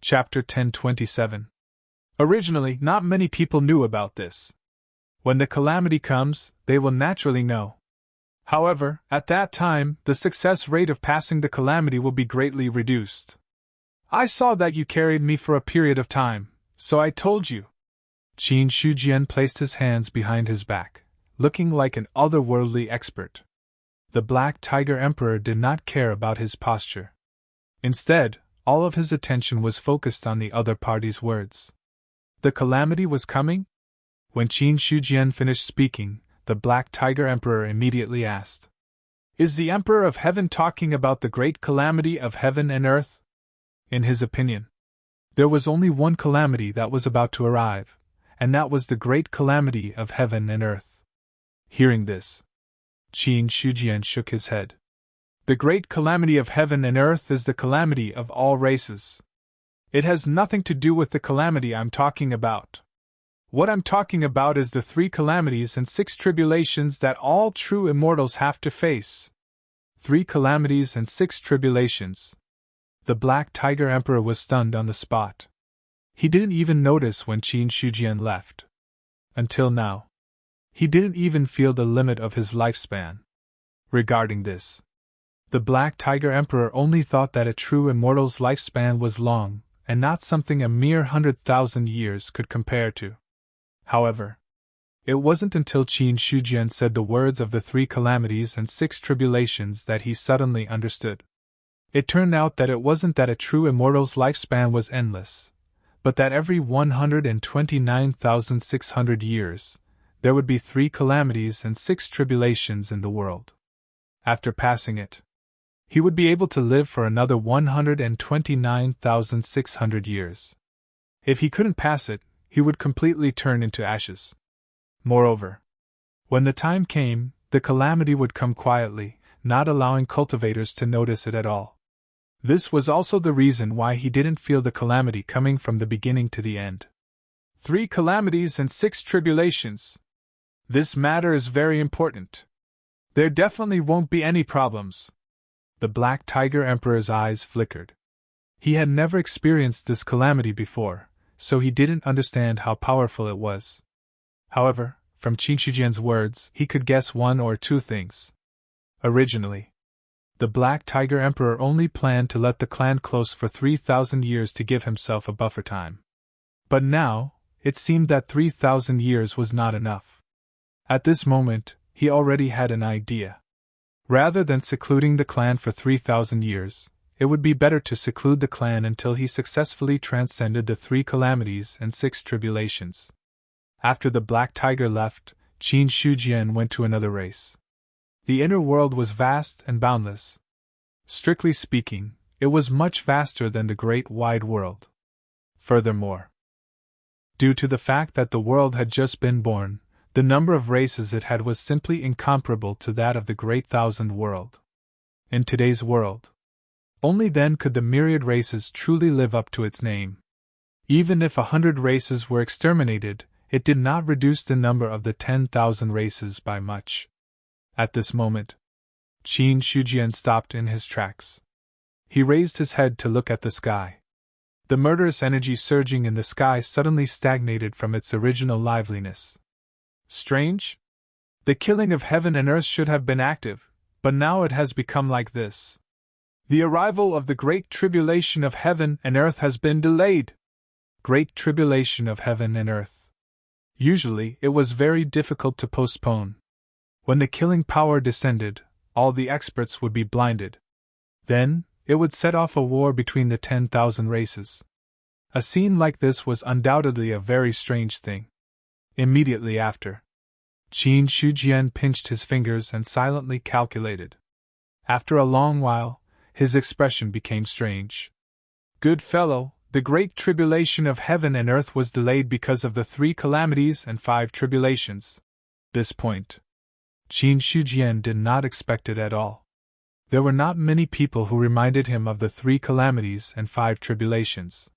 Chapter 1027. Originally, not many people knew about this. When the calamity comes, they will naturally know. However, at that time, the success rate of passing the calamity will be greatly reduced. I saw that you carried me for a period of time, so I told you. Qin Shujian placed his hands behind his back, looking like an otherworldly expert. The Black Tiger Emperor did not care about his posture. Instead, all of his attention was focused on the other party's words. The calamity was coming? When Qin Shujian finished speaking, the Black Tiger Emperor immediately asked, "Is the Emperor of Heaven talking about the great calamity of heaven and earth?" In his opinion, there was only one calamity that was about to arrive, and that was the great calamity of heaven and earth. Hearing this, Qin Shujian shook his head. The great calamity of heaven and earth is the calamity of all races. It has nothing to do with the calamity I'm talking about. What I'm talking about is the 3 calamities and 6 tribulations that all true immortals have to face. 3 calamities and 6 tribulations. The Black Tiger Emperor was stunned on the spot. He didn't even notice when Qin Shujian left. Until now, he didn't even feel the limit of his lifespan. Regarding this, the Black Tiger Emperor only thought that a true immortal's lifespan was long, and not something a mere 100,000 years could compare to. However, it wasn't until Qin Shujian said the words of the 3 calamities and 6 tribulations that he suddenly understood. It turned out that it wasn't that a true immortal's lifespan was endless, but that every 129,600 years, there would be 3 calamities and 6 tribulations in the world. After passing it, he would be able to live for another 129,600 years. If he couldn't pass it, he would completely turn into ashes. Moreover, when the time came, the calamity would come quietly, not allowing cultivators to notice it at all. This was also the reason why he didn't feel the calamity coming from the beginning to the end. 3 calamities and 6 tribulations. This matter is very important. There definitely won't be any problems. The Black Tiger Emperor's eyes flickered. He had never experienced this calamity before, so he didn't understand how powerful it was. However, from Qin Shujian's words, he could guess 1 or 2 things. Originally, the Black Tiger Emperor only planned to let the clan close for 3,000 years to give himself a buffer time. But now, it seemed that 3,000 years was not enough. At this moment, he already had an idea. Rather than secluding the clan for 3,000 years, it would be better to seclude the clan until he successfully transcended the 3 calamities and 6 tribulations. After the Black Tiger left, Qin Shujian went to another race. The inner world was vast and boundless. Strictly speaking, it was much vaster than the great wide world. Furthermore, due to the fact that the world had just been born, the number of races it had was simply incomparable to that of the great thousand world. In today's world, only then could the myriad races truly live up to its name. Even if 100 races were exterminated, it did not reduce the number of the 10,000 races by much. At this moment, Qin Shujian stopped in his tracks. He raised his head to look at the sky. The murderous energy surging in the sky suddenly stagnated from its original liveliness. Strange? The killing of heaven and earth should have been active, but now it has become like this. The arrival of the great tribulation of heaven and earth has been delayed. Great tribulation of heaven and earth. Usually, it was very difficult to postpone. When the killing power descended, all the experts would be blinded. Then, it would set off a war between the 10,000 races. A scene like this was undoubtedly a very strange thing. Immediately after, Qin Shujian pinched his fingers and silently calculated. After a long while, his expression became strange. Good fellow, the great tribulation of heaven and earth was delayed because of the 3 calamities and 5 tribulations. This point, Qin Shujian did not expect it at all. There were not many people who reminded him of the 3 calamities and 5 tribulations.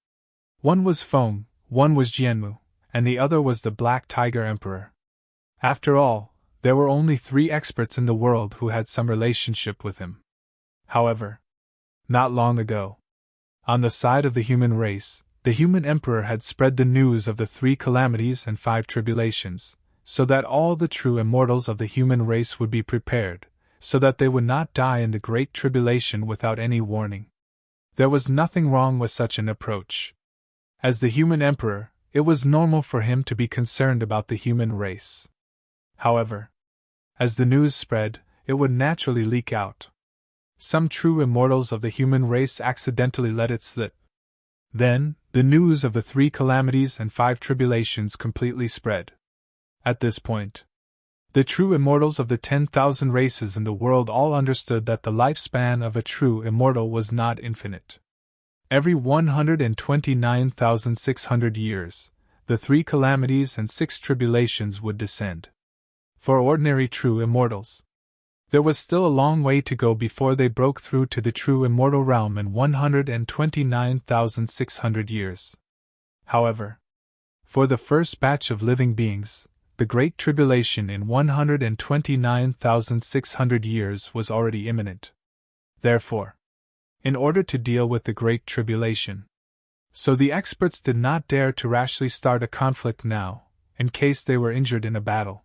One was Feng, one was Jianmu, and the other was the Black Tiger Emperor. After all, there were only 3 experts in the world who had some relationship with him. However, not long ago, On the side of the human race, the human emperor had spread the news of the 3 calamities and 5 tribulations, so that all the true immortals of the human race would be prepared, so that they would not die in the great tribulation without any warning. There was nothing wrong with such an approach. As the human emperor, it was normal for him to be concerned about the human race. However, as the news spread, it would naturally leak out. Some true immortals of the human race accidentally let it slip. Then, the news of the 3 calamities and 5 tribulations completely spread. At this point, the true immortals of the 10,000 races in the world all understood that the lifespan of a true immortal was not infinite. Every 129,600 years, the 3 calamities and 6 tribulations would descend. For ordinary true immortals, there was still a long way to go before they broke through to the true immortal realm in 129,600 years. However, for the first batch of living beings, the Great Tribulation in 129,600 years was already imminent. Therefore, in order to deal with the Great Tribulation, so the experts did not dare to rashly start a conflict now, in case they were injured in a battle.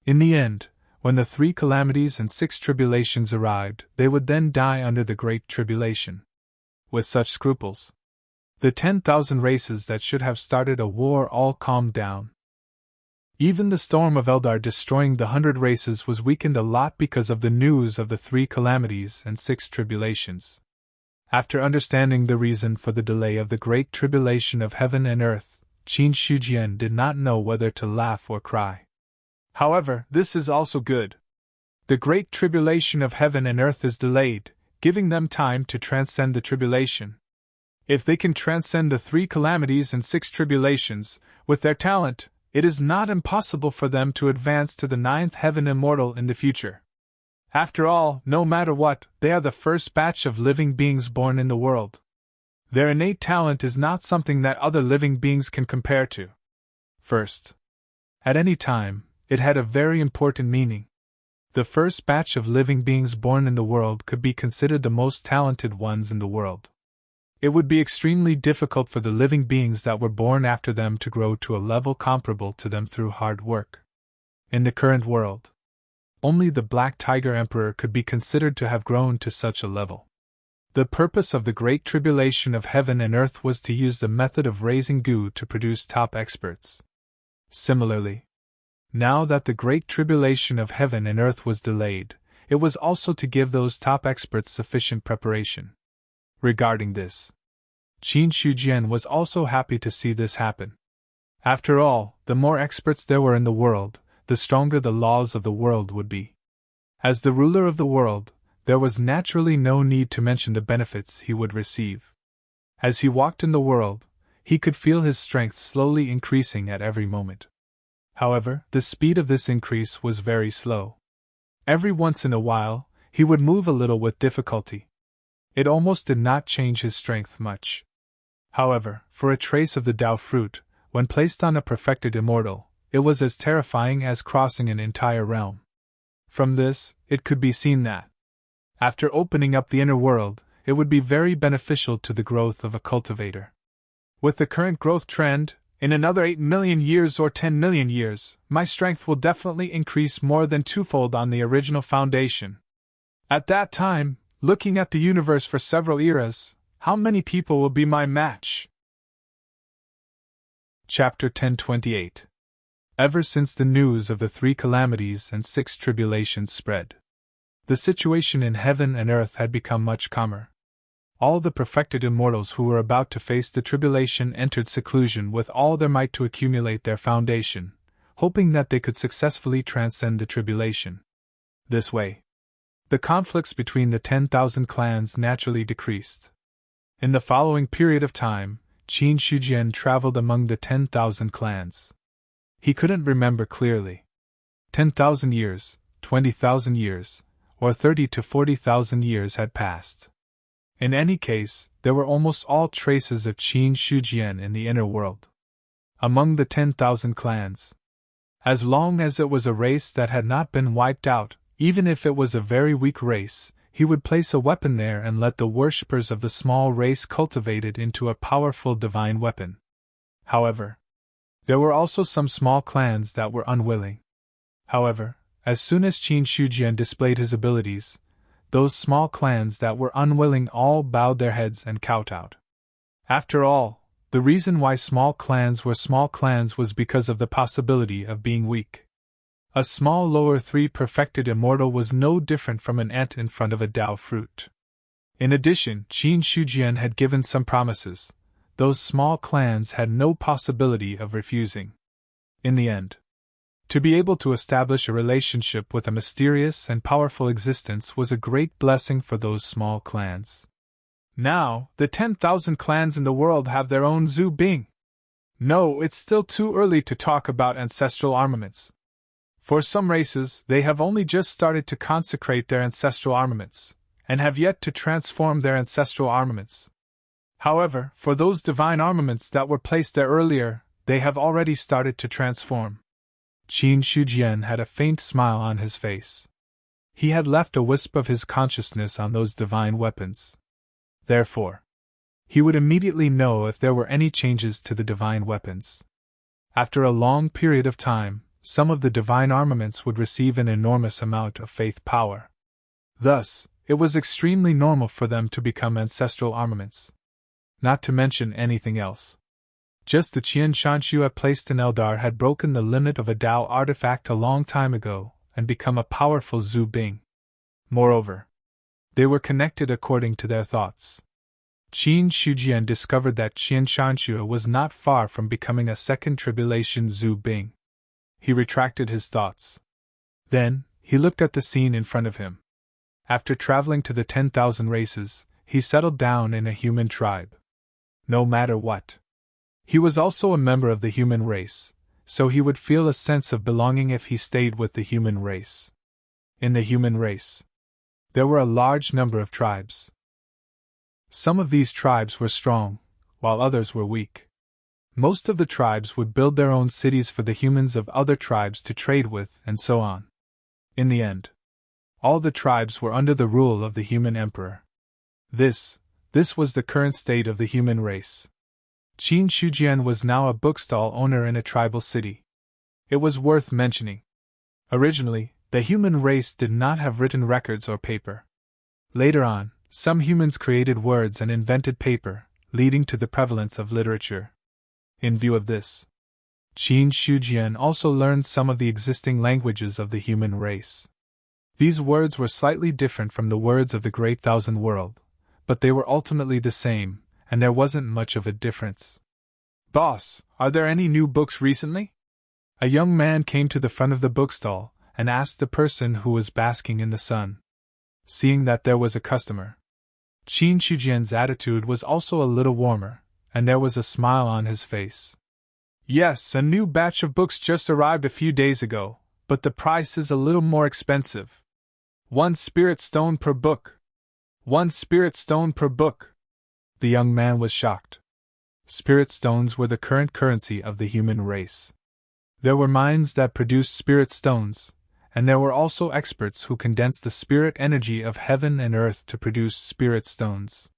In the end, when the 3 calamities and 6 tribulations arrived, they would then die under the Great Tribulation. With such scruples, the 10,000 races that should have started a war all calmed down. Even the storm of Eldar destroying the 100 races was weakened a lot because of the news of the 3 calamities and 6 tribulations. After understanding the reason for the delay of the Great Tribulation of heaven and earth, Qin Shujian did not know whether to laugh or cry. However, this is also good. The Great Tribulation of heaven and earth is delayed, giving them time to transcend the tribulation. If they can transcend the 3 calamities and 6 tribulations, with their talent, it is not impossible for them to advance to the 9th heaven immortal in the future. After all, no matter what, they are the first batch of living beings born in the world. Their innate talent is not something that other living beings can compare to. First, at any time, it had a very important meaning. The first batch of living beings born in the world could be considered the most talented ones in the world. It would be extremely difficult for the living beings that were born after them to grow to a level comparable to them through hard work. In the current world, only the Black Tiger Emperor could be considered to have grown to such a level. The purpose of the Great Tribulation of heaven and earth was to use the method of raising goo to produce top experts. Similarly, now that the Great Tribulation of heaven and earth was delayed, it was also to give those top experts sufficient preparation. Regarding this, Qin Shujian was also happy to see this happen. After all, the more experts there were in the world, the stronger the laws of the world would be. As the ruler of the world, there was naturally no need to mention the benefits he would receive. As he walked in the world, he could feel his strength slowly increasing at every moment. However, the speed of this increase was very slow. Every once in a while, he would move a little with difficulty. It almost did not change his strength much. However, for a trace of the Tao fruit, when placed on a perfected immortal, it was as terrifying as crossing an entire realm. From this, it could be seen that, after opening up the inner world, it would be very beneficial to the growth of a cultivator. With the current growth trend, in another 8 million years or 10 million years, my strength will definitely increase more than twofold on the original foundation. At that time, looking at the universe for several eras, how many people will be my match? Chapter 1028. Ever since the news of the 3 calamities and 6 tribulations spread, the situation in heaven and earth had become much calmer. All the perfected immortals who were about to face the tribulation entered seclusion with all their might to accumulate their foundation, hoping that they could successfully transcend the tribulation. This way, the conflicts between the 10,000 clans naturally decreased. In the following period of time, Qin Shujian traveled among the 10,000 clans. He couldn't remember clearly. 10,000 years, 20,000 years, or 30 to 40,000 years had passed. In any case, there were almost all traces of Qin Shujian in the inner world. Among the 10,000 clans, as long as it was a race that had not been wiped out, even if it was a very weak race, he would place a weapon there and let the worshippers of the small race cultivate it into a powerful divine weapon. However, there were also some small clans that were unwilling. However, as soon as Qin Shujian displayed his abilities, those small clans that were unwilling all bowed their heads and kowtowed. After all, the reason why small clans were small clans was because of the possibility of being weak. A small lower 3 perfected immortal was no different from an ant in front of a Dao fruit. In addition, Qin Shujian had given some promises. Those small clans had no possibility of refusing. In the end, to be able to establish a relationship with a mysterious and powerful existence was a great blessing for those small clans. Now, the 10,000 clans in the world have their own Zhu Bing. No, it's still too early to talk about ancestral armaments. For some races, they have only just started to consecrate their ancestral armaments, and have yet to transform their ancestral armaments. However, for those divine armaments that were placed there earlier, they have already started to transform. Qin Shujian had a faint smile on his face. He had left a wisp of his consciousness on those divine weapons. Therefore, he would immediately know if there were any changes to the divine weapons. After a long period of time, some of the divine armaments would receive an enormous amount of faith power. Thus, it was extremely normal for them to become ancestral armaments. Not to mention anything else. Just the Qian Shanshu placed in Eldar had broken the limit of a Dao artifact a long time ago and become a powerful Zhu Bing. Moreover, they were connected according to their thoughts. Qin Shujian discovered that Qian Shanshu was not far from becoming a second tribulation Zhu Bing. He retracted his thoughts. Then, he looked at the scene in front of him. After traveling to the 10,000 races, he settled down in a human tribe. No matter what. He was also a member of the human race, so he would feel a sense of belonging if he stayed with the human race. In the human race, there were a large number of tribes. Some of these tribes were strong, while others were weak. Most of the tribes would build their own cities for the humans of other tribes to trade with, and so on. In the end, all the tribes were under the rule of the human emperor. This was the current state of the human race. Qin Shujian was now a bookstall owner in a tribal city. It was worth mentioning. Originally, the human race did not have written records or paper. Later on, some humans created words and invented paper, leading to the prevalence of literature. In view of this, Qin Shujian also learned some of the existing languages of the human race. These words were slightly different from the words of the Great Thousand World, but they were ultimately the same, and there wasn't much of a difference. "Boss, are there any new books recently?" A young man came to the front of the bookstall and asked the person who was basking in the sun. Seeing that there was a customer, Qin Shujian's attitude was also a little warmer, and there was a smile on his face. "Yes, a new batch of books just arrived a few days ago, but the price is a little more expensive. 1 spirit stone per book. 1 spirit stone per book." The young man was shocked. Spirit stones were the current currency of the human race. There were mines that produced spirit stones, and there were also experts who condensed the spirit energy of heaven and earth to produce spirit stones.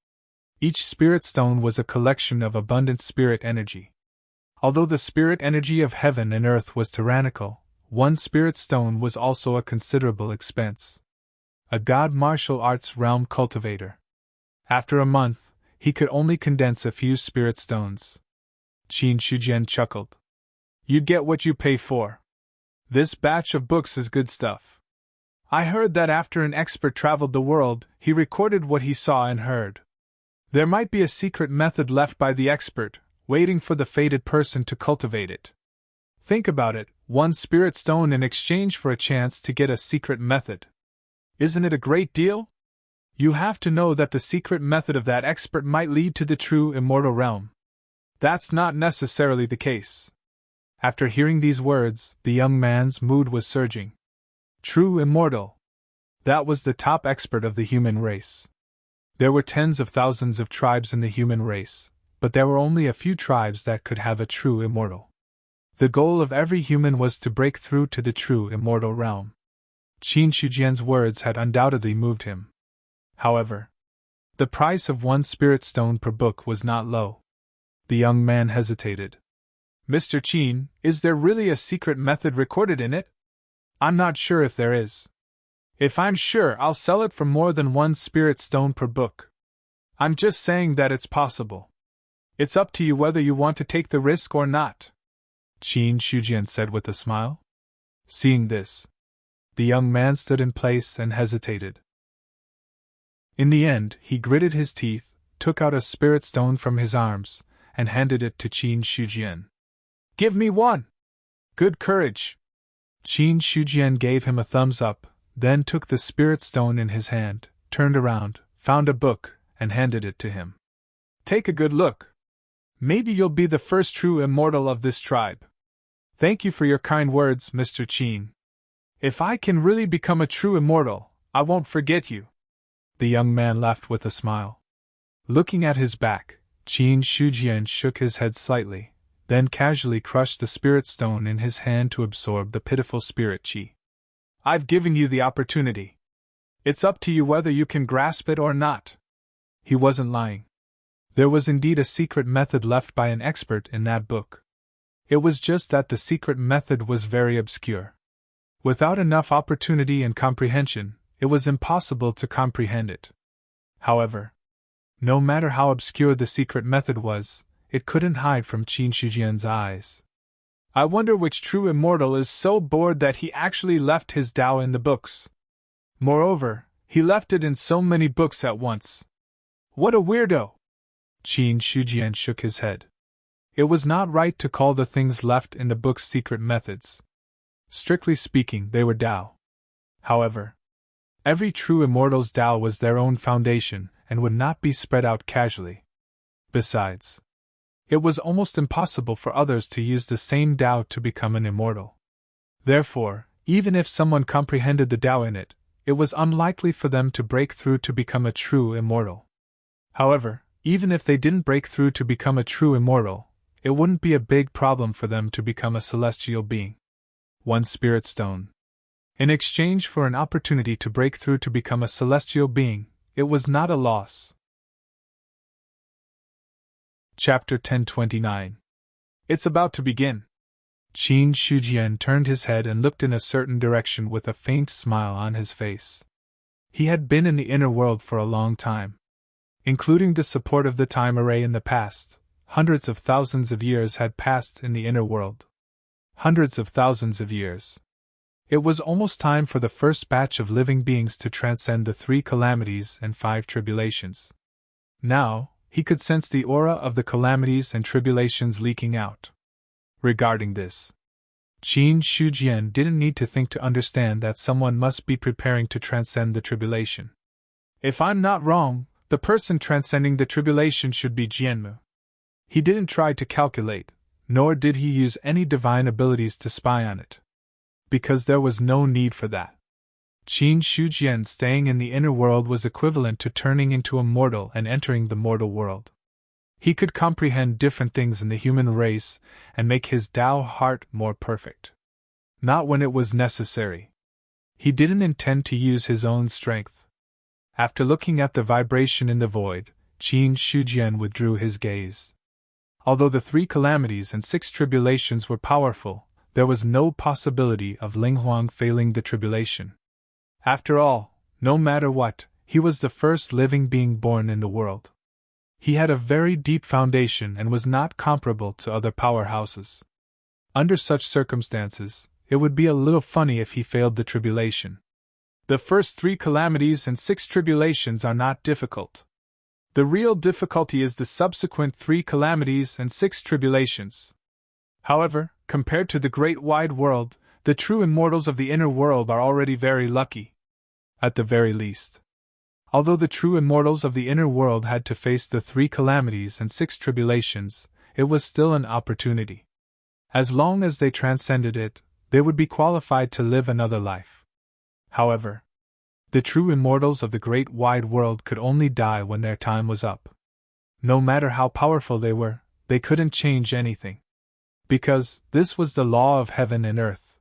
Each spirit stone was a collection of abundant spirit energy. Although the spirit energy of heaven and earth was tyrannical, 1 spirit stone was also a considerable expense. A god martial arts realm cultivator. After a month, he could only condense a few spirit stones. Qin Shujian chuckled. "You'd get what you pay for. This batch of books is good stuff. I heard that after an expert traveled the world, he recorded what he saw and heard. There might be a secret method left by the expert, waiting for the fated person to cultivate it. Think about it, 1 spirit stone in exchange for a chance to get a secret method. Isn't it a great deal? You have to know that the secret method of that expert might lead to the true immortal realm. That's not necessarily the case." After hearing these words, the young man's mood was surging. True immortal. That was the top expert of the human race. There were tens of thousands of tribes in the human race, but there were only a few tribes that could have a true immortal. The goal of every human was to break through to the true immortal realm. Qin Shujian's words had undoubtedly moved him. However, the price of one spirit stone per book was not low. The young man hesitated. Mr. Qin, is there really a secret method recorded in it? I'm not sure if there is. If I'm sure, I'll sell it for more than one spirit stone per book. I'm just saying that it's possible. It's up to you whether you want to take the risk or not, Qin Shujian said with a smile. Seeing this, the young man stood in place and hesitated. In the end, he gritted his teeth, took out a spirit stone from his arms, and handed it to Qin Shujian. Give me one! Good courage! Qin Shujian gave him a thumbs up, then took the spirit stone in his hand, turned around, found a book, and handed it to him. Take a good look. Maybe you'll be the first true immortal of this tribe. Thank you for your kind words, Mr. Qin. If I can really become a true immortal, I won't forget you. The young man laughed with a smile. Looking at his back, Qin Shujian shook his head slightly, then casually crushed the spirit stone in his hand to absorb the pitiful spirit qi. I've given you the opportunity. It's up to you whether you can grasp it or not. He wasn't lying. There was indeed a secret method left by an expert in that book. It was just that the secret method was very obscure. Without enough opportunity and comprehension, it was impossible to comprehend it. However, no matter how obscure the secret method was, it couldn't hide from Qin Shujian's eyes. I wonder which true immortal is so bored that he actually left his Tao in the books. Moreover, he left it in so many books at once. What a weirdo! Qin Shujian shook his head. It was not right to call the things left in the books secret methods. Strictly speaking, they were Tao. However, every true immortal's Tao was their own foundation and would not be spread out casually. Besides, it was almost impossible for others to use the same Tao to become an immortal. Therefore, even if someone comprehended the Tao in it, it was unlikely for them to break through to become a true immortal. However, even if they didn't break through to become a true immortal, it wouldn't be a big problem for them to become a celestial being. One spirit stone. In exchange for an opportunity to break through to become a celestial being, it was not a loss. Chapter 1029. It's about to begin. Qin Shujian turned his head and looked in a certain direction with a faint smile on his face. He had been in the inner world for a long time. Including the support of the time array in the past, hundreds of thousands of years had passed in the inner world. Hundreds of thousands of years. It was almost time for the first batch of living beings to transcend the 3 calamities and 5 tribulations. Now, he could sense the aura of the calamities and tribulations leaking out. Regarding this, Qin Shujian didn't need to think to understand that someone must be preparing to transcend the tribulation. If I'm not wrong, the person transcending the tribulation should be Jianmu. He didn't try to calculate, nor did he use any divine abilities to spy on it. Because there was no need for that. Qin Shujian staying in the inner world was equivalent to turning into a mortal and entering the mortal world. He could comprehend different things in the human race and make his Tao heart more perfect. Not when it was necessary. He didn't intend to use his own strength. After looking at the vibration in the void, Qin Shujian withdrew his gaze. Although the 3 calamities and 6 tribulations were powerful, there was no possibility of Linghuang failing the tribulation. After all, no matter what, he was the first living being born in the world. He had a very deep foundation and was not comparable to other powerhouses. Under such circumstances, it would be a little funny if he failed the tribulation. The first 3 calamities and 6 tribulations are not difficult. The real difficulty is the subsequent 3 calamities and 6 tribulations. However, compared to the great wide world, the true immortals of the inner world are already very lucky. At the very least. Although the true immortals of the inner world had to face the 3 calamities and 6 tribulations, it was still an opportunity. As long as they transcended it, they would be qualified to live another life. However, the true immortals of the great wide world could only die when their time was up. No matter how powerful they were, they couldn't change anything. Because this was the law of heaven and earth.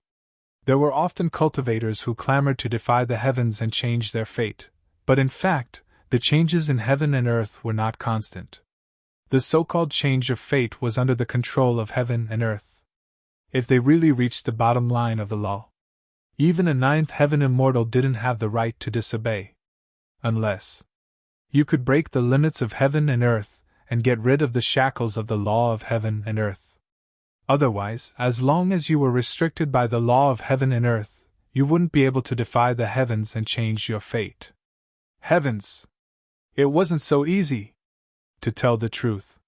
There were often cultivators who clamored to defy the heavens and change their fate, but in fact, the changes in heaven and earth were not constant. The so-called change of fate was under the control of heaven and earth. If they really reached the bottom line of the law, even a ninth heaven immortal didn't have the right to disobey. Unless you could break the limits of heaven and earth and get rid of the shackles of the law of heaven and earth. Otherwise, as long as you were restricted by the law of heaven and earth, you wouldn't be able to defy the heavens and change your fate. Heavens! It wasn't so easy. To tell the truth,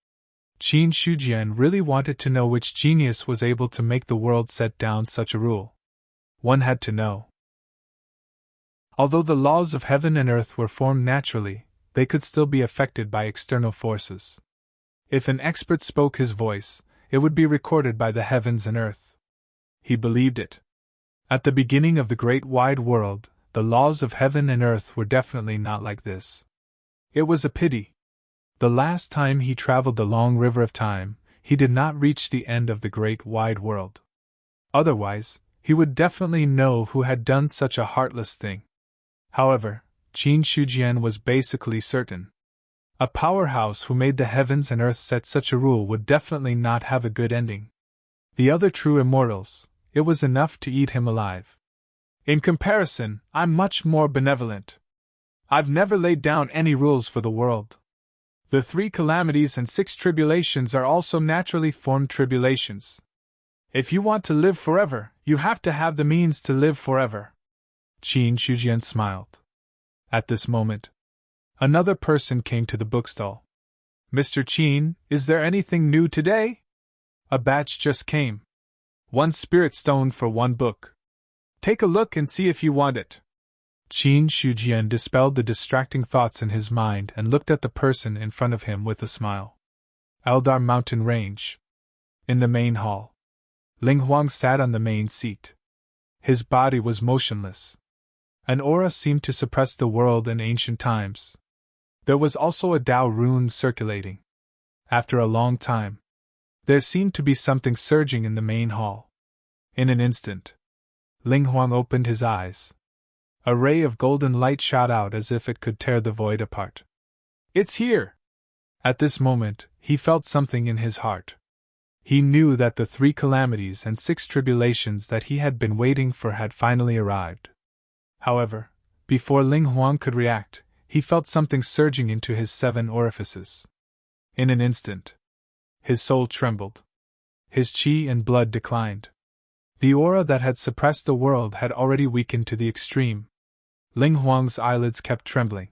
Qin Shujian really wanted to know which genius was able to make the world set down such a rule. One had to know. Although the laws of heaven and earth were formed naturally, they could still be affected by external forces. If an expert spoke his voice, it would be recorded by the heavens and earth. He believed it. At the beginning of the great wide world, the laws of heaven and earth were definitely not like this. It was a pity. The last time he traveled the long river of time, he did not reach the end of the great wide world. Otherwise, he would definitely know who had done such a heartless thing. However, Qin Shujian was basically certain. A powerhouse who made the heavens and earth set such a rule would definitely not have a good ending. The other true immortals, it was enough to eat him alive. In comparison, I'm much more benevolent. I've never laid down any rules for the world. The 3 calamities and 6 tribulations are also naturally formed tribulations. If you want to live forever, you have to have the means to live forever. Qin Shujian smiled. At this moment, another person came to the bookstall. Mr. Qin, is there anything new today? A batch just came. 1 spirit stone for 1 book. Take a look and see if you want it. Qin Shujian dispelled the distracting thoughts in his mind and looked at the person in front of him with a smile. Eldar Mountain Range. In the main hall, Ling Huang sat on the main seat. His body was motionless. An aura seemed to suppress the world in ancient times. There was also a Dao rune circulating. After a long time, there seemed to be something surging in the main hall. In an instant, Ling Huang opened his eyes. A ray of golden light shot out as if it could tear the void apart. It's here! At this moment, he felt something in his heart. He knew that the 3 calamities and 6 tribulations that he had been waiting for had finally arrived. However, before Ling Huang could react, he felt something surging into his 7 orifices. In an instant, his soul trembled. His qi and blood declined. The aura that had suppressed the world had already weakened to the extreme. Ling Huang's eyelids kept trembling.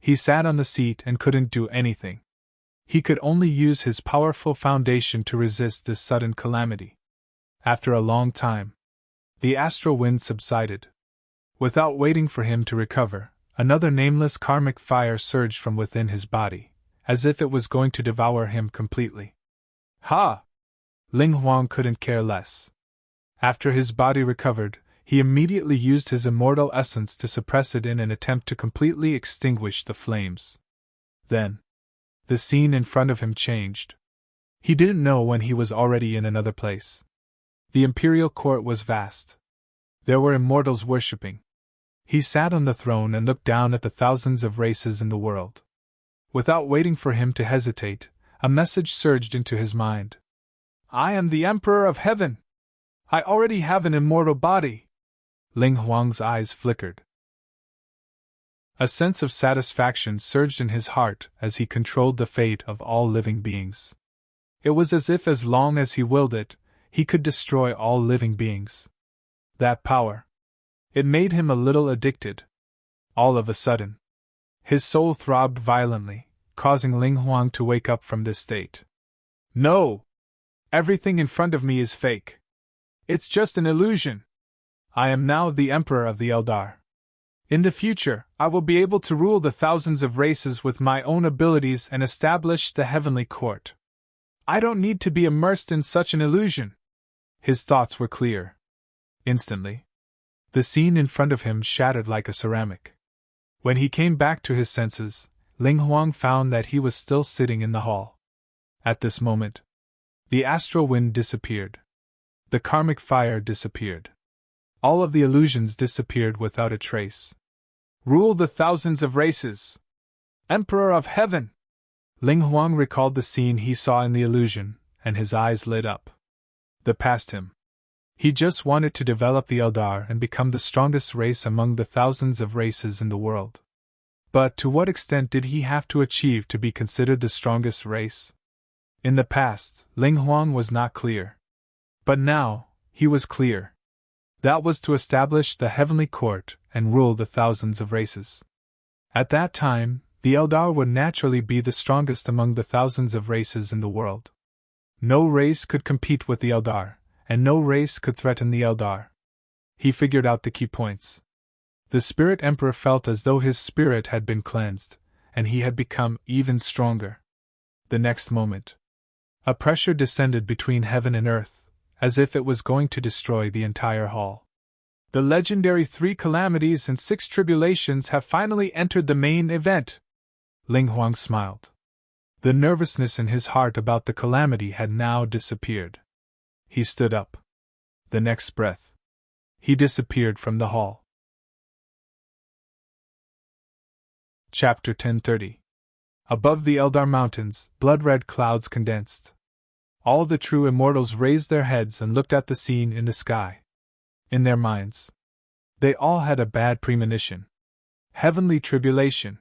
He sat on the seat and couldn't do anything. He could only use his powerful foundation to resist this sudden calamity. After a long time, the astral wind subsided. Without waiting for him to recover, another nameless karmic fire surged from within his body, as if it was going to devour him completely. Ha! Ling Huang couldn't care less. After his body recovered, he immediately used his immortal essence to suppress it in an attempt to completely extinguish the flames. Then, the scene in front of him changed. He didn't know when he was already in another place. The imperial court was vast. There were immortals worshipping. He sat on the throne and looked down at the thousands of races in the world. Without waiting for him to hesitate, a message surged into his mind. I am the Emperor of Heaven! I already have an immortal body! Ling Huang's eyes flickered. A sense of satisfaction surged in his heart as he controlled the fate of all living beings. It was as if as long as he willed it, he could destroy all living beings. That power. It made him a little addicted. All of a sudden, his soul throbbed violently, causing Ling Huang to wake up from this state. No! Everything in front of me is fake. It's just an illusion. I am now the Emperor of the Eldar. In the future, I will be able to rule the thousands of races with my own abilities and establish the heavenly court. I don't need to be immersed in such an illusion. His thoughts were clear. Instantly, the scene in front of him shattered like a ceramic. When he came back to his senses, Ling Huang found that he was still sitting in the hall. At this moment, the astral wind disappeared. The karmic fire disappeared. All of the illusions disappeared without a trace. Rule the thousands of races! Emperor of Heaven! Ling Huang recalled the scene he saw in the illusion, and his eyes lit up. The past him. He just wanted to develop the Eldar and become the strongest race among the thousands of races in the world. But to what extent did he have to achieve to be considered the strongest race? In the past, Ling Huang was not clear. But now, he was clear. That was to establish the heavenly court and rule the thousands of races. At that time, the Eldar would naturally be the strongest among the thousands of races in the world. No race could compete with the Eldar, and no race could threaten the Eldar. He figured out the key points. The Spirit Emperor felt as though his spirit had been cleansed, and he had become even stronger. The next moment, a pressure descended between heaven and earth, as if it was going to destroy the entire hall. The legendary 3 calamities and 6 tribulations have finally entered the main event. Ling Huang smiled. The nervousness in his heart about the calamity had now disappeared. He stood up. The next breath, he disappeared from the hall. Chapter 1030. Above the Eldar Mountains, blood-red clouds condensed. All the true immortals raised their heads and looked at the scene in the sky. In their minds, they all had a bad premonition. Heavenly tribulation.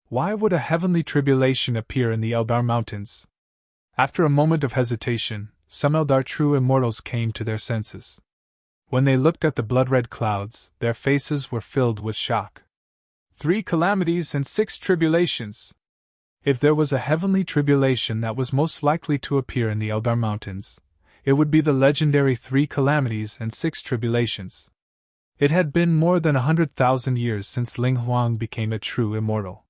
Why would a heavenly tribulation appear in the Eldar Mountains? After a moment of hesitation, some Eldar true immortals came to their senses. When they looked at the blood-red clouds, their faces were filled with shock. 3 calamities and 6 tribulations. If there was a heavenly tribulation that was most likely to appear in the Eldar Mountains, it would be the legendary 3 calamities and 6 tribulations. It had been more than 100,000 years since Ling Huang became a true immortal.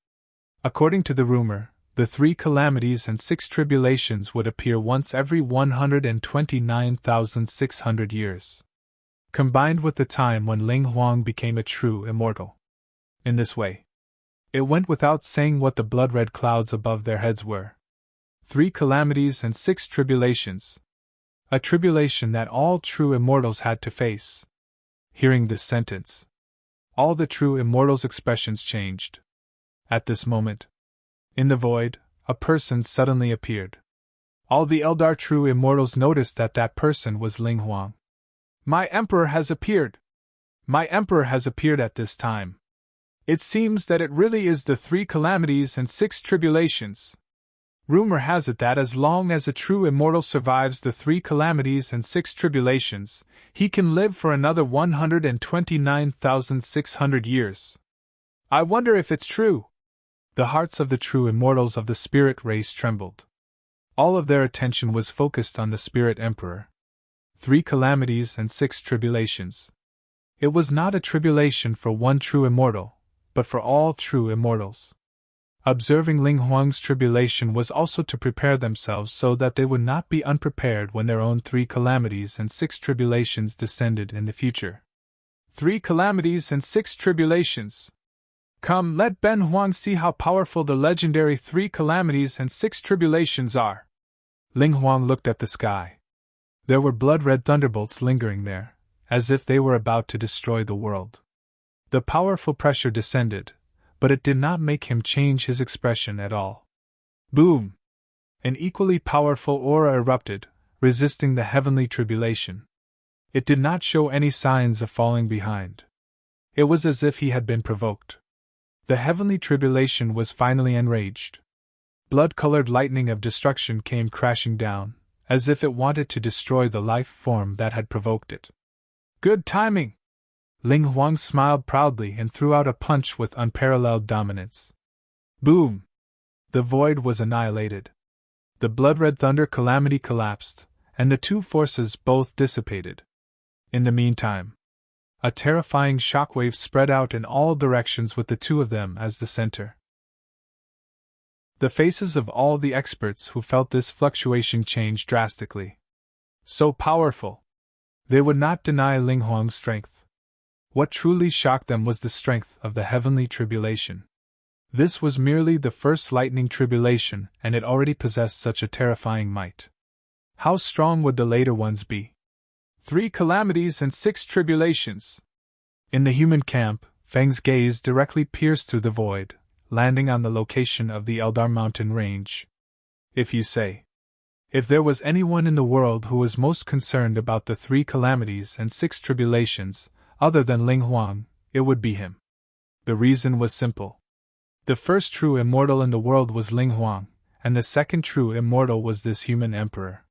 According to the rumor, the 3 calamities and 6 tribulations would appear once every 129,600 years. Combined with the time when Ling Huang became a true immortal. In this way, it went without saying what the blood-red clouds above their heads were. 3 calamities and 6 tribulations. A tribulation that all true immortals had to face. Hearing this sentence, all the true immortals' expressions changed. At this moment, in the void, a person suddenly appeared. All the Eldar true immortals noticed that that person was Ling Huang. My Emperor has appeared! My Emperor has appeared at this time. It seems that it really is the 3 calamities and 6 tribulations. Rumor has it that as long as a true immortal survives the 3 calamities and 6 tribulations, he can live for another 129,600 years. I wonder if it's true. The hearts of the true immortals of the spirit race trembled. All of their attention was focused on the Spirit Emperor. 3 calamities and 6 tribulations. It was not a tribulation for one true immortal, but for all true immortals. Observing Ling Huang's tribulation was also to prepare themselves so that they would not be unprepared when their own 3 calamities and 6 tribulations descended in the future. 3 calamities and 6 tribulations. Come, let Ben Huang see how powerful the legendary 3 calamities and 6 tribulations are. Ling Huang looked at the sky. There were blood-red thunderbolts lingering there, as if they were about to destroy the world. The powerful pressure descended, but it did not make him change his expression at all. Boom! An equally powerful aura erupted, resisting the heavenly tribulation. It did not show any signs of falling behind. It was as if he had been provoked. The heavenly tribulation was finally enraged. Blood-colored lightning of destruction came crashing down, as if it wanted to destroy the life form that had provoked it. Good timing! Ling Huang smiled proudly and threw out a punch with unparalleled dominance. Boom! The void was annihilated. The blood-red thunder calamity collapsed, and the 2 forces both dissipated. In the meantime, a terrifying shockwave spread out in all directions with the 2 of them as the center. The faces of all the experts who felt this fluctuation changed drastically. So powerful! They would not deny Ling Huang's strength. What truly shocked them was the strength of the heavenly tribulation. This was merely the first lightning tribulation, and it already possessed such a terrifying might. How strong would the later ones be? 3 calamities and 6 tribulations. In the human camp, Feng's gaze directly pierced through the void, landing on the location of the Eldar mountain range. If you say, if there was anyone in the world who was most concerned about the 3 calamities and 6 tribulations, other than Ling Huang, it would be him. The reason was simple. The first true immortal in the world was Ling Huang, and the second true immortal was this human emperor.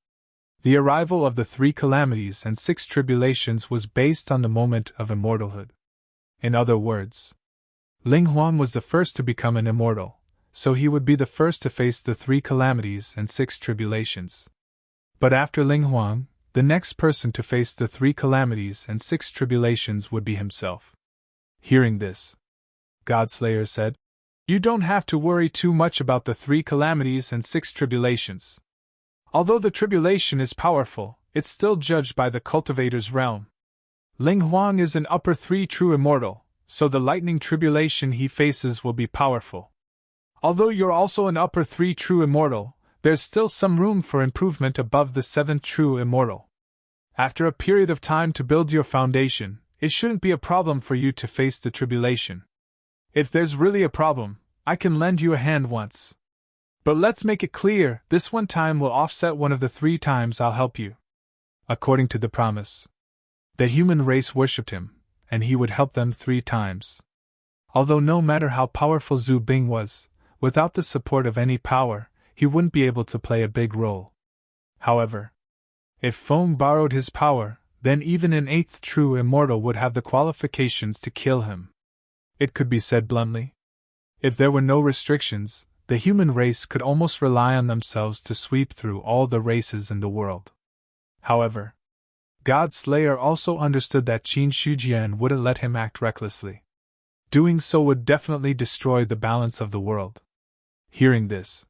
The arrival of the 3 calamities and 6 tribulations was based on the moment of immortalhood. In other words, Ling Huang was the first to become an immortal, so he would be the first to face the 3 calamities and 6 tribulations. But after Ling Huang, the next person to face the 3 calamities and 6 tribulations would be himself. Hearing this, Godslayer said, "You don't have to worry too much about the 3 calamities and 6 tribulations. Although the tribulation is powerful, it's still judged by the cultivator's realm. Ling Huang is an upper 3 true immortal, so the lightning tribulation he faces will be powerful. Although you're also an upper 3 true immortal, there's still some room for improvement above the 7th true immortal. After a period of time to build your foundation, it shouldn't be a problem for you to face the tribulation. If there's really a problem, I can lend you a hand once. But let's make it clear, this one time will offset one of the 3 times I'll help you." According to the promise, the human race worshipped him, and he would help them 3 times. Although no matter how powerful Zhu Bing was, without the support of any power, he wouldn't be able to play a big role. However, if Feng borrowed his power, then even an 8th true immortal would have the qualifications to kill him. It could be said bluntly, if there were no restrictions, the human race could almost rely on themselves to sweep through all the races in the world. However, Godslayer also understood that Qin Shujian wouldn't let him act recklessly. Doing so would definitely destroy the balance of the world. Hearing this,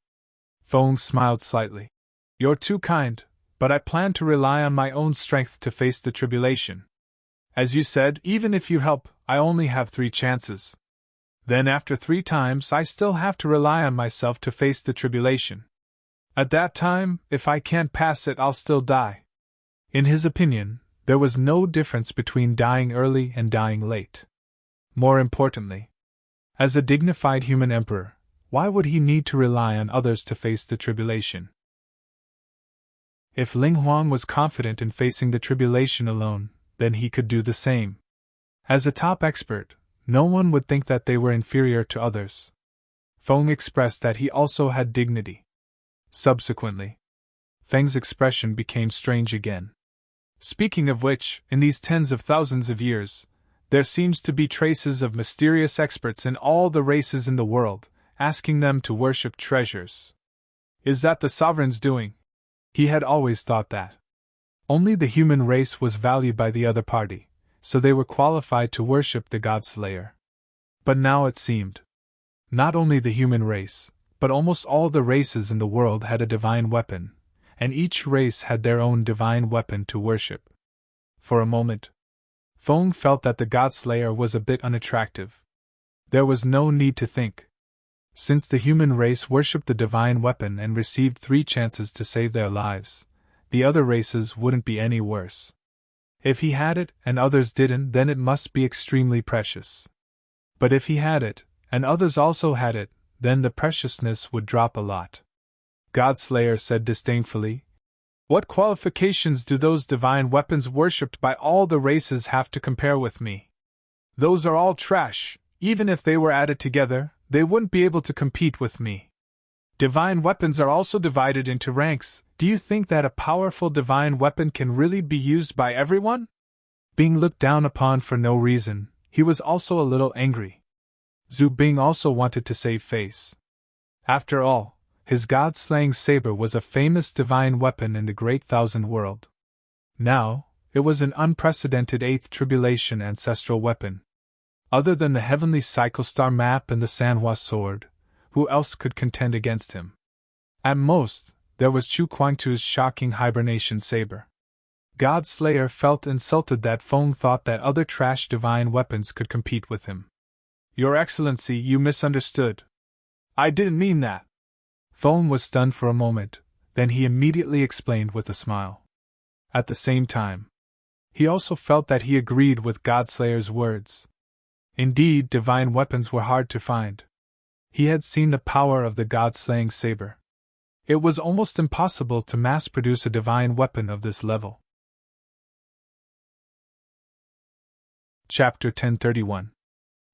Feng smiled slightly. "You're too kind, but I plan to rely on my own strength to face the tribulation. As you said, even if you help, I only have 3 chances. Then after 3 times I still have to rely on myself to face the tribulation. At that time, if I can't pass it, I'll still die." In his opinion, there was no difference between dying early and dying late. More importantly, as a dignified human emperor, why would he need to rely on others to face the tribulation? If Ling Huang was confident in facing the tribulation alone, then he could do the same. As a top expert, no one would think that they were inferior to others. Feng expressed that he also had dignity. Subsequently, Feng's expression became strange again. "Speaking of which, in these tens of thousands of years, there seems to be traces of mysterious experts in all the races in the world, asking them to worship treasures. Is that the sovereign's doing?" He had always thought that only the human race was valued by the other party, so they were qualified to worship the Godslayer. But now it seemed, not only the human race, but almost all the races in the world had a divine weapon, and each race had their own divine weapon to worship. For a moment, Feng felt that the Godslayer was a bit unattractive. There was no need to think. Since the human race worshipped the divine weapon and received 3 chances to save their lives, the other races wouldn't be any worse. If he had it and others didn't, then it must be extremely precious. But if he had it, and others also had it, then the preciousness would drop a lot. Godslayer said disdainfully, "What qualifications do those divine weapons worshipped by all the races have to compare with me? Those are all trash. Even if they were added together, they wouldn't be able to compete with me. Divine weapons are also divided into ranks. Do you think that a powerful divine weapon can really be used by everyone?" Being looked down upon for no reason, he was also a little angry. Zhu Bing also wanted to save face. After all, his god-slaying saber was a famous divine weapon in the Great Thousand World. Now, it was an unprecedented 8th Tribulation ancestral weapon. Other than the heavenly cycle star map and the Sanhua sword, who else could contend against him? At most, there was Chu Kuangtu's shocking hibernation saber. Godslayer felt insulted that Feng thought that other trash divine weapons could compete with him. "Your Excellency, you misunderstood. I didn't mean that." Feng was stunned for a moment, then he immediately explained with a smile. At the same time, he also felt that he agreed with Godslayer's words. Indeed, divine weapons were hard to find. He had seen the power of the god-slaying saber. It was almost impossible to mass-produce a divine weapon of this level. Chapter 1031.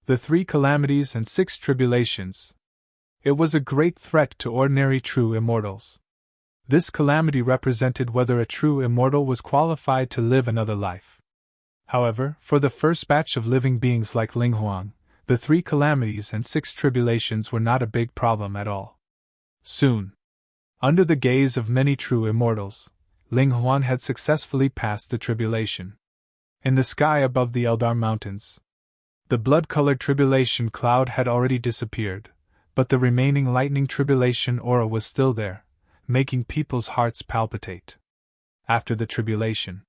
The Three Calamities and Six Tribulations. It was a great threat to ordinary true immortals. This calamity represented whether a true immortal was qualified to live another life. However, for the first batch of living beings like Ling Huang, the Three Calamities and Six Tribulations were not a big problem at all. Soon, under the gaze of many true immortals, Ling Huang had successfully passed the tribulation. In the sky above the Eldar Mountains, the blood-colored tribulation cloud had already disappeared, but the remaining lightning tribulation aura was still there, making people's hearts palpitate. After the tribulation,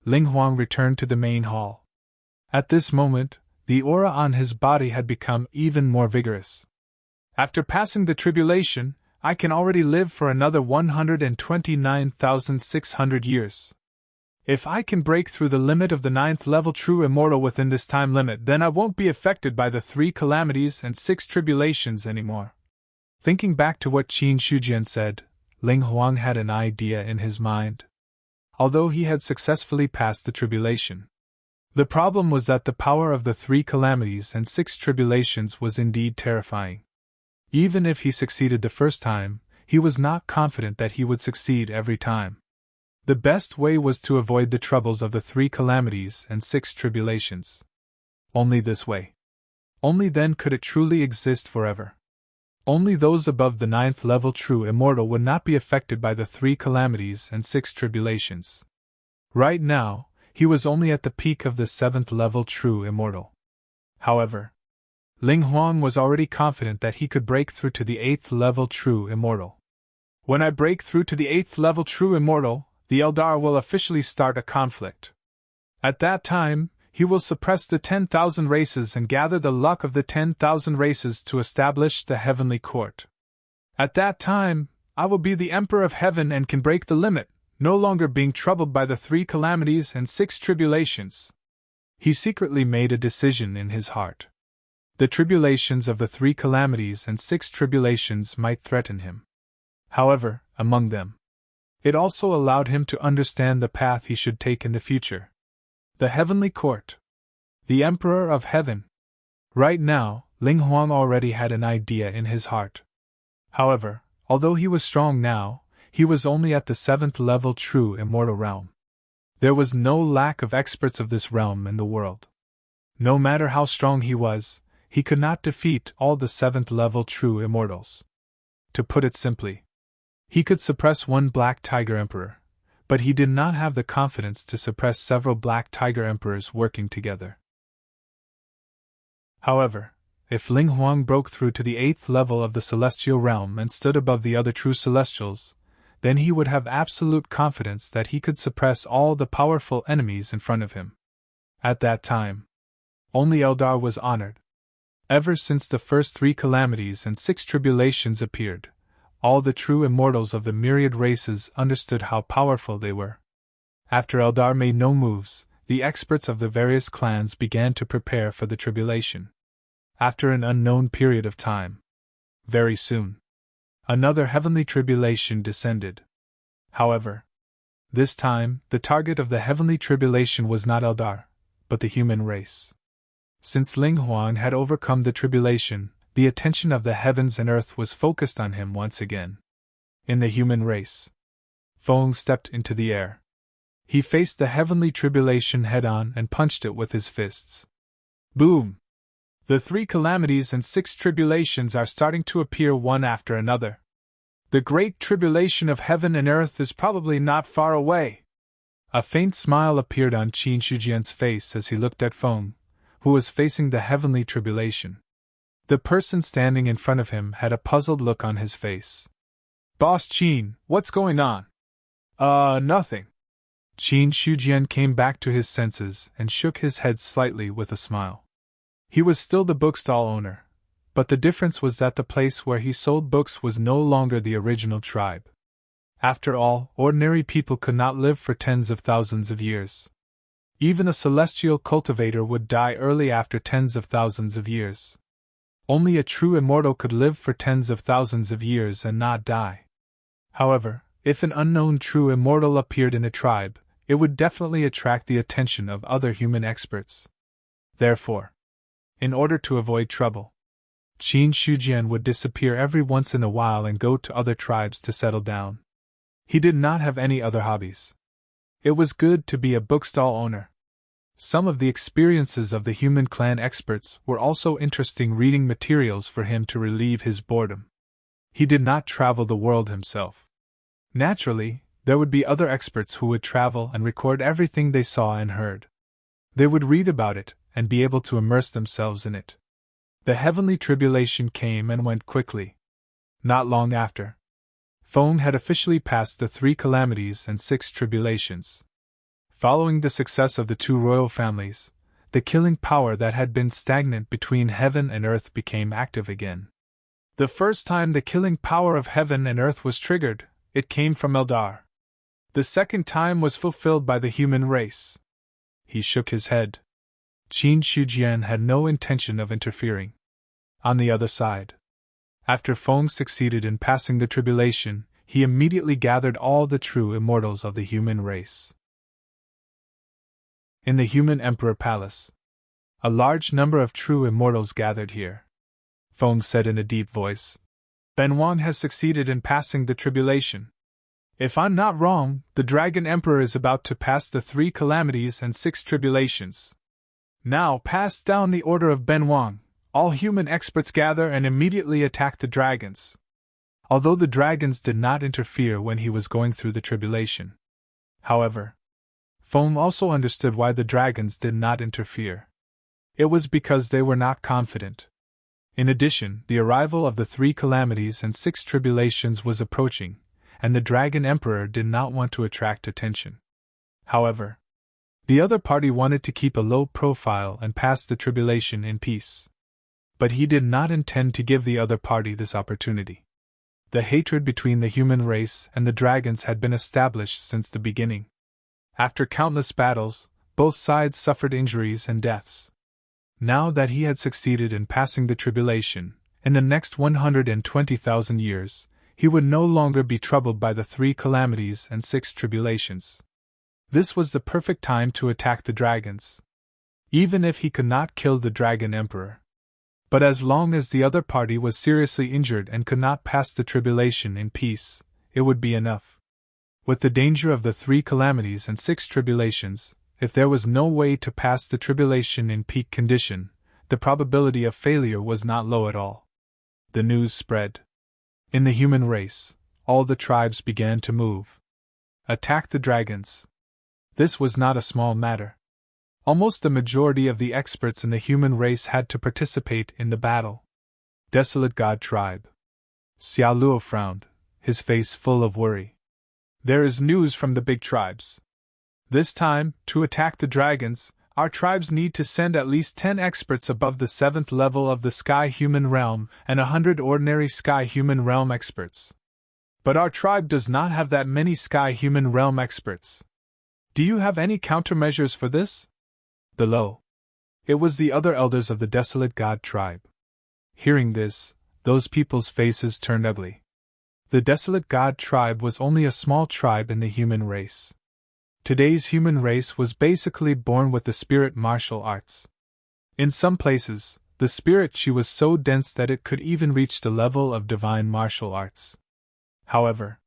Ling Huang returned to the main hall. At this moment, the aura on his body had become even more vigorous. After passing the tribulation, I can already live for another 129,600 years. If I can break through the limit of the 9th level true immortal within this time limit, then I won't be affected by the 3 calamities and 6 tribulations anymore. Thinking back to what Qin Shujian said, Ling Huang had an idea in his mind. Although he had successfully passed the tribulation, the problem was that the power of the 3 calamities and 6 tribulations was indeed terrifying. Even if he succeeded the first time, he was not confident that he would succeed every time. The best way was to avoid the troubles of the 3 calamities and 6 tribulations. Only this way. Only then could it truly exist forever. Only those above the 9th level true immortal would not be affected by the 3 calamities and 6 tribulations. Right now, he was only at the peak of the 7th level true immortal. However, Ling Huang was already confident that he could break through to the 8th level true immortal. When I break through to the 8th level true immortal, the Eldar will officially start a conflict. At that time, he will suppress the 10,000 races and gather the luck of the 10,000 races to establish the heavenly court. At that time, I will be the Emperor of Heaven and can break the limit, no longer being troubled by the 3 calamities and 6 tribulations. He secretly made a decision in his heart. The tribulations of the 3 calamities and 6 tribulations might threaten him. However, among them, it also allowed him to understand the path he should take in the future. The heavenly court. The Emperor of Heaven. Right now, Ling Huang already had an idea in his heart. However, although he was strong now, he was only at the 7th level true immortal realm. There was no lack of experts of this realm in the world. No matter how strong he was, he could not defeat all the 7th level true immortals. To put it simply, he could suppress one Black Tiger Emperor, but he did not have the confidence to suppress several Black Tiger Emperors working together. However, if Ling Huang broke through to the 8th level of the celestial realm and stood above the other true celestials, then he would have absolute confidence that he could suppress all the powerful enemies in front of him. At that time, only Eldar was honored. Ever since the first 3 calamities and 6 tribulations appeared, all the true immortals of the myriad races understood how powerful they were. After Eldar made no moves, the experts of the various clans began to prepare for the tribulation. After an unknown period of time, very soon, another heavenly tribulation descended. However, this time, the target of the heavenly tribulation was not Eldar, but the human race. Since Ling Huang had overcome the tribulation, the attention of the heavens and earth was focused on him once again. In the human race, Feng stepped into the air. He faced the heavenly tribulation head-on and punched it with his fists. Boom! The 3 calamities and 6 tribulations are starting to appear one after another. The great tribulation of heaven and earth is probably not far away. A faint smile appeared on Qin Shujian's face as he looked at Feng, who was facing the heavenly tribulation. The person standing in front of him had a puzzled look on his face. Boss Qin, what's going on? Nothing. Qin Shujian came back to his senses and shook his head slightly with a smile. He was still the bookstall owner, but the difference was that the place where he sold books was no longer the original tribe. After all, ordinary people could not live for tens of thousands of years. Even a celestial cultivator would die early after tens of thousands of years. Only a true immortal could live for tens of thousands of years and not die. However, if an unknown true immortal appeared in a tribe, it would definitely attract the attention of other human experts. Therefore, in order to avoid trouble, Qin Shujian would disappear every once in a while and go to other tribes to settle down. He did not have any other hobbies. It was good to be a bookstall owner. Some of the experiences of the human clan experts were also interesting reading materials for him to relieve his boredom. He did not travel the world himself. Naturally, there would be other experts who would travel and record everything they saw and heard. They would read about it and be able to immerse themselves in it. The heavenly tribulation came and went quickly. Not long after, Feng had officially passed the 3 calamities and 6 tribulations. Following the success of the 2 royal families, the killing power that had been stagnant between heaven and earth became active again. The first time the killing power of heaven and earth was triggered, it came from Eldar. The second time was fulfilled by the human race. He shook his head. Qin Shujian had no intention of interfering. On the other side, after Feng succeeded in passing the tribulation, he immediately gathered all the true immortals of the human race. In the human emperor palace, a large number of true immortals gathered here. Feng said in a deep voice, "Benwang has succeeded in passing the tribulation. If I'm not wrong, the Dragon Emperor is about to pass the 3 calamities and 6 tribulations. Now pass down the order of Benwang. All human experts gather and immediately attack the dragons." Although the dragons did not interfere when he was going through the tribulation. However, Feng also understood why the dragons did not interfere. It was because they were not confident. In addition, the arrival of the 3 calamities and 6 tribulations was approaching, and the Dragon Emperor did not want to attract attention. However, the other party wanted to keep a low profile and pass the tribulation in peace. But he did not intend to give the other party this opportunity. The hatred between the human race and the dragons had been established since the beginning. After countless battles, both sides suffered injuries and deaths. Now that he had succeeded in passing the tribulation, in the next 120,000 years, he would no longer be troubled by the 3 calamities and 6 tribulations. This was the perfect time to attack the dragons. Even if he could not kill the Dragon Emperor. But as long as the other party was seriously injured and could not pass the tribulation in peace, it would be enough. With the danger of the 3 calamities and 6 tribulations, if there was no way to pass the tribulation in peak condition, the probability of failure was not low at all. The news spread. In the human race, all the tribes began to move. Attack the dragons. This was not a small matter. Almost the majority of the experts in the human race had to participate in the battle. Desolate God Tribe. Xiao Luo frowned, his face full of worry. There is news from the big tribes. This time, to attack the dragons, our tribes need to send at least 10 experts above the 7th level of the Sky Human Realm and 100 ordinary Sky Human Realm experts. But our tribe does not have that many Sky Human Realm experts. Do you have any countermeasures for this? Below. It was the other elders of the Desolate God Tribe. Hearing this, those people's faces turned ugly. The Desolate God Tribe was only a small tribe in the human race. Today's human race was basically born with the spirit martial arts. In some places, the spirit chi was so dense that it could even reach the level of divine martial arts. However,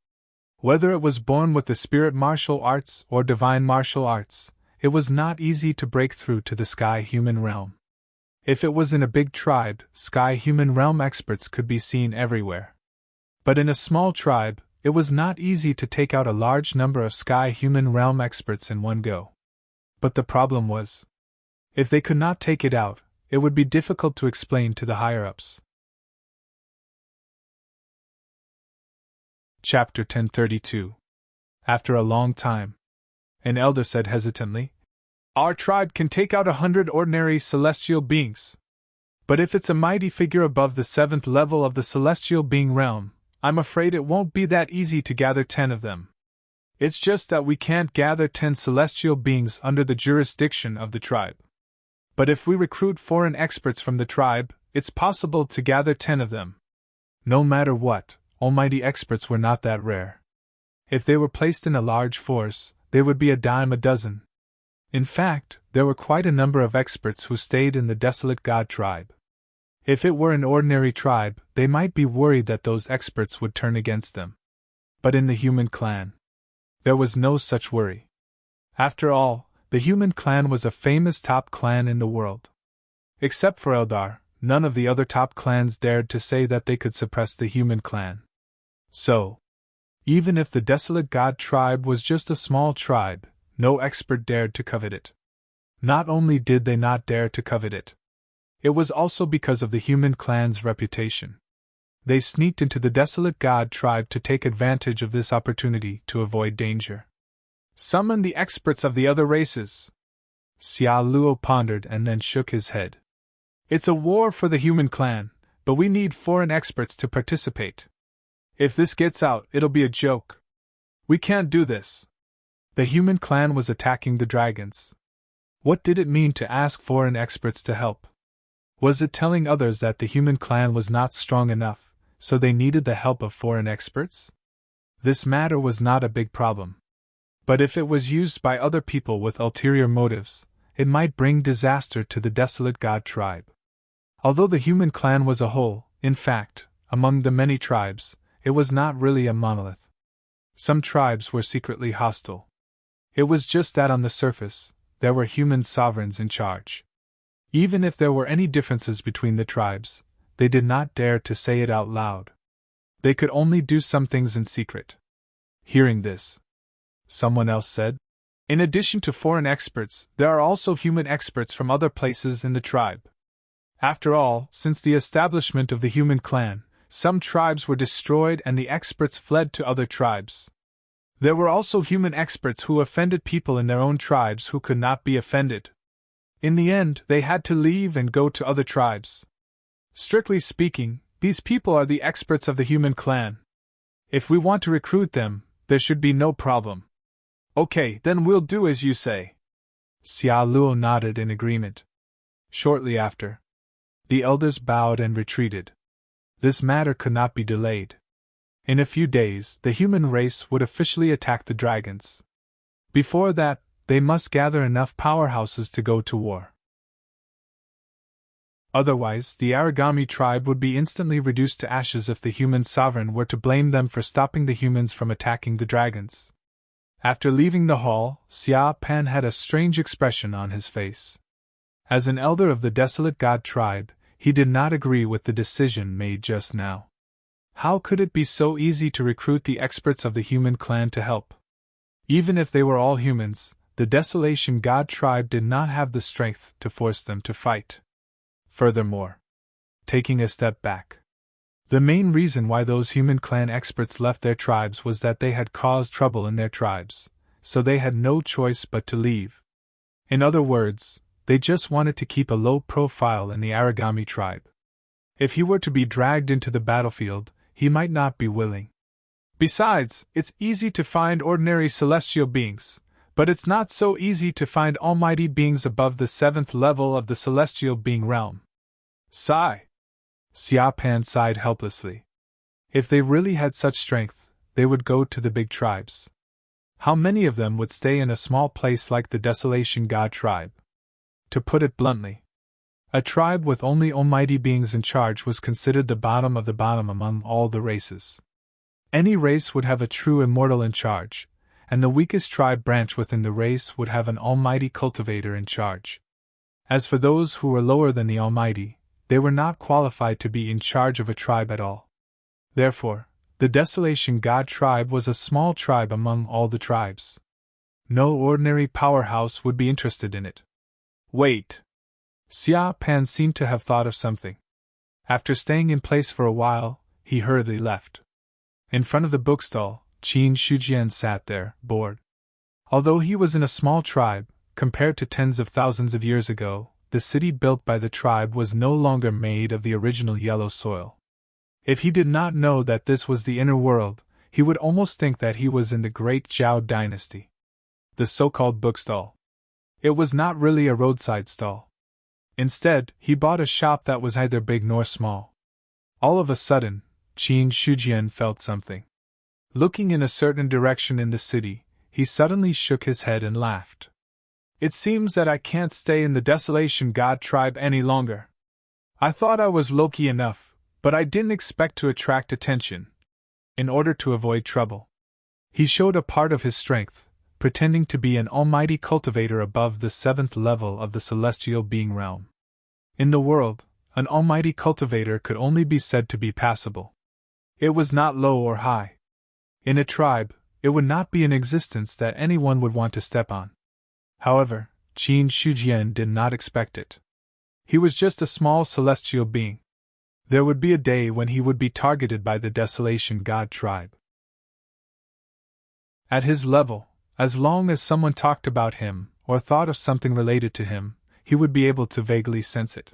whether it was born with the spirit martial arts or divine martial arts, it was not easy to break through to the Sky Human Realm. If it was in a big tribe, Sky Human Realm experts could be seen everywhere. But in a small tribe, it was not easy to take out a large number of Sky Human Realm experts in one go. But the problem was, if they could not take it out, it would be difficult to explain to the higher-ups. Chapter 1032. After a long time, an elder said hesitantly, "Our tribe can take out 100 ordinary celestial beings. But if it's a mighty figure above the 7th level of the celestial being realm, I'm afraid it won't be that easy to gather 10 of them. It's just that we can't gather 10 celestial beings under the jurisdiction of the tribe. But if we recruit foreign experts from the tribe, it's possible to gather 10 of them. No matter what, almighty experts were not that rare. If they were placed in a large force, they would be a dime a dozen. In fact, there were quite a number of experts who stayed in the desolate god tribe. If it were an ordinary tribe, they might be worried that those experts would turn against them. But in the human clan, there was no such worry. After all, the human clan was a famous top clan in the world. Except for Eldar, none of the other top clans dared to say that they could suppress the human clan. So, even if the desolate god tribe was just a small tribe, no expert dared to covet it. Not only did they not dare to covet it, it was also because of the human clan's reputation. They sneaked into the desolate god tribe to take advantage of this opportunity to avoid danger. Summon the experts of the other races. Xia Luo pondered and then shook his head. It's a war for the human clan, but we need foreign experts to participate. If this gets out, it'll be a joke. We can't do this. The human clan was attacking the dragons. What did it mean to ask foreign experts to help? Was it telling others that the human clan was not strong enough, so they needed the help of foreign experts? This matter was not a big problem. But if it was used by other people with ulterior motives, it might bring disaster to the desolate god tribe. Although the human clan was a whole, in fact, among the many tribes, it was not really a monolith. Some tribes were secretly hostile. It was just that on the surface, there were human sovereigns in charge. Even if there were any differences between the tribes, they did not dare to say it out loud. They could only do some things in secret. Hearing this, someone else said, in addition to foreign experts, there are also human experts from other places in the tribe. After all, since the establishment of the human clan, some tribes were destroyed and the experts fled to other tribes. There were also human experts who offended people in their own tribes who could not be offended. In the end, they had to leave and go to other tribes. Strictly speaking, these people are the experts of the human clan. If we want to recruit them, there should be no problem. Okay, then we'll do as you say. Xia Luo nodded in agreement. Shortly after, the elders bowed and retreated. This matter could not be delayed. In a few days, the human race would officially attack the dragons. Before that, they must gather enough powerhouses to go to war. Otherwise, the Aragami tribe would be instantly reduced to ashes if the human sovereign were to blame them for stopping the humans from attacking the dragons. After leaving the hall, Xia Pan had a strange expression on his face. As an elder of the desolate god tribe, he did not agree with the decision made just now. How could it be so easy to recruit the experts of the human clan to help? Even if they were all humans, the desolation god tribe did not have the strength to force them to fight. Furthermore, taking a step back, the main reason why those human clan experts left their tribes was that they had caused trouble in their tribes, so they had no choice but to leave. In other words, they just wanted to keep a low profile in the Aragami tribe. If he were to be dragged into the battlefield, he might not be willing. Besides, it's easy to find ordinary celestial beings, but it's not so easy to find almighty beings above the 7th level of the celestial being realm. Sigh. Xia Pan sighed helplessly. If they really had such strength, they would go to the big tribes. How many of them would stay in a small place like the Desolation God tribe? To put it bluntly, a tribe with only almighty beings in charge was considered the bottom of the bottom among all the races. Any race would have a true immortal in charge, and the weakest tribe branch within the race would have an almighty cultivator in charge. As for those who were lower than the almighty, they were not qualified to be in charge of a tribe at all. Therefore, the Desolation God tribe was a small tribe among all the tribes. No ordinary powerhouse would be interested in it. Wait. Xia Pan seemed to have thought of something. After staying in place for a while, he hurriedly left. In front of the bookstall, Qin Shujian sat there, bored. Although he was in a small tribe, compared to tens of thousands of years ago, the city built by the tribe was no longer made of the original yellow soil. If he did not know that this was the inner world, he would almost think that he was in the great Zhao dynasty. The so-called bookstall. It was not really a roadside stall. Instead, he bought a shop that was neither big nor small. All of a sudden, Qin Shujian felt something. Looking in a certain direction in the city, he suddenly shook his head and laughed. It seems that I can't stay in the Desolation God tribe any longer. I thought I was Loki enough, but I didn't expect to attract attention. In order to avoid trouble, he showed a part of his strength, pretending to be an almighty cultivator above the 7th level of the celestial being realm. In the world, an almighty cultivator could only be said to be passable. It was not low or high. In a tribe, it would not be an existence that anyone would want to step on. However, Qin Shujian did not expect it. He was just a small celestial being. There would be a day when he would be targeted by the Desolation God tribe. At his level, as long as someone talked about him or thought of something related to him, he would be able to vaguely sense it.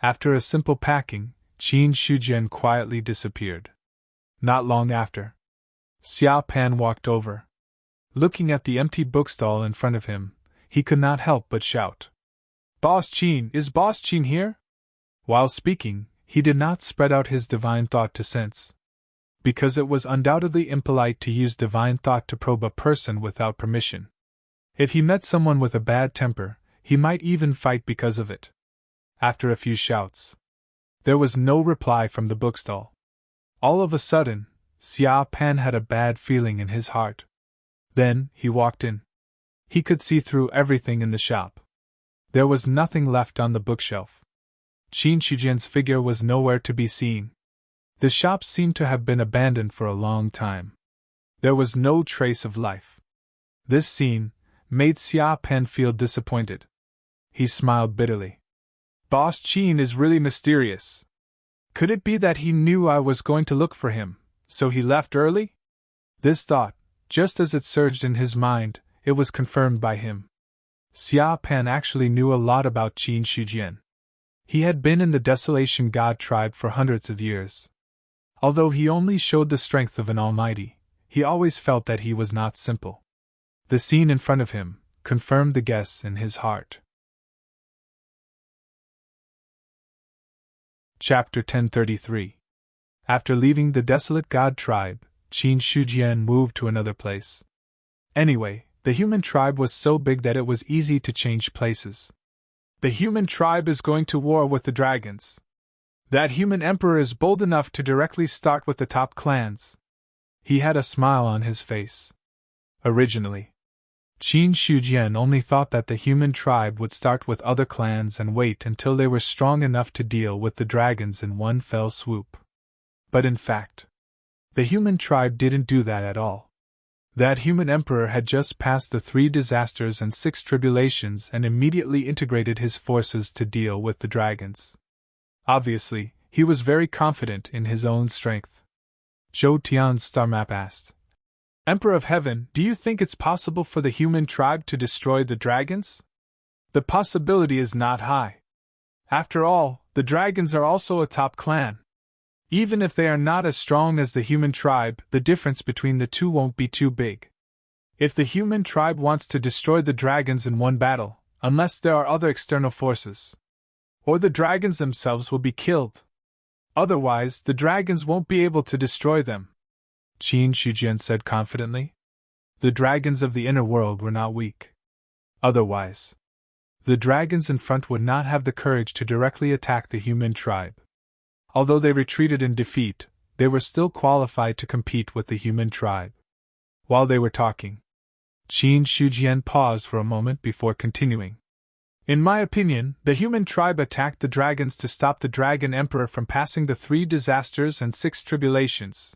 After a simple packing, Qin Shujian quietly disappeared. Not long after, Xiao Pan walked over. Looking at the empty bookstall in front of him, he could not help but shout, "Boss Qin, is Boss Qin here?" While speaking, he did not spread out his divine thought to sense, because it was undoubtedly impolite to use divine thought to probe a person without permission. If he met someone with a bad temper, he might even fight because of it. After a few shouts, there was no reply from the bookstall. All of a sudden, Xiao Pan had a bad feeling in his heart. Then, he walked in. He could see through everything in the shop. There was nothing left on the bookshelf. Qin Shujian's figure was nowhere to be seen. The shop seemed to have been abandoned for a long time. There was no trace of life. This scene made Xiao Pan feel disappointed. He smiled bitterly. Boss Qin is really mysterious. Could it be that he knew I was going to look for him, so he left early? This thought, just as it surged in his mind, it was confirmed by him. Xiao Pan actually knew a lot about Qin Shujian. He had been in the Desolation God tribe for hundreds of years. Although he only showed the strength of an almighty, he always felt that he was not simple. The scene in front of him confirmed the guess in his heart. Chapter 1033. After leaving the desolate God tribe, Qin Shujian moved to another place. Anyway, the human tribe was so big that it was easy to change places. The human tribe is going to war with the dragons. That human emperor is bold enough to directly start with the top clans. He had a smile on his face. Originally, Qin Shujian only thought that the human tribe would start with other clans and wait until they were strong enough to deal with the dragons in one fell swoop. But in fact, the human tribe didn't do that at all. That human emperor had just passed the 3 disasters and 6 tribulations and immediately integrated his forces to deal with the dragons. Obviously, he was very confident in his own strength. Zhou Tian's star map asked, "Emperor of Heaven, do you think it's possible for the human tribe to destroy the dragons?" "The possibility is not high. After all, the dragons are also a top clan. Even if they are not as strong as the human tribe, the difference between the two won't be too big. If the human tribe wants to destroy the dragons in one battle, unless there are other external forces, or the dragons themselves will be killed. Otherwise, the dragons won't be able to destroy them," Qin Shujian said confidently. The dragons of the inner world were not weak. Otherwise, the dragons in front would not have the courage to directly attack the human tribe. Although they retreated in defeat, they were still qualified to compete with the human tribe. While they were talking, Qin Shujian paused for a moment before continuing. "In my opinion, the human tribe attacked the dragons to stop the Dragon Emperor from passing the 3 disasters and 6 tribulations.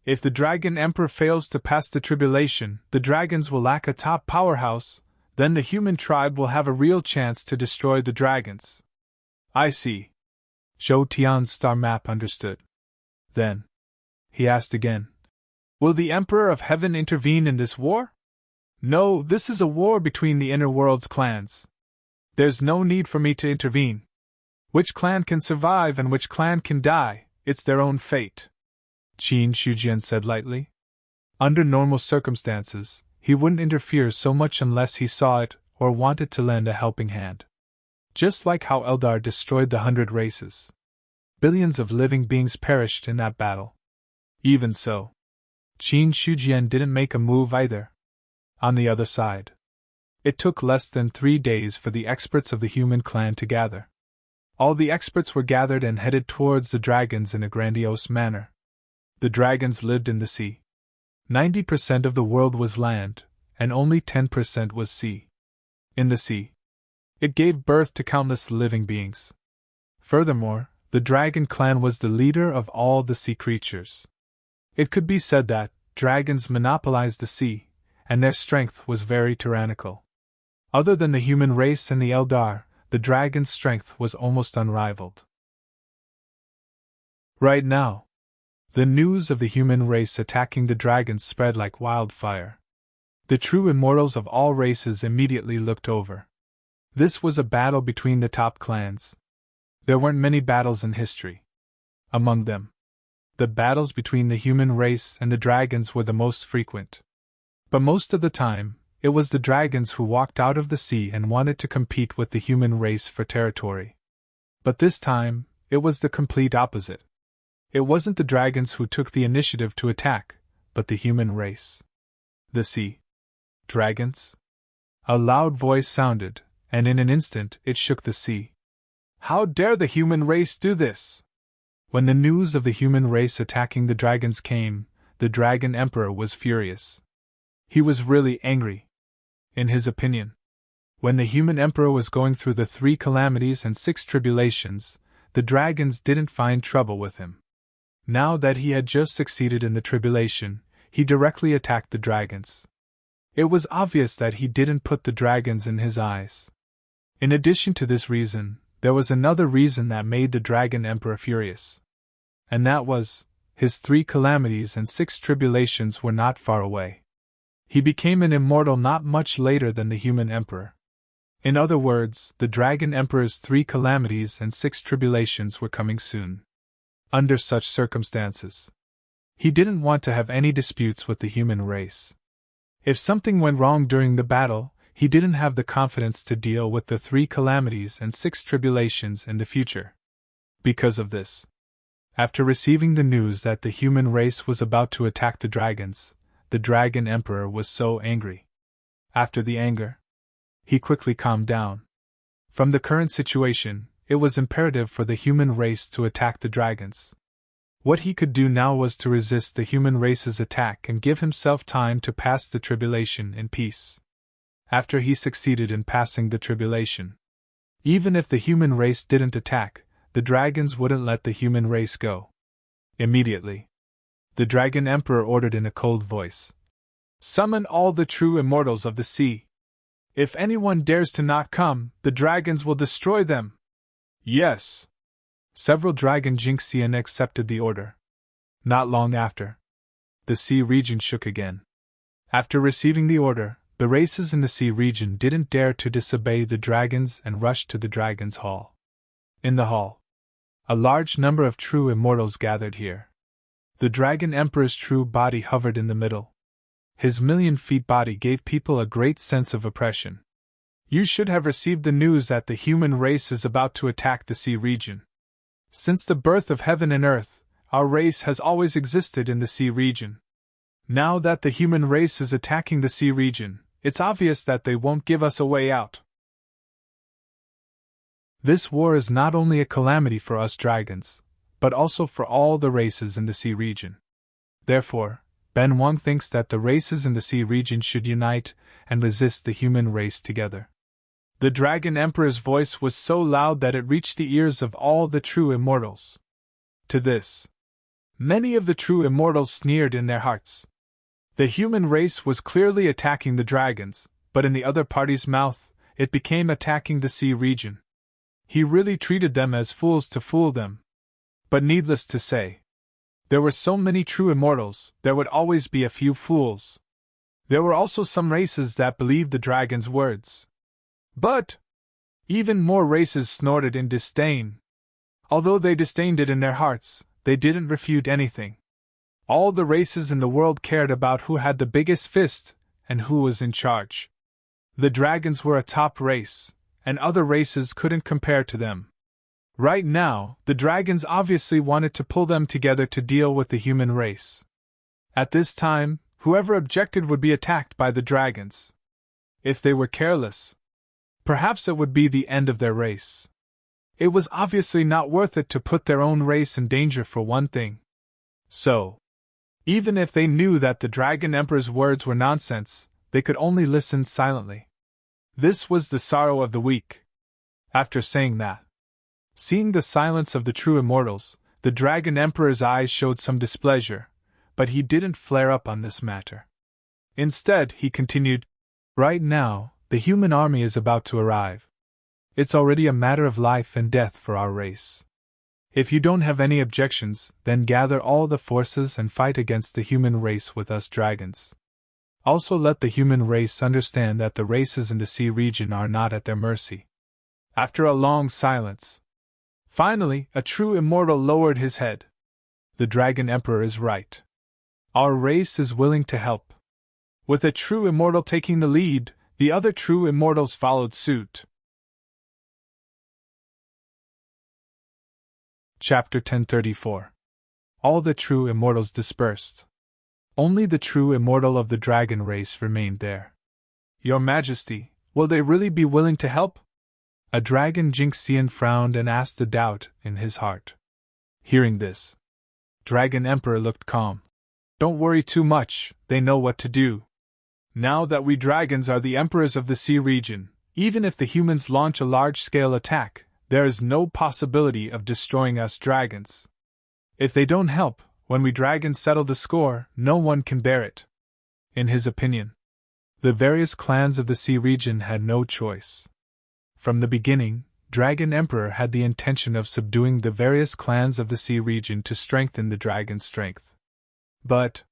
If the Dragon Emperor fails to pass the tribulation, the dragons will lack a top powerhouse, then the human tribe will have a real chance to destroy the dragons." "I see." Zhou Tian's star map understood. Then, he asked again, "Will the Emperor of Heaven intervene in this war?" "No, this is a war between the inner world's clans. There's no need for me to intervene. Which clan can survive and which clan can die, it's their own fate," Qin Shujian said lightly. Under normal circumstances, he wouldn't interfere so much unless he saw it or wanted to lend a helping hand. Just like how Eldar destroyed the 100 races. Billions of living beings perished in that battle. Even so, Qin Shujian didn't make a move either. On the other side, it took less than 3 days for the experts of the human clan to gather. All the experts were gathered and headed towards the dragons in a grandiose manner. The dragons lived in the sea. 90% of the world was land, and only 10% was sea. In the sea, it gave birth to countless living beings. Furthermore, the dragon clan was the leader of all the sea creatures. It could be said that dragons monopolized the sea, and their strength was very tyrannical. Other than the human race and the Eldar, the dragon's strength was almost unrivaled. Right now, the news of the human race attacking the dragons spread like wildfire. The true immortals of all races immediately looked over. This was a battle between the top clans. There weren't many battles in history. Among them, the battles between the human race and the dragons were the most frequent. But most of the time, it was the dragons who walked out of the sea and wanted to compete with the human race for territory. But this time, it was the complete opposite. It wasn't the dragons who took the initiative to attack, but the human race. The sea dragons? A loud voice sounded, and in an instant it shook the sea. How dare the human race do this? When the news of the human race attacking the dragons came, the Dragon Emperor was furious. He was really angry. In his opinion, when the human emperor was going through the 3 calamities and 6 tribulations, the dragons didn't find trouble with him. Now that he had just succeeded in the tribulation, he directly attacked the dragons. It was obvious that he didn't put the dragons in his eyes. In addition to this reason, there was another reason that made the Dragon Emperor furious. And that was, his 3 calamities and 6 tribulations were not far away. He became an immortal not much later than the human emperor. In other words, the Dragon Emperor's 3 calamities and 6 tribulations were coming soon. Under such circumstances, he didn't want to have any disputes with the human race. If something went wrong during the battle, he didn't have the confidence to deal with the 3 calamities and 6 tribulations in the future. Because of this, after receiving the news that the human race was about to attack the dragons, the Dragon Emperor was so angry. After the anger, he quickly calmed down. From the current situation, it was imperative for the human race to attack the dragons. What he could do now was to resist the human race's attack and give himself time to pass the tribulation in peace. After he succeeded in passing the tribulation, even if the human race didn't attack, the dragons wouldn't let the human race go. Immediately, the Dragon Emperor ordered in a cold voice, "Summon all the true immortals of the sea. If anyone dares to not come, the dragons will destroy them." Yes. Several dragon Jinxian accepted the order. Not long after, the sea region shook again. After receiving the order, the races in the sea region didn't dare to disobey the dragons and rushed to the Dragon's Hall. In the hall, a large number of true immortals gathered here. The Dragon Emperor's true body hovered in the middle. His 1,000,000 feet body gave people a great sense of oppression. You should have received the news that the human race is about to attack the sea region. Since the birth of heaven and earth, our race has always existed in the sea region. Now that the human race is attacking the sea region, it's obvious that they won't give us a way out. This war is not only a calamity for us dragons, but also for all the races in the sea region. Therefore, Ben Wang thinks that the races in the sea region should unite and resist the human race together. The Dragon Emperor's voice was so loud that it reached the ears of all the true immortals. To this, many of the true immortals sneered in their hearts. The human race was clearly attacking the dragons, but in the other party's mouth, it became attacking the sea region. He really treated them as fools to fool them. But needless to say, there were so many true immortals, there would always be a few fools. There were also some races that believed the dragon's words. But even more races snorted in disdain. Although they disdained it in their hearts, they didn't refute anything. All the races in the world cared about who had the biggest fist and who was in charge. The dragons were a top race, and other races couldn't compare to them. Right now, the dragons obviously wanted to pull them together to deal with the human race. At this time, whoever objected would be attacked by the dragons. If they were careless, perhaps it would be the end of their race. It was obviously not worth it to put their own race in danger for one thing. So, even if they knew that the Dragon Emperor's words were nonsense, they could only listen silently. This was the sorrow of the weak. After saying that, seeing the silence of the true immortals, the Dragon Emperor's eyes showed some displeasure, but he didn't flare up on this matter. Instead, he continued, "Right now, the human army is about to arrive. It's already a matter of life and death for our race. If you don't have any objections, then gather all the forces and fight against the human race with us dragons. Also let the human race understand that the races in the sea region are not at their mercy." After a long silence, finally, a true immortal lowered his head. "The Dragon Emperor is right. Our race is willing to help." With a true immortal taking the lead, the other true immortals followed suit. Chapter 1034. All the true immortals dispersed. Only the true immortal of the dragon race remained there. "Your Majesty, will they really be willing to help?" A dragon Jinxian frowned and asked the doubt in his heart. Hearing this, Dragon Emperor looked calm. "Don't worry too much, they know what to do. Now that we dragons are the emperors of the sea region, even if the humans launch a large-scale attack, there is no possibility of destroying us dragons. If they don't help, when we dragons settle the score, no one can bear it." In his opinion, the various clans of the sea region had no choice. From the beginning, Dragon Emperor had the intention of subduing the various clans of the sea region to strengthen the dragon's strength. But,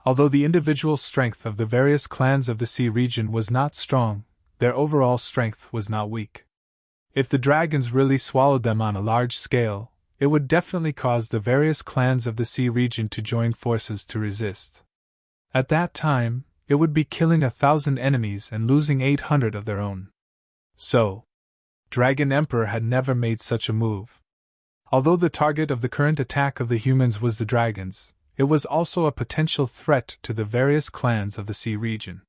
although the individual strength of the various clans of the sea region was not strong, their overall strength was not weak. If the dragons really swallowed them on a large scale, it would definitely cause the various clans of the sea region to join forces to resist. At that time, it would be killing 1,000 enemies and losing 800 of their own. So, Dragon Emperor had never made such a move. Although the target of the current attack of the humans was the dragons, it was also a potential threat to the various clans of the sea region.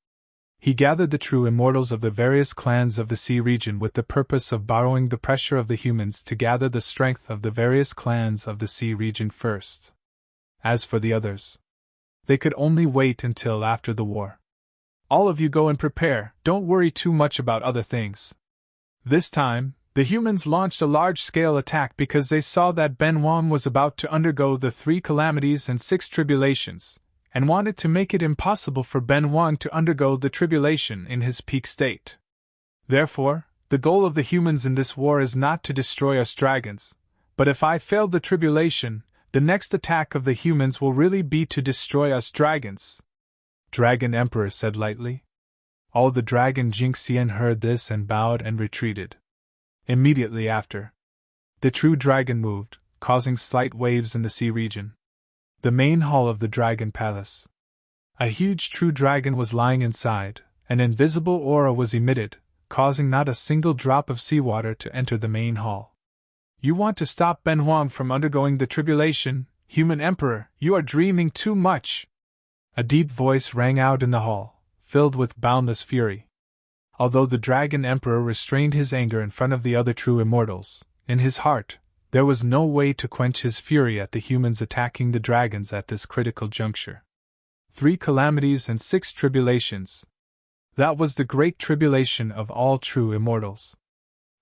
He gathered the true immortals of the various clans of the sea region with the purpose of borrowing the pressure of the humans to gather the strength of the various clans of the sea region first. As for the others, they could only wait until after the war. "All of you go and prepare, don't worry too much about other things." This time, the humans launched a large-scale attack because they saw that Ben Wang was about to undergo the 3 calamities and 6 tribulations, and wanted to make it impossible for Ben Wang to undergo the tribulation in his peak state. Therefore, the goal of the humans in this war is not to destroy us dragons, but if I fail the tribulation, the next attack of the humans will really be to destroy us dragons. Dragon Emperor said lightly. All the dragon Jinxian heard this and bowed and retreated. Immediately after, the true dragon moved, causing slight waves in the sea region. The main hall of the dragon palace. A huge true dragon was lying inside. An invisible aura was emitted, causing not a single drop of seawater to enter the main hall. "You want to stop Ben Huang from undergoing the tribulation, human emperor, you are dreaming too much!" A deep voice rang out in the hall, filled with boundless fury. Although the dragon emperor restrained his anger in front of the other true immortals, in his heart, there was no way to quench his fury at the humans attacking the dragons at this critical juncture. 3 calamities and 6 tribulations. That was the great tribulation of all true immortals.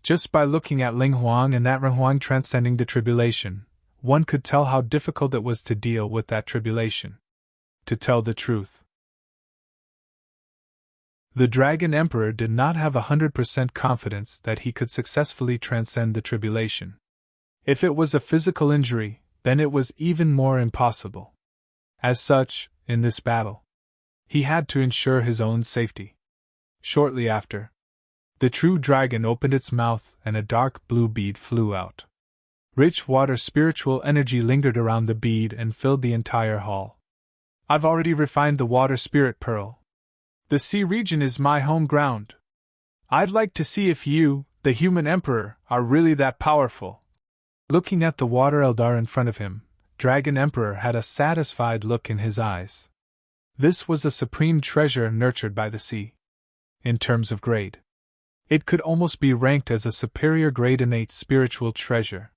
Just by looking at Ling Huang and that Ren Huang transcending the tribulation, one could tell how difficult it was to deal with that tribulation. To tell the truth, the Dragon Emperor did not have 100% confidence that he could successfully transcend the tribulation. If it was a physical injury, then it was even more impossible. As such, in this battle, he had to ensure his own safety. Shortly after, the true dragon opened its mouth and a dark blue bead flew out. Rich water spiritual energy lingered around the bead and filled the entire hall. "I've already refined the water spirit pearl. The sea region is my home ground. I'd like to see if you, the human emperor, are really that powerful. Looking at the water Eldar in front of him, Dragon Emperor had a satisfied look in his eyes. This was a supreme treasure nurtured by the sea. In terms of grade, it could almost be ranked as a superior grade innate spiritual treasure.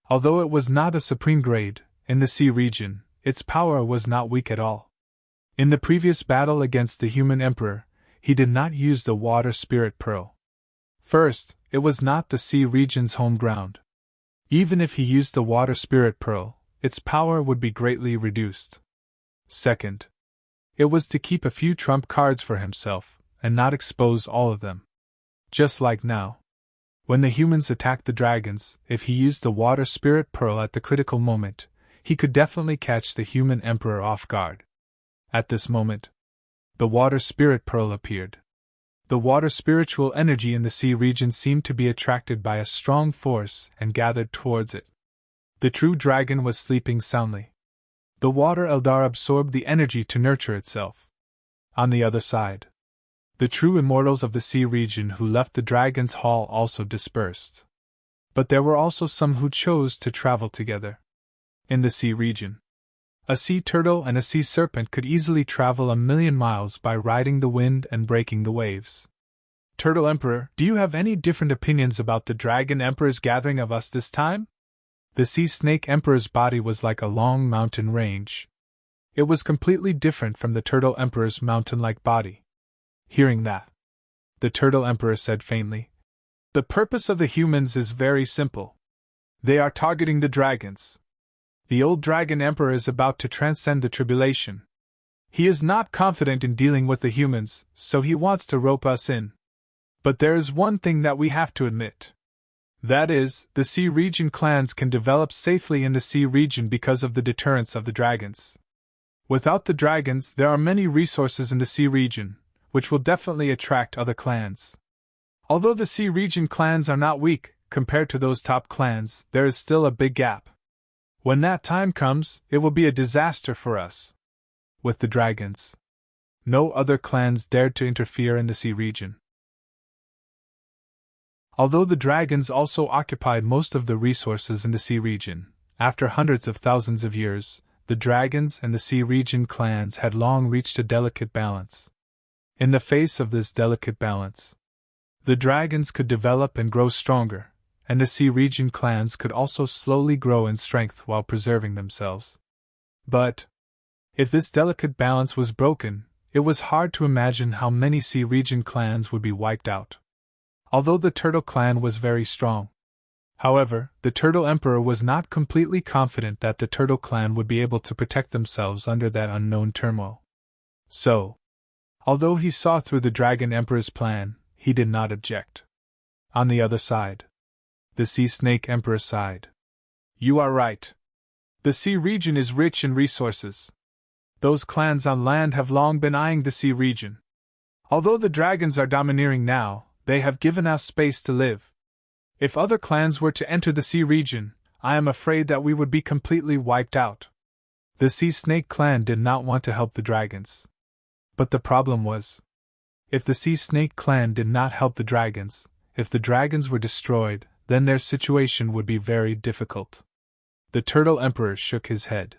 Although it was not a supreme grade, in the sea region, its power was not weak at all. In the previous battle against the human emperor, he did not use the water spirit pearl. First, it was not the sea region's home ground. Even if he used the water spirit pearl, its power would be greatly reduced. Second, it was to keep a few trump cards for himself, and not expose all of them. Just like now. When the humans attacked the dragons, if he used the water spirit pearl at the critical moment, he could definitely catch the human emperor off guard. At this moment, the water spirit pearl appeared. The water spiritual energy in the sea region seemed to be attracted by a strong force and gathered towards it. The true dragon was sleeping soundly. The water Eldar absorbed the energy to nurture itself. On the other side, the true immortals of the sea region who left the dragon's hall also dispersed. But there were also some who chose to travel together. In the sea region, a sea turtle and a sea serpent could easily travel 1,000,000 miles by riding the wind and breaking the waves. Turtle Emperor, do you have any different opinions about the Dragon Emperor's gathering of us this time? The Sea Snake Emperor's body was like a long mountain range. It was completely different from the Turtle Emperor's mountain-like body. Hearing that, the Turtle Emperor said faintly, "The purpose of the humans is very simple. They are targeting the dragons. The old Dragon Emperor is about to transcend the tribulation. He is not confident in dealing with the humans, so he wants to rope us in. But there is one thing that we have to admit. That is, the Sea Region clans can develop safely in the Sea Region because of the deterrence of the dragons. Without the dragons, there are many resources in the Sea Region, which will definitely attract other clans. Although the Sea Region clans are not weak, compared to those top clans, there is still a big gap. When that time comes, it will be a disaster for us. With the dragons, no other clans dared to interfere in the Sea Region. Although the dragons also occupied most of the resources in the Sea Region, after hundreds of thousands of years, the dragons and the Sea Region clans had long reached a delicate balance. In the face of this delicate balance, the dragons could develop and grow stronger, and the Sea Region clans could also slowly grow in strength while preserving themselves. But, if this delicate balance was broken, it was hard to imagine how many Sea Region clans would be wiped out. Although the Turtle clan was very strong. However, the Turtle Emperor was not completely confident that the Turtle clan would be able to protect themselves under that unknown turmoil. So, although he saw through the Dragon Emperor's plan, he did not object. On the other side, the Sea Snake Emperor sighed. "You are right. The Sea Region is rich in resources. Those clans on land have long been eyeing the Sea Region. Although the dragons are domineering now, they have given us space to live. If other clans were to enter the Sea Region, I am afraid that we would be completely wiped out." The Sea Snake clan did not want to help the dragons. But the problem was, if the Sea Snake clan did not help the dragons, if the dragons were destroyed, then their situation would be very difficult. The Turtle Emperor shook his head.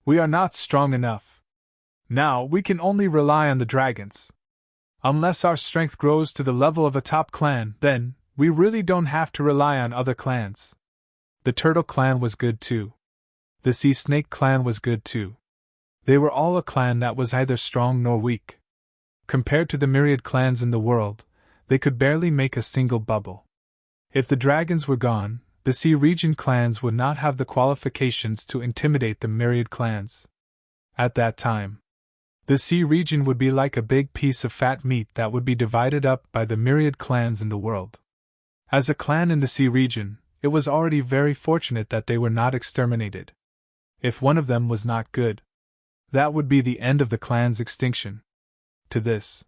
"We are not strong enough. Now we can only rely on the dragons. Unless our strength grows to the level of a top clan, then we really don't have to rely on other clans." The Turtle clan was good too. The Sea Snake clan was good too. They were all a clan that was neither strong nor weak. Compared to the myriad clans in the world, they could barely make a single bubble. If the dragons were gone, the Sea Region clans would not have the qualifications to intimidate the myriad clans. At that time, the Sea Region would be like a big piece of fat meat that would be divided up by the myriad clans in the world. As a clan in the Sea Region, it was already very fortunate that they were not exterminated. If one of them was not good, that would be the end of the clan's extinction. To this,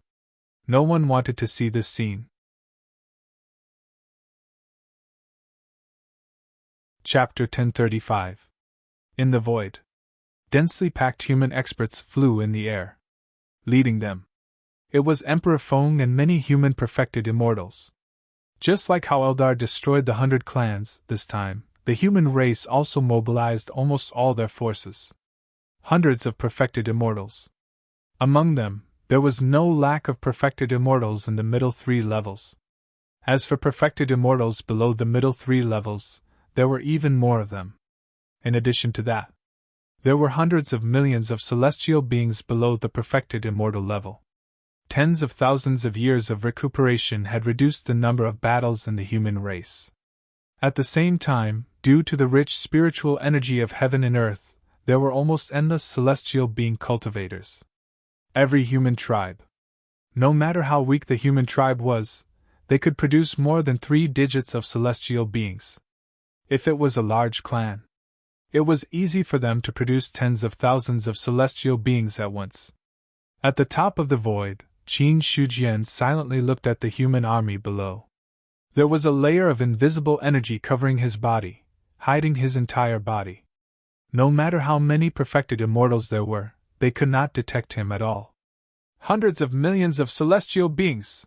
no one wanted to see this scene. Chapter 1035. In the Void. Densely packed human experts flew in the air. Leading them, it was Emperor Feng and many human perfected immortals. Just like how Eldar destroyed the 100 clans, this time, the human race also mobilized almost all their forces. Hundreds of perfected immortals. Among them, there was no lack of perfected immortals in the middle 3 levels. As for perfected immortals below the middle 3 levels, there were even more of them. In addition to that, there were hundreds of millions of celestial beings below the perfected immortal level. Tens of thousands of years of recuperation had reduced the number of battles in the human race. At the same time, due to the rich spiritual energy of heaven and earth, there were almost endless celestial being cultivators. Every human tribe. No matter how weak the human tribe was, they could produce more than 3 digits of celestial beings. If it was a large clan, it was easy for them to produce tens of thousands of celestial beings at once. At the top of the void, Qin Shujian silently looked at the human army below. There was a layer of invisible energy covering his body, hiding his entire body. No matter how many perfected immortals there were, they could not detect him at all. Hundreds of millions of celestial beings!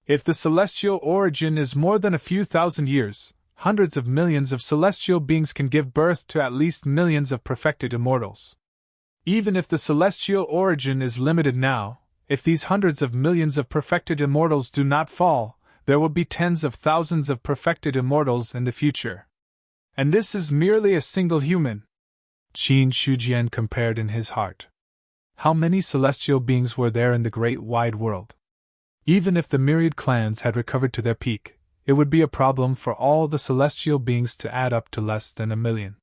If the celestial origin is more than a few thousand years, hundreds of millions of celestial beings can give birth to at least millions of perfected immortals. Even if the celestial origin is limited now, if these hundreds of millions of perfected immortals do not fall, there will be tens of thousands of perfected immortals in the future. And this is merely a single human. Qin Shujian compared in his heart. How many celestial beings were there in the great wide world? Even if the myriad clans had recovered to their peak, it would be a problem for all the celestial beings to add up to less than 1,000,000.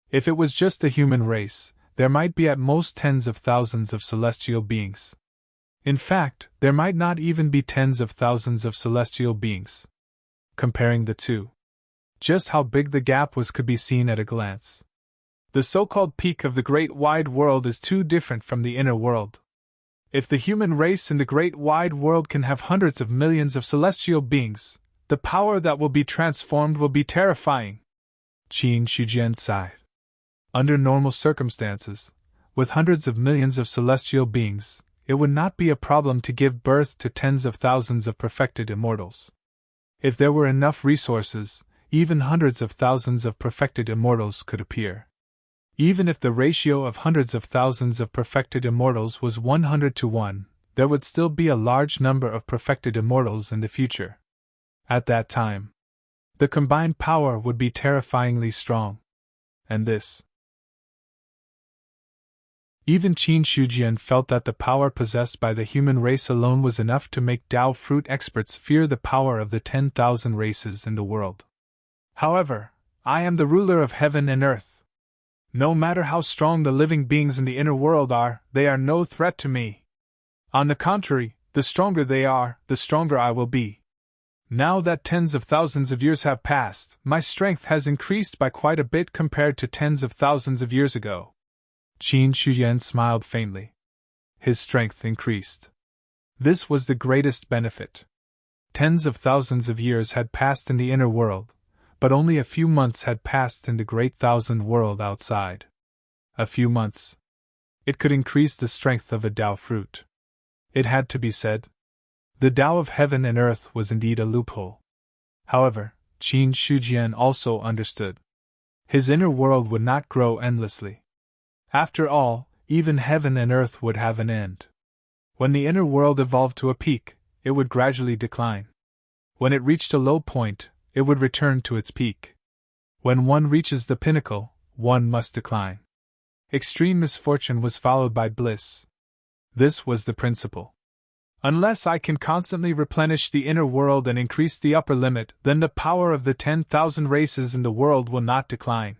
If it was just the human race, there might be at most tens of thousands of celestial beings. In fact, there might not even be tens of thousands of celestial beings. Comparing the two, just how big the gap was could be seen at a glance. The so-called peak of the great wide world is too different from the inner world. If the human race in the great wide world can have hundreds of millions of celestial beings, the power that will be transformed will be terrifying. Qin Shujian sighed. Under normal circumstances, with hundreds of millions of celestial beings, it would not be a problem to give birth to tens of thousands of perfected immortals. If there were enough resources, even hundreds of thousands of perfected immortals could appear. Even if the ratio of hundreds of thousands of perfected immortals was 100 to 1, there would still be a large number of perfected immortals in the future. At that time, the combined power would be terrifyingly strong. And this. Even Qin Shujian felt that the power possessed by the human race alone was enough to make Dao fruit experts fear the power of the 10,000 races in the world. However, I am the ruler of heaven and earth. No matter how strong the living beings in the inner world are, they are no threat to me. On the contrary, the stronger they are, the stronger I will be. Now that tens of thousands of years have passed, my strength has increased by quite a bit compared to tens of thousands of years ago. Qin Shujian smiled faintly. His strength increased. This was the greatest benefit. Tens of thousands of years had passed in the inner world, but only a few months had passed in the great thousand world outside. A few months. It could increase the strength of a Dao fruit. It had to be said. The Dao of heaven and earth was indeed a loophole. However, Qin Shujian also understood. His inner world would not grow endlessly. After all, even heaven and earth would have an end. When the inner world evolved to a peak, it would gradually decline. When it reached a low point, it would return to its peak. When one reaches the pinnacle, one must decline. Extreme misfortune was followed by bliss. This was the principle. Unless I can constantly replenish the inner world and increase the upper limit, then the power of the 10,000 races in the world will not decline.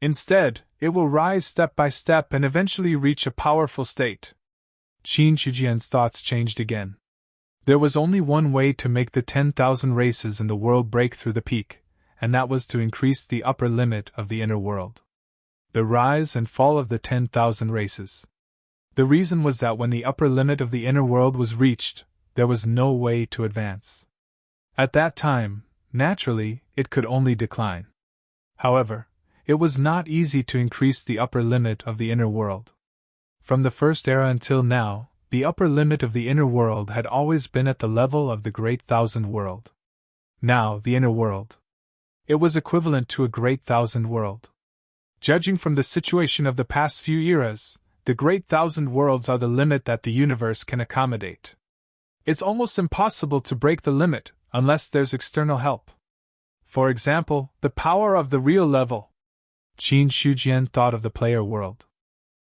Instead, it will rise step by step and eventually reach a powerful state. Qin Shujian's thoughts changed again. There was only one way to make the 10,000 races in the world break through the peak, and that was to increase the upper limit of the inner world. The rise and fall of the 10,000 races. The reason was that when the upper limit of the inner world was reached, there was no way to advance. At that time, naturally, it could only decline. However, it was not easy to increase the upper limit of the inner world. From the first era until now, the upper limit of the inner world had always been at the level of the great thousand world. Now, the inner world. It was equivalent to a great thousand world. Judging from the situation of the past few eras, the great thousand worlds are the limit that the universe can accommodate. It's almost impossible to break the limit unless there's external help. For example, the power of the real level. Qin Shujian thought of the player world.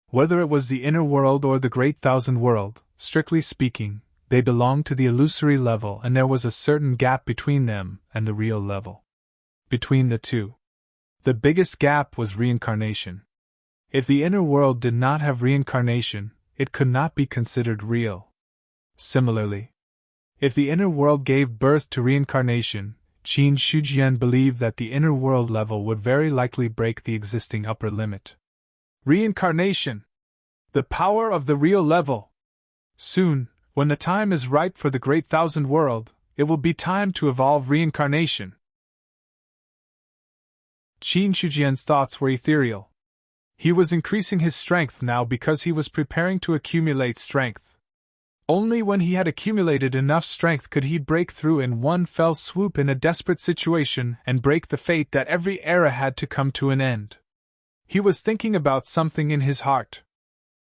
Whether it was the inner world or the great thousand world, strictly speaking, they belonged to the illusory level, and there was a certain gap between them and the real level. Between the two, the biggest gap was reincarnation. If the inner world did not have reincarnation, it could not be considered real. Similarly, if the inner world gave birth to reincarnation, Qin Shujian believed that the inner world level would very likely break the existing upper limit. Reincarnation! The power of the real level! Soon, when the time is right for the great thousand world, it will be time to evolve reincarnation. Qin Shujian's thoughts were ethereal. He was increasing his strength now because he was preparing to accumulate strength. Only when he had accumulated enough strength could he break through in one fell swoop in a desperate situation and break the fate that every era had to come to an end. He was thinking about something in his heart.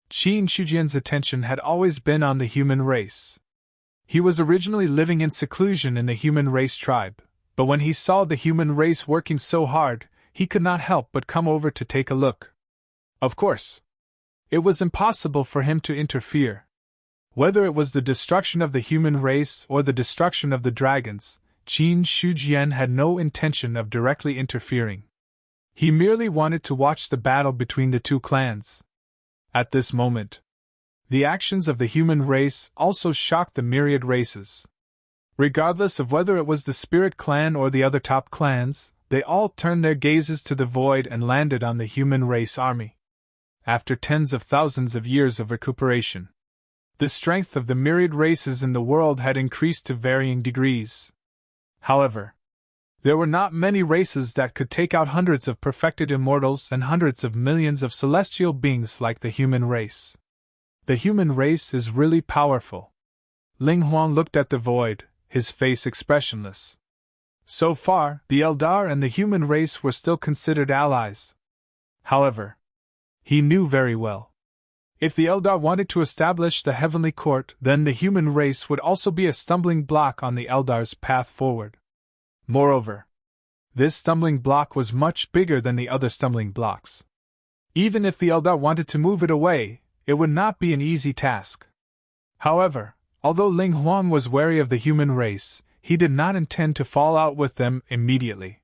Qin Shujian's attention had always been on the human race. He was originally living in seclusion in the human race tribe, but when he saw the human race working so hard, he could not help but come over to take a look. Of course, it was impossible for him to interfere. Whether it was the destruction of the human race or the destruction of the dragons, Qin Shujian had no intention of directly interfering. He merely wanted to watch the battle between the two clans. At this moment, the actions of the human race also shocked the myriad races. Regardless of whether it was the Spirit Clan or the other top clans, they all turned their gazes to the void and landed on the human race army. After tens of thousands of years of recuperation, the strength of the myriad races in the world had increased to varying degrees. However, there were not many races that could take out hundreds of perfected immortals and hundreds of millions of celestial beings like the human race. The human race is really powerful. Ling Huang looked at the void, his face expressionless. So far, the Eldar and the human race were still considered allies. However, he knew very well, if the Eldar wanted to establish the heavenly court, then the human race would also be a stumbling block on the Eldar's path forward. Moreover, this stumbling block was much bigger than the other stumbling blocks. Even if the Eldar wanted to move it away, it would not be an easy task. However, although Ling Huang was wary of the human race, he did not intend to fall out with them immediately.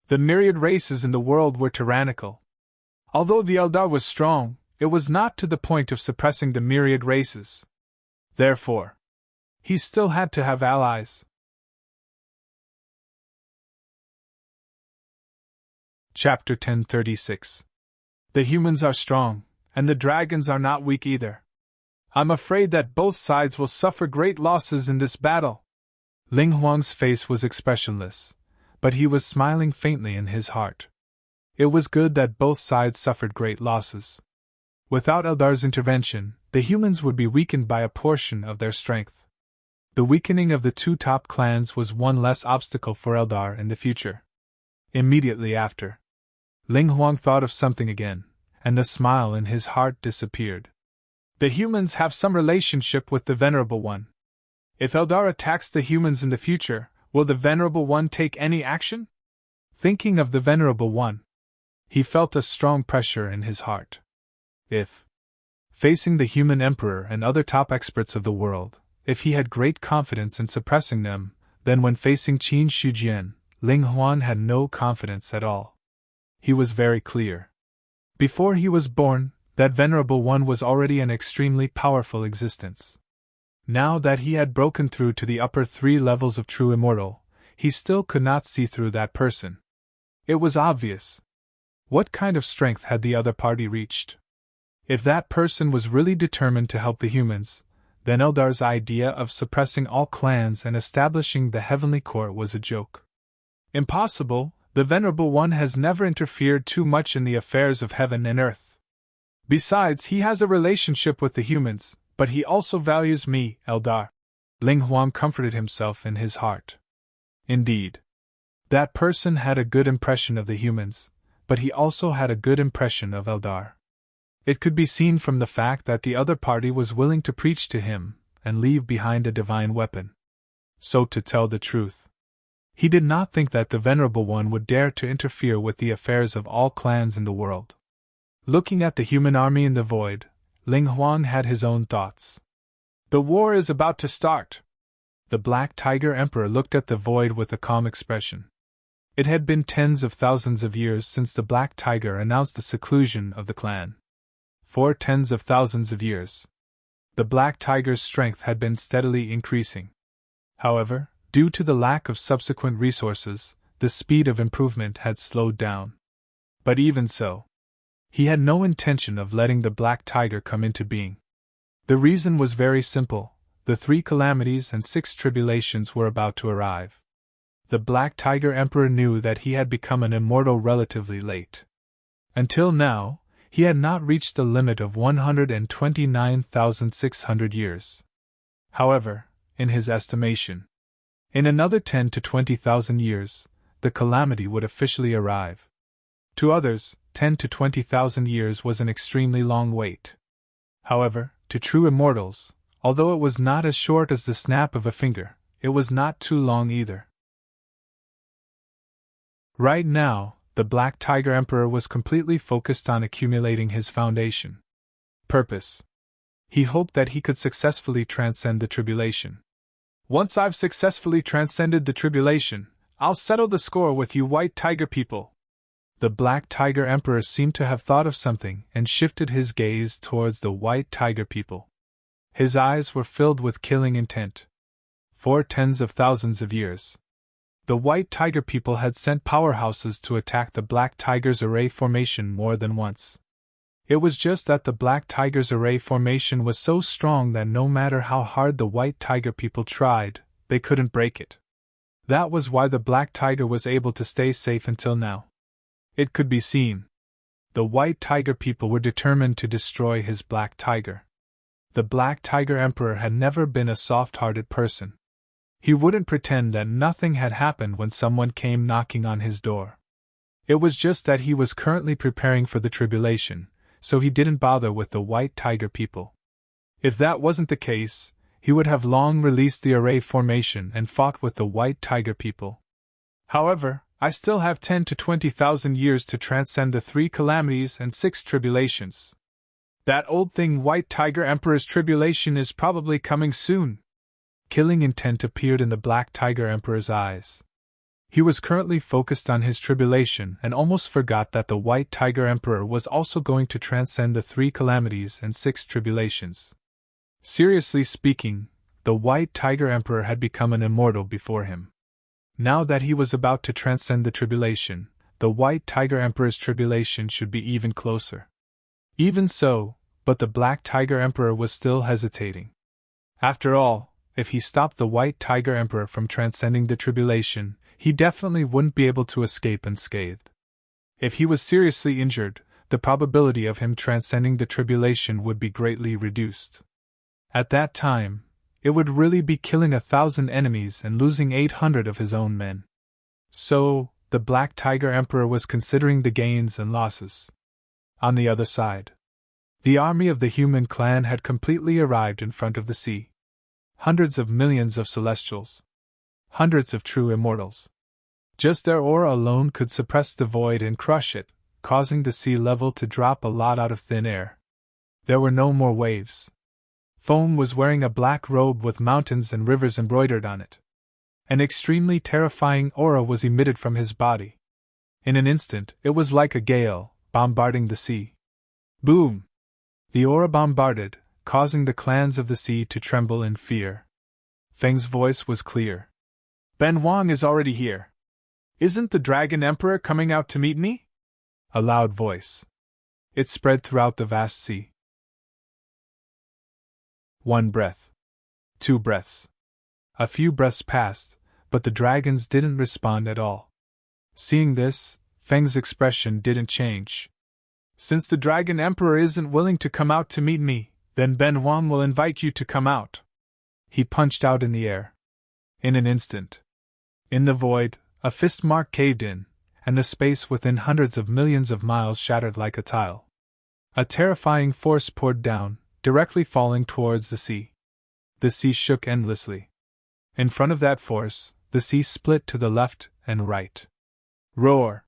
The myriad races in the world were tyrannical. Although the Eldar was strong, it was not to the point of suppressing the myriad races. Therefore, he still had to have allies. Chapter 1036. The humans are strong, and the dragons are not weak either. I'm afraid that both sides will suffer great losses in this battle. Ling Huang's face was expressionless, but he was smiling faintly in his heart. It was good that both sides suffered great losses. Without Eldar's intervention, the humans would be weakened by a portion of their strength. The weakening of the two top clans was one less obstacle for Eldar in the future. Immediately after, Ling Huang thought of something again, and the smile in his heart disappeared. The humans have some relationship with the Venerable One. If Eldar attacks the humans in the future, will the Venerable One take any action? Thinking of the Venerable One, he felt a strong pressure in his heart. If, facing the human emperor and other top experts of the world, if he had great confidence in suppressing them, then when facing Qin Shujian, Ling Huang had no confidence at all. He was very clear. Before he was born, that Venerable One was already an extremely powerful existence. Now that he had broken through to the upper 3 levels of true immortal, he still could not see through that person. It was obvious. What kind of strength had the other party reached? If that person was really determined to help the humans, then Eldar's idea of suppressing all clans and establishing the heavenly court was a joke. Impossible, the Venerable One has never interfered too much in the affairs of heaven and earth. Besides, he has a relationship with the humans, but he also values me, Eldar. Ling Huang comforted himself in his heart. Indeed, that person had a good impression of the humans, but he also had a good impression of Eldar. It could be seen from the fact that the other party was willing to preach to him and leave behind a divine weapon. So, to tell the truth, he did not think that the Venerable One would dare to interfere with the affairs of all clans in the world. Looking at the human army in the void, Ling Huang had his own thoughts. The war is about to start. The Black Tiger Emperor looked at the void with a calm expression. It had been tens of thousands of years since the Black Tiger announced the seclusion of the clan. For tens of thousands of years, the Black Tiger's strength had been steadily increasing. However, due to the lack of subsequent resources, the speed of improvement had slowed down. But even so, he had no intention of letting the Black Tiger come into being. The reason was very simple: the 3 calamities and 6 tribulations were about to arrive. The Black Tiger Emperor knew that he had become an immortal relatively late. Until now, he had not reached the limit of 129,600 years. However, in his estimation, in another 10 to 20,000 years, the calamity would officially arrive. To others, 10 to 20,000 years was an extremely long wait. However, to true immortals, although it was not as short as the snap of a finger, it was not too long either. Right now, the Black Tiger Emperor was completely focused on accumulating his foundation. Purpose. He hoped that he could successfully transcend the tribulation. Once I've successfully transcended the tribulation, I'll settle the score with you White Tiger people. The Black Tiger Emperor seemed to have thought of something and shifted his gaze towards the White Tiger people. His eyes were filled with killing intent. For tens of thousands of years, the White Tiger people had sent powerhouses to attack the Black Tiger's array formation more than once. It was just that the Black Tiger's array formation was so strong that no matter how hard the White Tiger people tried, they couldn't break it. That was why the Black Tiger was able to stay safe until now. It could be seen. The White Tiger people were determined to destroy his Black Tiger. The Black Tiger Emperor had never been a soft-hearted person. He wouldn't pretend that nothing had happened when someone came knocking on his door. It was just that he was currently preparing for the tribulation, so he didn't bother with the White Tiger people. If that wasn't the case, he would have long released the array formation and fought with the White Tiger people. However, I still have 10 to 20,000 years to transcend the 3 calamities and 6 tribulations. That old thing White Tiger Emperor's tribulation is probably coming soon. Killing intent appeared in the Black Tiger Emperor's eyes. He was currently focused on his tribulation and almost forgot that the White Tiger Emperor was also going to transcend the 3 calamities and 6 tribulations. Seriously speaking, the White Tiger Emperor had become an immortal before him. Now that he was about to transcend the tribulation, the White Tiger Emperor's tribulation should be even closer. Even so, but the Black Tiger Emperor was still hesitating. After all, if he stopped the White Tiger Emperor from transcending the tribulation, he definitely wouldn't be able to escape unscathed. If he was seriously injured, the probability of him transcending the tribulation would be greatly reduced. At that time, it would really be killing 1,000 enemies and losing 800 of his own men. So, the Black Tiger Emperor was considering the gains and losses. On the other side, the army of the human clan had completely arrived in front of the sea. Hundreds of millions of celestials. Hundreds of true immortals. Just their aura alone could suppress the void and crush it, causing the sea level to drop a lot out of thin air. There were no more waves. Foam was wearing a black robe with mountains and rivers embroidered on it. An extremely terrifying aura was emitted from his body. In an instant, it was like a gale, bombarding the sea. Boom! The aura bombarded, causing the clans of the sea to tremble in fear. Feng's voice was clear. Ben Wang is already here. Isn't the Dragon Emperor coming out to meet me? A loud voice. It spread throughout the vast sea. 1 breath. 2 breaths. A few breaths passed, but the dragons didn't respond at all. Seeing this, Feng's expression didn't change. Since the Dragon Emperor isn't willing to come out to meet me, then Ben Wang will invite you to come out. He punched out in the air. In an instant, In the void, a fist mark caved in, and the space within hundreds of millions of miles shattered like a tile. A terrifying force poured down, directly falling towards the sea. The sea shook endlessly. In front of that force, the sea split to the left and right. Roar!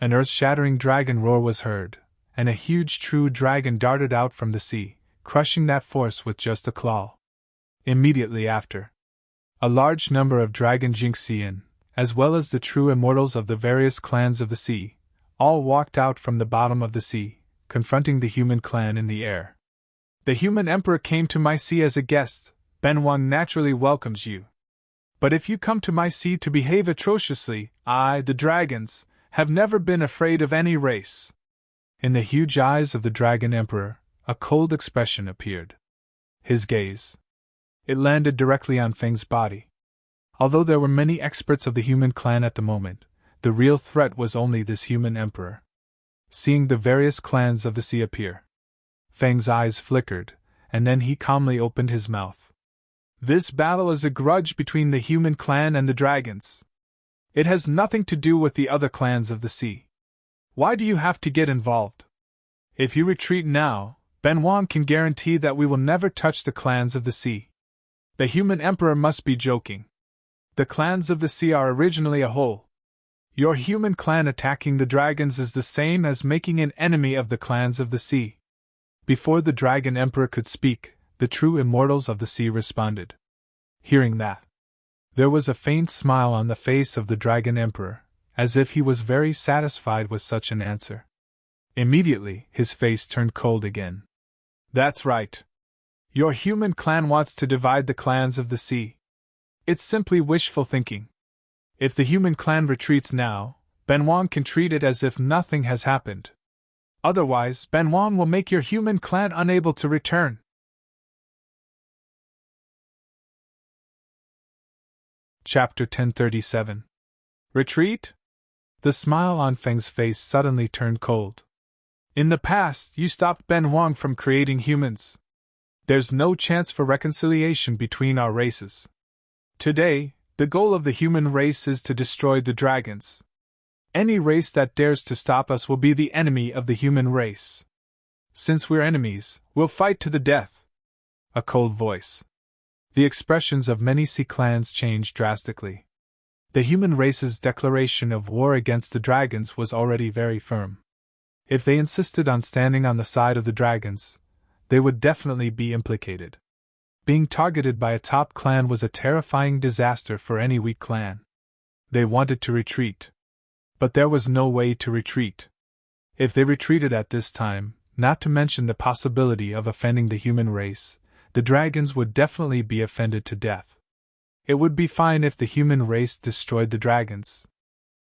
An earth-shattering dragon roar was heard, and a huge true dragon darted out from the sea, crushing that force with just a claw. Immediately after, a large number of dragon Jinxian, as well as the true immortals of the various clans of the sea, all walked out from the bottom of the sea, confronting the human clan in the air. The human emperor came to my sea as a guest. Ben Wang naturally welcomes you. But if you come to my sea to behave atrociously, I, the dragons, have never been afraid of any race. In the huge eyes of the dragon emperor, a cold expression appeared. His gaze. It landed directly on Feng's body. Although there were many experts of the human clan at the moment, the real threat was only this human emperor. Seeing the various clans of the sea appear, Feng's eyes flickered, and then he calmly opened his mouth. This battle is a grudge between the human clan and the dragons. It has nothing to do with the other clans of the sea. Why do you have to get involved? If you retreat now, Ben Wang can guarantee that we will never touch the clans of the sea. The human emperor must be joking. The clans of the sea are originally a whole. Your human clan attacking the dragons is the same as making an enemy of the clans of the sea. Before the dragon emperor could speak, the true immortals of the sea responded. Hearing that, there was a faint smile on the face of the dragon emperor, as if he was very satisfied with such an answer. Immediately, his face turned cold again. That's right. Your human clan wants to divide the clans of the sea. It's simply wishful thinking. If the human clan retreats now, Ben Wang can treat it as if nothing has happened. Otherwise, Ben Wang will make your human clan unable to return. Chapter 1037. Retreat? The smile on Feng's face suddenly turned cold. In the past, you stopped Ben Wang from creating humans. There's no chance for reconciliation between our races. Today, the goal of the human race is to destroy the dragons. Any race that dares to stop us will be the enemy of the human race. Since we're enemies, we'll fight to the death. A cold voice. The expressions of many sea clans changed drastically. The human race's declaration of war against the dragons was already very firm. If they insisted on standing on the side of the dragons, they would definitely be implicated. Being targeted by a top clan was a terrifying disaster for any weak clan. They wanted to retreat. But there was no way to retreat. If they retreated at this time, not to mention the possibility of offending the human race, the dragons would definitely be offended to death. It would be fine if the human race destroyed the dragons.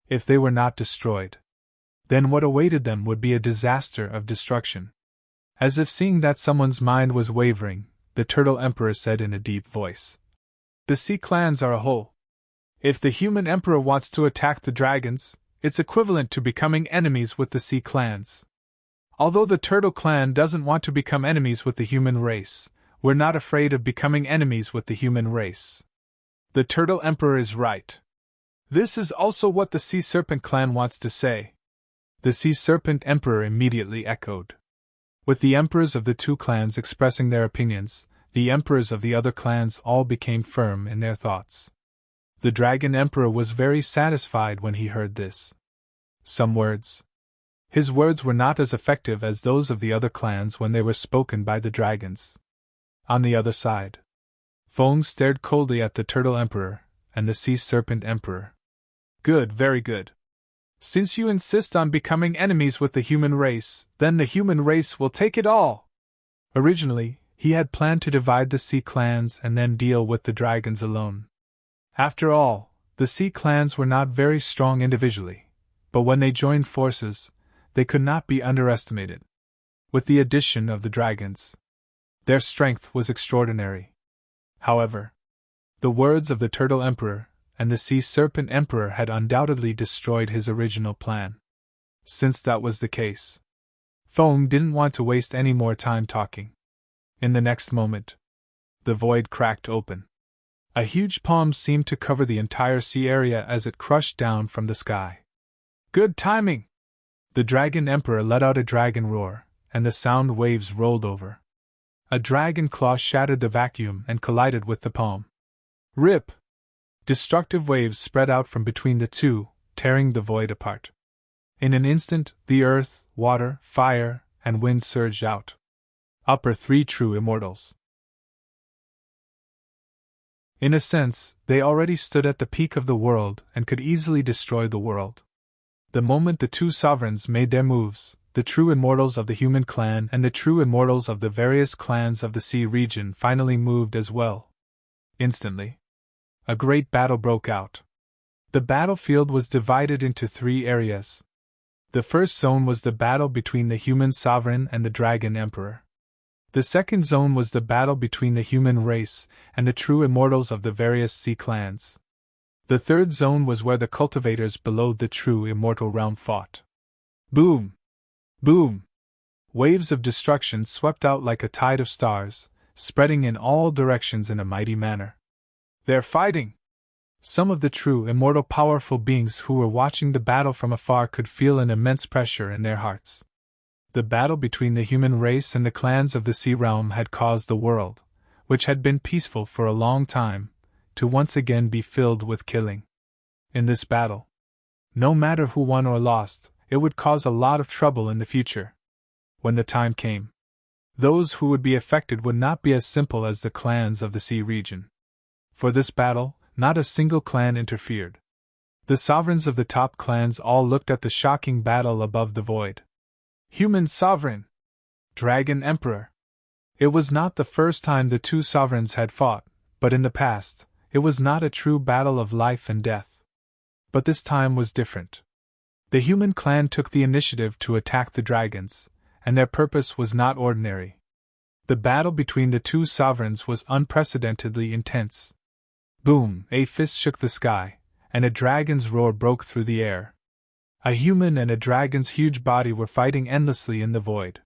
If they were not destroyed, then what awaited them would be a disaster of destruction. As if seeing that someone's mind was wavering, the Turtle Emperor said in a deep voice. The sea clans are a whole. If the human emperor wants to attack the dragons, it's equivalent to becoming enemies with the sea clans. Although the turtle clan doesn't want to become enemies with the human race, we're not afraid of becoming enemies with the human race. The Turtle Emperor is right. This is also what the Sea Serpent clan wants to say. The Sea Serpent Emperor immediately echoed. With the emperors of the two clans expressing their opinions, the emperors of the other clans all became firm in their thoughts. The Dragon Emperor was very satisfied when he heard this. Some words. His words were not as effective as those of the other clans when they were spoken by the dragons. On the other side, Feng stared coldly at the Turtle Emperor and the Sea Serpent Emperor. Good, very good. Since you insist on becoming enemies with the human race, then the human race will take it all. Originally, he had planned to divide the sea clans and then deal with the dragons alone. After all, the sea clans were not very strong individually, but when they joined forces, they could not be underestimated. With the addition of the dragons, their strength was extraordinary. However, the words of the Turtle Emperor and the Sea Serpent Emperor had undoubtedly destroyed his original plan. Since that was the case, Feng didn't want to waste any more time talking. In the next moment, the void cracked open. A huge palm seemed to cover the entire sea area as it crushed down from the sky. Good timing! The Dragon Emperor let out a dragon roar, and the sound waves rolled over. A dragon claw shattered the vacuum and collided with the palm. Rip! Destructive waves spread out from between the two, tearing the void apart. In an instant, the earth, water, fire, and wind surged out. Upper three true immortals. In a sense, they already stood at the peak of the world and could easily destroy the world. The moment the two sovereigns made their moves, the true immortals of the human clan and the true immortals of the various clans of the sea region finally moved as well. Instantly, a great battle broke out. The battlefield was divided into 3 areas. The first zone was the battle between the human sovereign and the Dragon Emperor. The second zone was the battle between the human race and the true immortals of the various sea clans. The third zone was where the cultivators below the true immortal realm fought. Boom! Boom! Waves of destruction swept out like a tide of stars, spreading in all directions in a mighty manner. They're fighting! Some of the true immortal powerful beings who were watching the battle from afar could feel an immense pressure in their hearts. The battle between the human race and the clans of the sea realm had caused the world, which had been peaceful for a long time, to once again be filled with killing. In this battle, no matter who won or lost, it would cause a lot of trouble in the future. When the time came, those who would be affected would not be as simple as the clans of the sea region. For this battle, not a single clan interfered. The sovereigns of the top clans all looked at the shocking battle above the void. Human sovereign! Dragon Emperor! It was not the first time the two sovereigns had fought, but in the past, it was not a true battle of life and death. But this time was different. The human clan took the initiative to attack the dragons, and their purpose was not ordinary. The battle between the two sovereigns was unprecedentedly intense. Boom! A fist shook the sky, and a dragon's roar broke through the air. A human and a dragon's huge body were fighting endlessly in the void.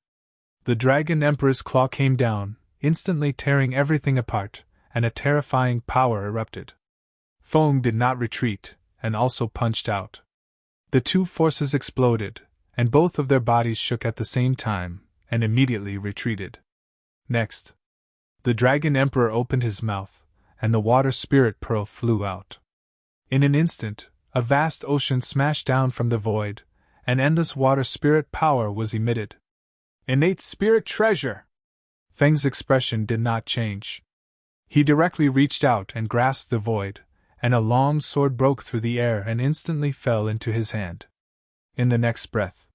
The Dragon Emperor's claw came down, instantly tearing everything apart, and a terrifying power erupted. Foam did not retreat, and also punched out. The two forces exploded, and both of their bodies shook at the same time, and immediately retreated. Next, the Dragon Emperor opened his mouth, and the water spirit pearl flew out. In an instant, a vast ocean smashed down from the void, and endless water spirit power was emitted. Innate spirit treasure! Feng's expression did not change. He directly reached out and grasped the void, and a long sword broke through the air and instantly fell into his hand. In the next breath,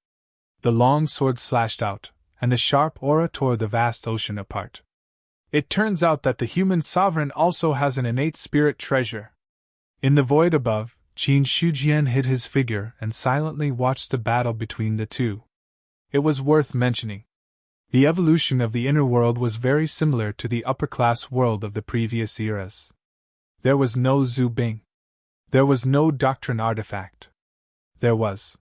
the long sword slashed out, and the sharp aura tore the vast ocean apart. It turns out that the human sovereign also has an innate spirit treasure. In the void above, Qin Shujian hid his figure and silently watched the battle between the two. It was worth mentioning. The evolution of the inner world was very similar to the upper-class world of the previous eras. There was no Zhu Bing. There was no doctrine artifact. It was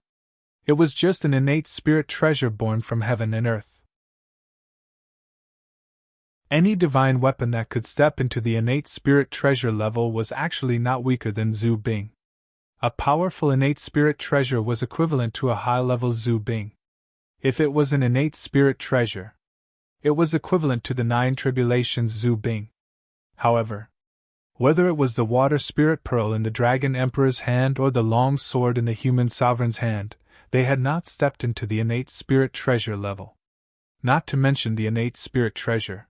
just an innate spirit treasure born from heaven and earth. Any divine weapon that could step into the innate spirit treasure level was actually not weaker than Zhu Bing. A powerful innate spirit treasure was equivalent to a high-level Zhu Bing. If it was an innate spirit treasure, it was equivalent to the 9 tribulations Zhu Bing. However, whether it was the water spirit pearl in the Dragon Emperor's hand or the long sword in the human sovereign's hand, they had not stepped into the innate spirit treasure level. Not to mention the innate spirit treasure.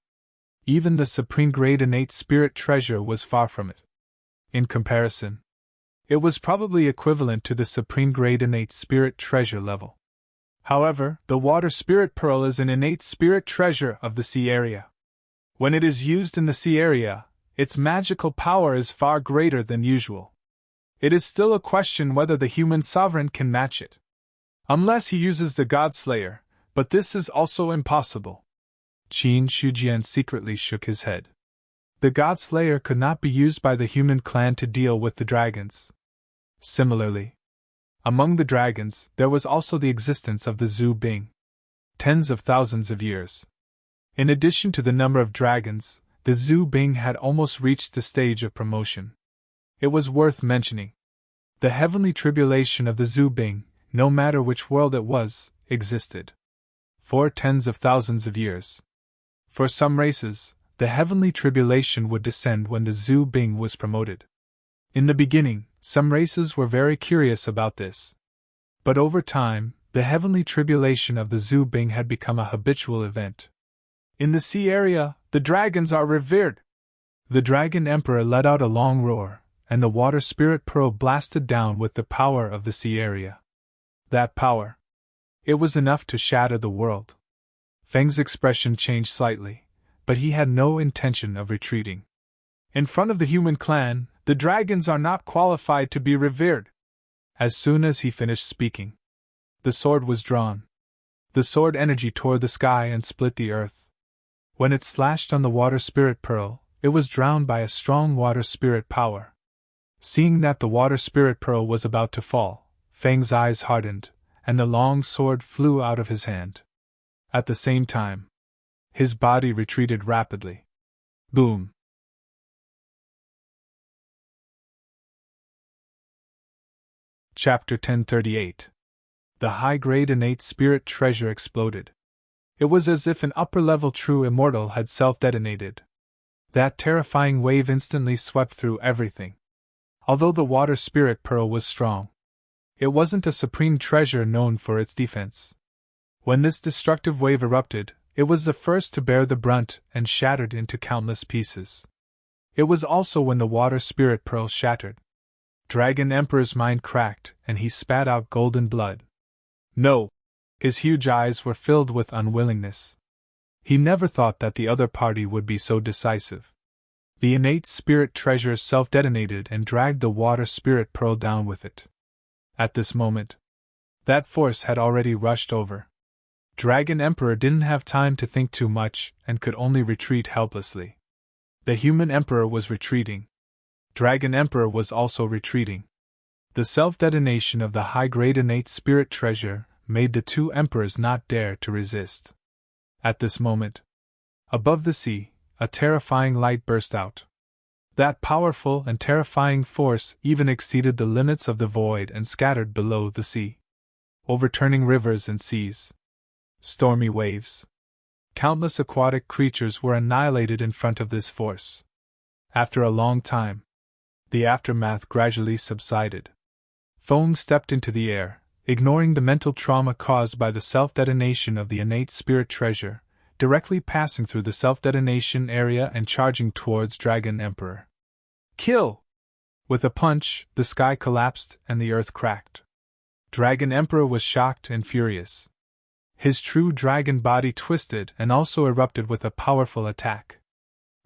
Even the supreme grade innate spirit treasure was far from it. In comparison, it was probably equivalent to the supreme grade innate spirit treasure level. However, the water spirit pearl is an innate spirit treasure of the sea area. When it is used in the sea area, its magical power is far greater than usual. It is still a question whether the human sovereign can match it. Unless he uses the God Slayer, but this is also impossible. Qin Shujian secretly shook his head. The God Slayer could not be used by the human clan to deal with the dragons. Similarly, among the dragons, there was also the existence of the Zhu Bing. Tens of thousands of years. In addition to the number of dragons, the Zhu Bing had almost reached the stage of promotion. It was worth mentioning. The heavenly tribulation of the Zhu Bing, no matter which world it was, existed for tens of thousands of years. For some races, the heavenly tribulation would descend when the Zhu Bing was promoted. In the beginning, some races were very curious about this. But over time, the heavenly tribulation of the Zhu Bing had become a habitual event. In the sea area, the dragons are revered. The Dragon Emperor let out a long roar, and the water spirit pearl blasted down with the power of the sea area. That power. It was enough to shatter the world. Feng's expression changed slightly, but he had no intention of retreating. In front of the human clan, the dragons are not qualified to be revered. As soon as he finished speaking, the sword was drawn. The sword energy tore the sky and split the earth. When it slashed on the water spirit pearl, it was drowned by a strong water spirit power. Seeing that the water spirit pearl was about to fall, Feng's eyes hardened, and the long sword flew out of his hand. At the same time, his body retreated rapidly. Boom! Chapter 1038. The high-grade innate spirit treasure exploded. It was as if an upper-level true immortal had self-detonated. That terrifying wave instantly swept through everything. Although the water spirit pearl was strong, it wasn't a supreme treasure known for its defense. When this destructive wave erupted, it was the first to bear the brunt and shattered into countless pieces. It was also when the water spirit pearl shattered. Dragon Emperor's mind cracked, and he spat out golden blood. No! His huge eyes were filled with unwillingness. He never thought that the other party would be so decisive. The innate spirit treasure self-detonated and dragged the water spirit pearl down with it. At this moment, that force had already rushed over. Dragon Emperor didn't have time to think too much and could only retreat helplessly. The human emperor was retreating. Dragon Emperor was also retreating. The self-detonation of the high-grade innate spirit treasure made the two emperors not dare to resist. At this moment, above the sea, a terrifying light burst out. That powerful and terrifying force even exceeded the limits of the void and scattered below the sea, overturning rivers and seas. Stormy waves. Countless aquatic creatures were annihilated in front of this force. After a long time, the aftermath gradually subsided. Foam stepped into the air, ignoring the mental trauma caused by the self-detonation of the innate spirit treasure, directly passing through the self-detonation area and charging towards Dragon Emperor. Kill! With a punch, the sky collapsed and the earth cracked. Dragon Emperor was shocked and furious. His true dragon body twisted and also erupted with a powerful attack.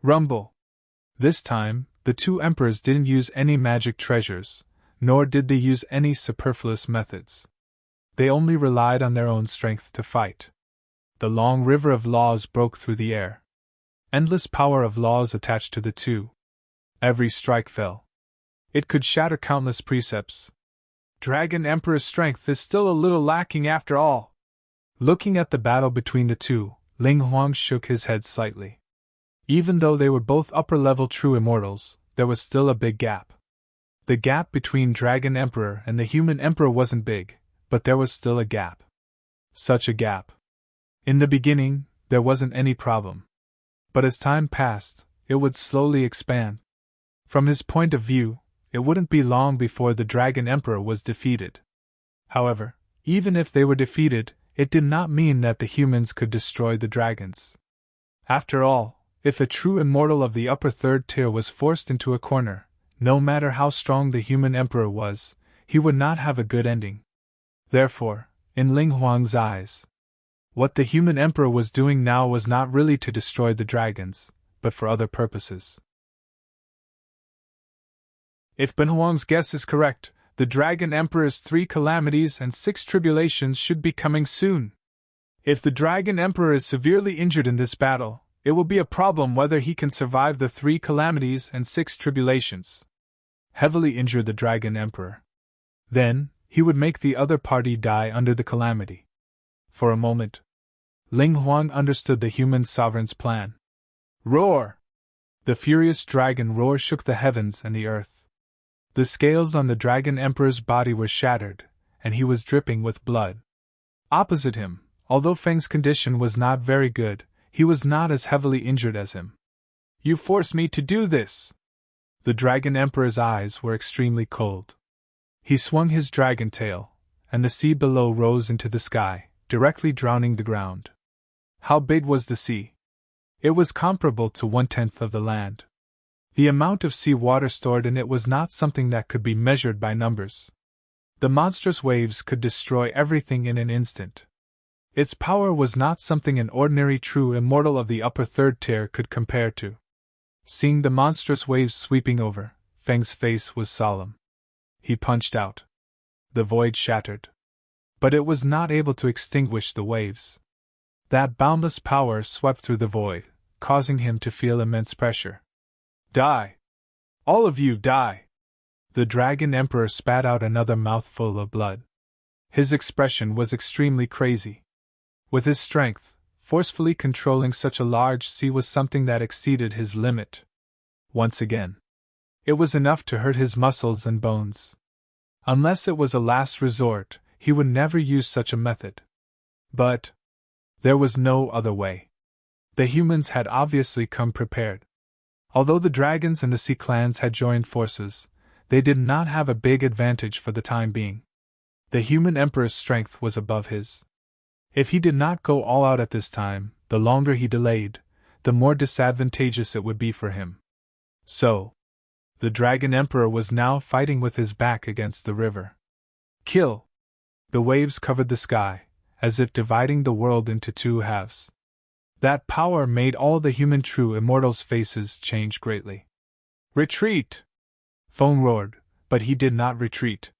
Rumble! This time, the two emperors didn't use any magic treasures, nor did they use any superfluous methods. They only relied on their own strength to fight. The long river of laws broke through the air. Endless power of laws attached to the two. Every strike fell. It could shatter countless precepts. Dragon Emperor's strength is still a little lacking after all. Looking at the battle between the two, Ling Huang shook his head slightly. Even though they were both upper-level true immortals, there was still a big gap. The gap between Dragon Emperor and the human emperor wasn't big, but there was still a gap. Such a gap. In the beginning, there wasn't any problem. But as time passed, it would slowly expand. From his point of view, it wouldn't be long before the Dragon Emperor was defeated. However, even if they were defeated, it did not mean that the humans could destroy the dragons. After all, if a true immortal of the upper third tier was forced into a corner, no matter how strong the human emperor was, he would not have a good ending. Therefore, in Ling Huang's eyes, what the human emperor was doing now was not really to destroy the dragons, but for other purposes. If Ben Huang's guess is correct, the Dragon Emperor's 3 calamities and 6 tribulations should be coming soon. If the Dragon Emperor is severely injured in this battle, it will be a problem whether he can survive the 3 calamities and 6 tribulations. Heavily injure the Dragon Emperor. Then, he would make the other party die under the calamity. For a moment, Ling Huang understood the human sovereign's plan. Roar! The furious dragon roar shook the heavens and the earth. The scales on the Dragon Emperor's body were shattered, and he was dripping with blood. Opposite him, although Feng's condition was not very good, he was not as heavily injured as him. "You forced me to do this!" The Dragon Emperor's eyes were extremely cold. He swung his dragon tail, and the sea below rose into the sky, directly drowning the ground. How big was the sea? It was comparable to 1/10 of the land. The amount of sea water stored in it was not something that could be measured by numbers. The monstrous waves could destroy everything in an instant. Its power was not something an ordinary true immortal of the upper third tier could compare to. Seeing the monstrous waves sweeping over, Feng's face was solemn. He punched out. The void shattered. But it was not able to extinguish the waves. That boundless power swept through the void, causing him to feel immense pressure. "Die! All of you die!" The Dragon Emperor spat out another mouthful of blood. His expression was extremely crazy. With his strength, forcefully controlling such a large sea was something that exceeded his limit. Once again, it was enough to hurt his muscles and bones. Unless it was a last resort, he would never use such a method. But there was no other way. The humans had obviously come prepared. Although the dragons and the sea clans had joined forces, they did not have a big advantage for the time being. The human emperor's strength was above his. If he did not go all out at this time, the longer he delayed, the more disadvantageous it would be for him. So, the Dragon Emperor was now fighting with his back against the river. Kill! The waves covered the sky, as if dividing the world into two halves. That power made all the human true immortals' faces change greatly. "Retreat!" Feng roared, but he did not retreat.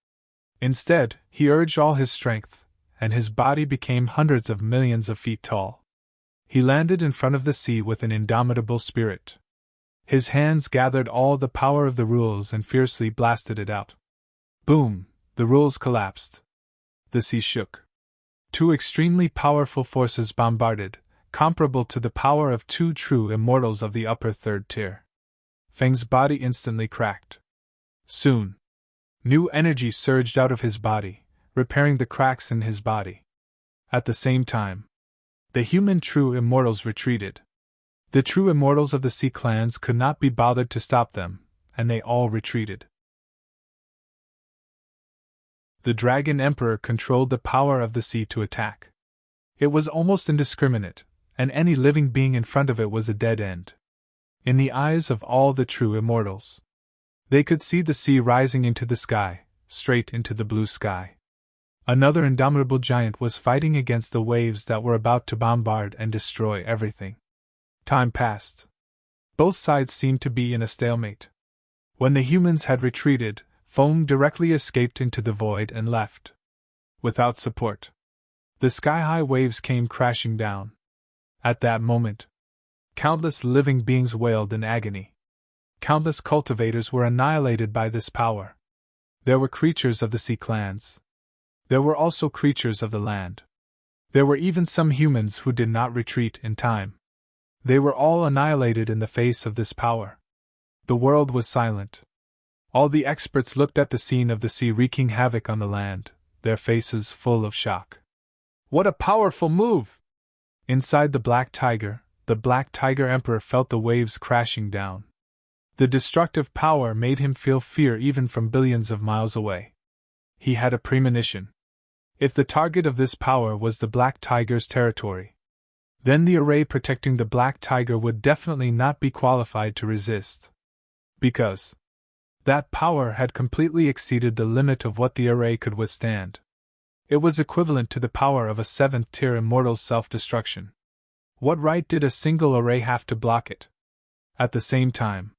Instead, he urged all his strength, and his body became hundreds of millions of feet tall. He landed in front of the sea with an indomitable spirit. His hands gathered all the power of the rules and fiercely blasted it out. Boom! The rules collapsed. The sea shook. Two extremely powerful forces bombarded, comparable to the power of two true immortals of the upper third tier. Feng's body instantly cracked. Soon, new energy surged out of his body, repairing the cracks in his body. At the same time, the human true immortals retreated. The true immortals of the sea clans could not be bothered to stop them, and they all retreated. The Dragon Emperor controlled the power of the sea to attack. It was almost indiscriminate, and any living being in front of it was a dead end. In the eyes of all the true immortals, they could see the sea rising into the sky, straight into the blue sky. Another indomitable giant was fighting against the waves that were about to bombard and destroy everything. Time passed. Both sides seemed to be in a stalemate. When the humans had retreated, Feng directly escaped into the void and left. Without support, the sky-high waves came crashing down. At that moment, countless living beings wailed in agony. Countless cultivators were annihilated by this power. There were creatures of the sea clans. There were also creatures of the land. There were even some humans who did not retreat in time. They were all annihilated in the face of this power. The world was silent. All the experts looked at the scene of the sea wreaking havoc on the land, their faces full of shock. "What a powerful move!" Inside the Black Tiger Emperor felt the waves crashing down. The destructive power made him feel fear even from billions of miles away. He had a premonition. If the target of this power was the Black Tiger's territory, then the array protecting the Black Tiger would definitely not be qualified to resist. Because that power had completely exceeded the limit of what the array could withstand. It was equivalent to the power of a 7th-tier immortal's self-destruction. What right did a single array have to block it? At the same time,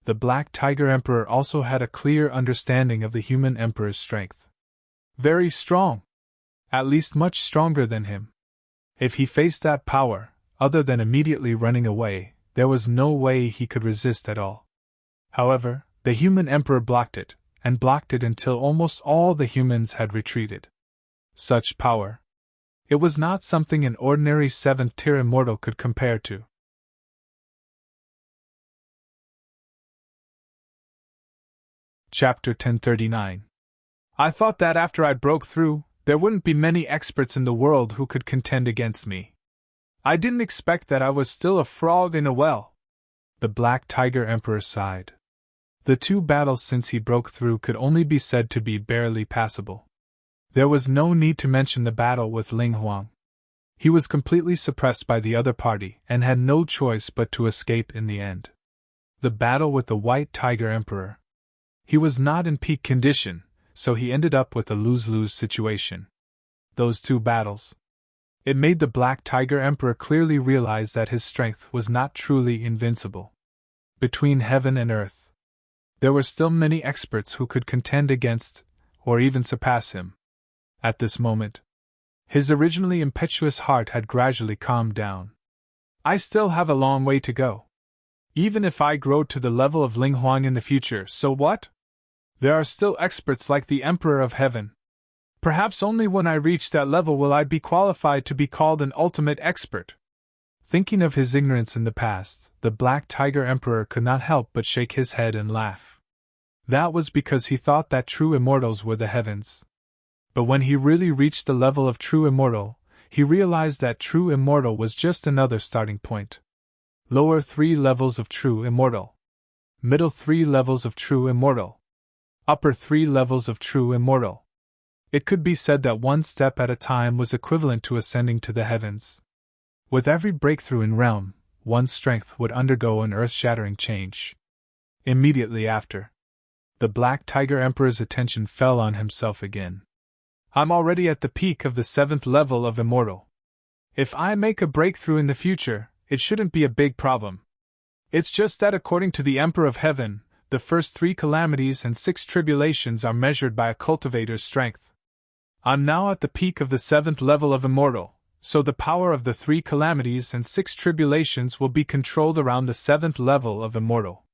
the Black Tiger Emperor also had a clear understanding of the human emperor's strength. Very strong. At least much stronger than him. If he faced that power, other than immediately running away, there was no way he could resist at all. However, the human emperor blocked it, and blocked it until almost all the humans had retreated. Such power. It was not something an ordinary 7th-tier immortal could compare to. Chapter 1039. I thought that after I broke through, there wouldn't be many experts in the world who could contend against me. I didn't expect that I was still a frog in a well. The Black Tiger Emperor sighed. The 2 battles since he broke through could only be said to be barely passable. There was no need to mention the battle with Ling Huang. He was completely suppressed by the other party and had no choice but to escape in the end. The battle with the White Tiger Emperor. He was not in peak condition, so he ended up with a lose-lose situation. Those 2 battles. It made the Black Tiger Emperor clearly realize that his strength was not truly invincible. Between heaven and earth, there were still many experts who could contend against, or even surpass him. At this moment, his originally impetuous heart had gradually calmed down. I still have a long way to go. Even if I grow to the level of Ling Huang in the future, so what? There are still experts like the Emperor of Heaven. Perhaps only when I reach that level will I be qualified to be called an ultimate expert. Thinking of his ignorance in the past, the Black Tiger Emperor could not help but shake his head and laugh. That was because he thought that true immortals were the heavens. But when he really reached the level of true immortal, he realized that true immortal was just another starting point. Lower 3 levels of true immortal. Middle 3 levels of true immortal. Upper 3 levels of true immortal. It could be said that 1 step at a time was equivalent to ascending to the heavens. With every breakthrough in realm, one's strength would undergo an earth-shattering change. Immediately after, the Black Tiger Emperor's attention fell on himself again. I'm already at the peak of the 7th level of immortal. If I make a breakthrough in the future, it shouldn't be a big problem. It's just that according to the Emperor of Heaven, the first 3 calamities and 6 tribulations are measured by a cultivator's strength. I'm now at the peak of the 7th level of immortal, so the power of the 3 calamities and 6 tribulations will be controlled around the 7th level of immortal.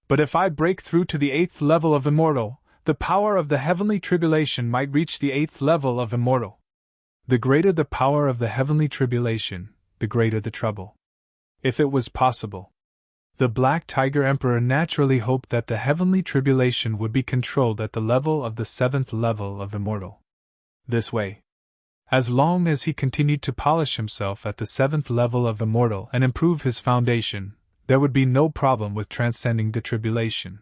But if I break through to the 8th level of immortal, the power of the heavenly tribulation might reach the 8th level of immortal. The greater the power of the heavenly tribulation, the greater the trouble. If it was possible, the Black Tiger Emperor naturally hoped that the heavenly tribulation would be controlled at the level of the 7th level of immortal. This way, as long as he continued to polish himself at the 7th level of immortal and improve his foundation, there would be no problem with transcending the tribulation.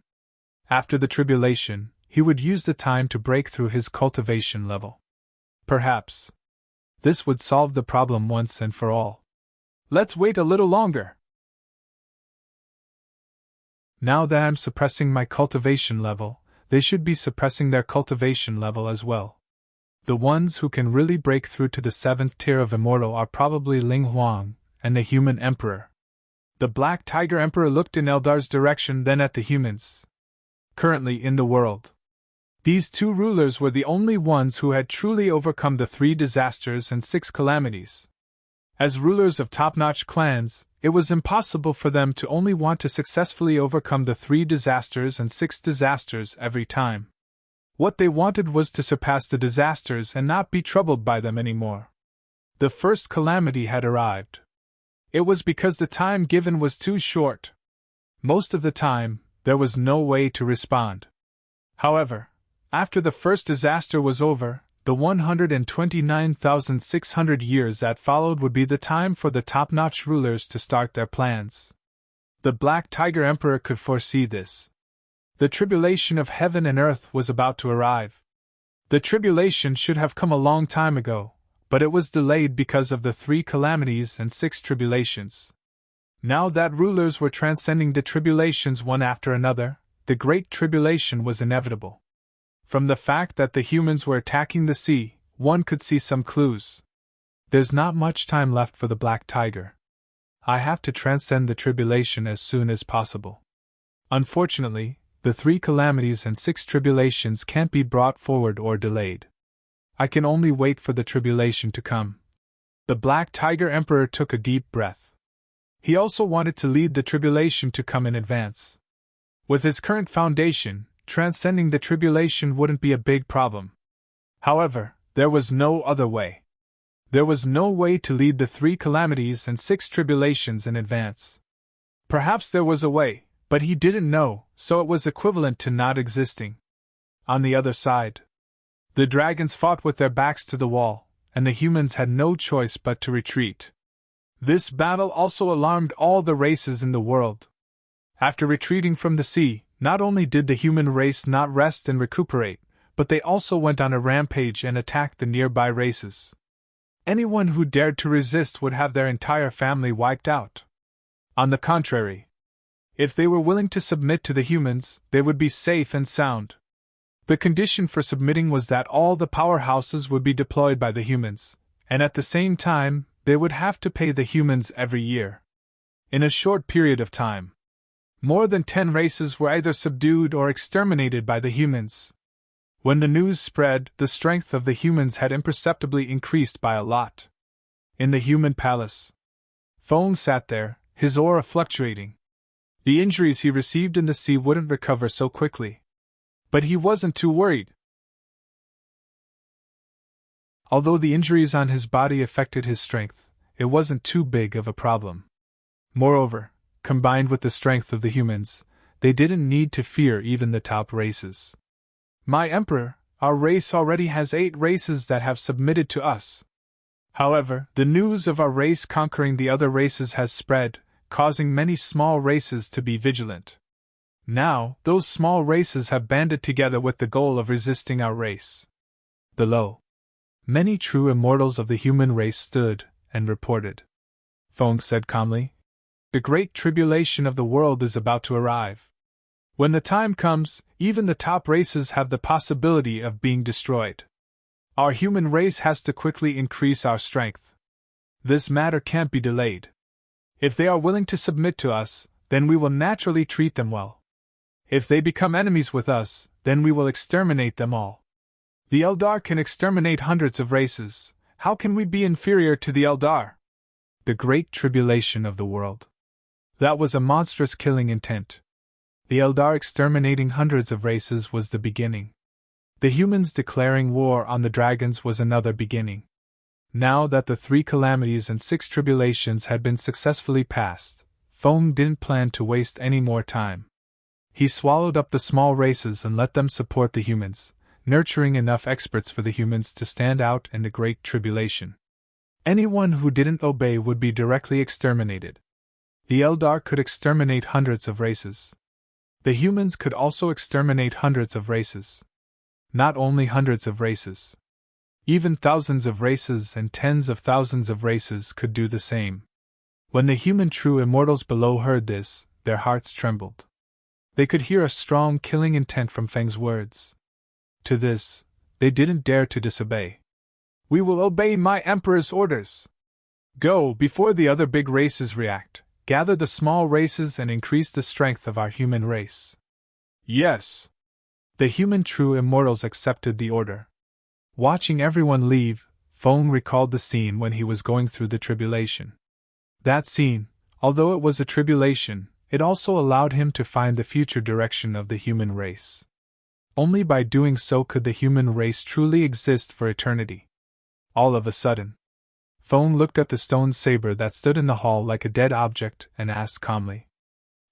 After the tribulation, he would use the time to break through his cultivation level. Perhaps this would solve the problem once and for all. Let's wait a little longer. Now that I'm suppressing my cultivation level, they should be suppressing their cultivation level as well. The ones who can really break through to the 7th tier of immortal are probably Ling Huang and the Human Emperor. The Black Tiger Emperor looked in Eldar's direction, then at the humans. Currently in the world, these 2 rulers were the only ones who had truly overcome the 3 disasters and 6 calamities. As rulers of top-notch clans, it was impossible for them to only want to successfully overcome the 3 disasters and 6 disasters every time. What they wanted was to surpass the disasters and not be troubled by them anymore. The first calamity had arrived. It was because the time given was too short. Most of the time, there was no way to respond. However, after the first disaster was over, the 129,600 years that followed would be the time for the top-notch rulers to start their plans. The Black Tiger Emperor could foresee this. The tribulation of heaven and earth was about to arrive. The tribulation should have come a long time ago, but it was delayed because of the 3 calamities and 6 tribulations. Now that rulers were transcending the tribulations one after another, the Great Tribulation was inevitable. From the fact that the humans were attacking the sea, one could see some clues. There's not much time left for the Black Tiger. I have to transcend the tribulation as soon as possible. Unfortunately, the 3 calamities and 6 tribulations can't be brought forward or delayed. I can only wait for the tribulation to come. The Black Tiger Emperor took a deep breath. He also wanted to lead the tribulation to come in advance. With his current foundation, transcending the tribulation wouldn't be a big problem. However, there was no other way. There was no way to lead the 3 calamities and 6 tribulations in advance. Perhaps there was a way, But he didn't know, so it was equivalent to not existing. On the other side, the dragons fought with their backs to the wall, and the humans had no choice but to retreat. This battle also alarmed all the races in the world. After retreating from the sea, not only did the human race not rest and recuperate, but they also went on a rampage and attacked the nearby races. Anyone who dared to resist would have their entire family wiped out. On the contrary, if they were willing to submit to the humans, they would be safe and sound. The condition for submitting was that all the powerhouses would be deployed by the humans, and at the same time, they would have to pay the humans every year. In a short period of time, more than 10 races were either subdued or exterminated by the humans. When the news spread, the strength of the humans had imperceptibly increased by a lot. In the human palace, Fong sat there, his aura fluctuating. The injuries he received in the sea wouldn't recover so quickly. But he wasn't too worried. Although the injuries on his body affected his strength, it wasn't too big of a problem. Moreover, combined with the strength of the humans, they didn't need to fear even the top races. My Emperor, our race already has 8 races that have submitted to us. However, the news of our race conquering the other races has spread, causing many small races to be vigilant. Now, those small races have banded together with the goal of resisting our race. Below, many true immortals of the human race stood and reported. Fong said calmly, "The great tribulation of the world is about to arrive. When the time comes, even the top races have the possibility of being destroyed. Our human race has to quickly increase our strength. This matter can't be delayed. If they are willing to submit to us, then we will naturally treat them well. If they become enemies with us, then we will exterminate them all. The Eldar can exterminate hundreds of races. How can we be inferior to the Eldar?" The great tribulation of the world. That was a monstrous killing intent. The Eldar exterminating hundreds of races was the beginning. The humans declaring war on the dragons was another beginning. Now that the 3 calamities and 6 tribulations had been successfully passed, Fong didn't plan to waste any more time. He swallowed up the small races and let them support the humans, nurturing enough experts for the humans to stand out in the Great Tribulation. Anyone who didn't obey would be directly exterminated. The Eldar could exterminate hundreds of races. The humans could also exterminate hundreds of races. Not only hundreds of races. Even thousands of races and tens of thousands of races could do the same. When the human true immortals below heard this, their hearts trembled. They could hear a strong killing intent from Feng's words. To this, they didn't dare to disobey. "We will obey my Emperor's orders. Go, before the other big races react, gather the small races and increase the strength of our human race." Yes. The human true immortals accepted the order. Watching everyone leave, Fong recalled the scene when he was going through the tribulation. That scene, although it was a tribulation, it also allowed him to find the future direction of the human race. Only by doing so could the human race truly exist for eternity. All of a sudden, Fong looked at the stone saber that stood in the hall like a dead object and asked calmly,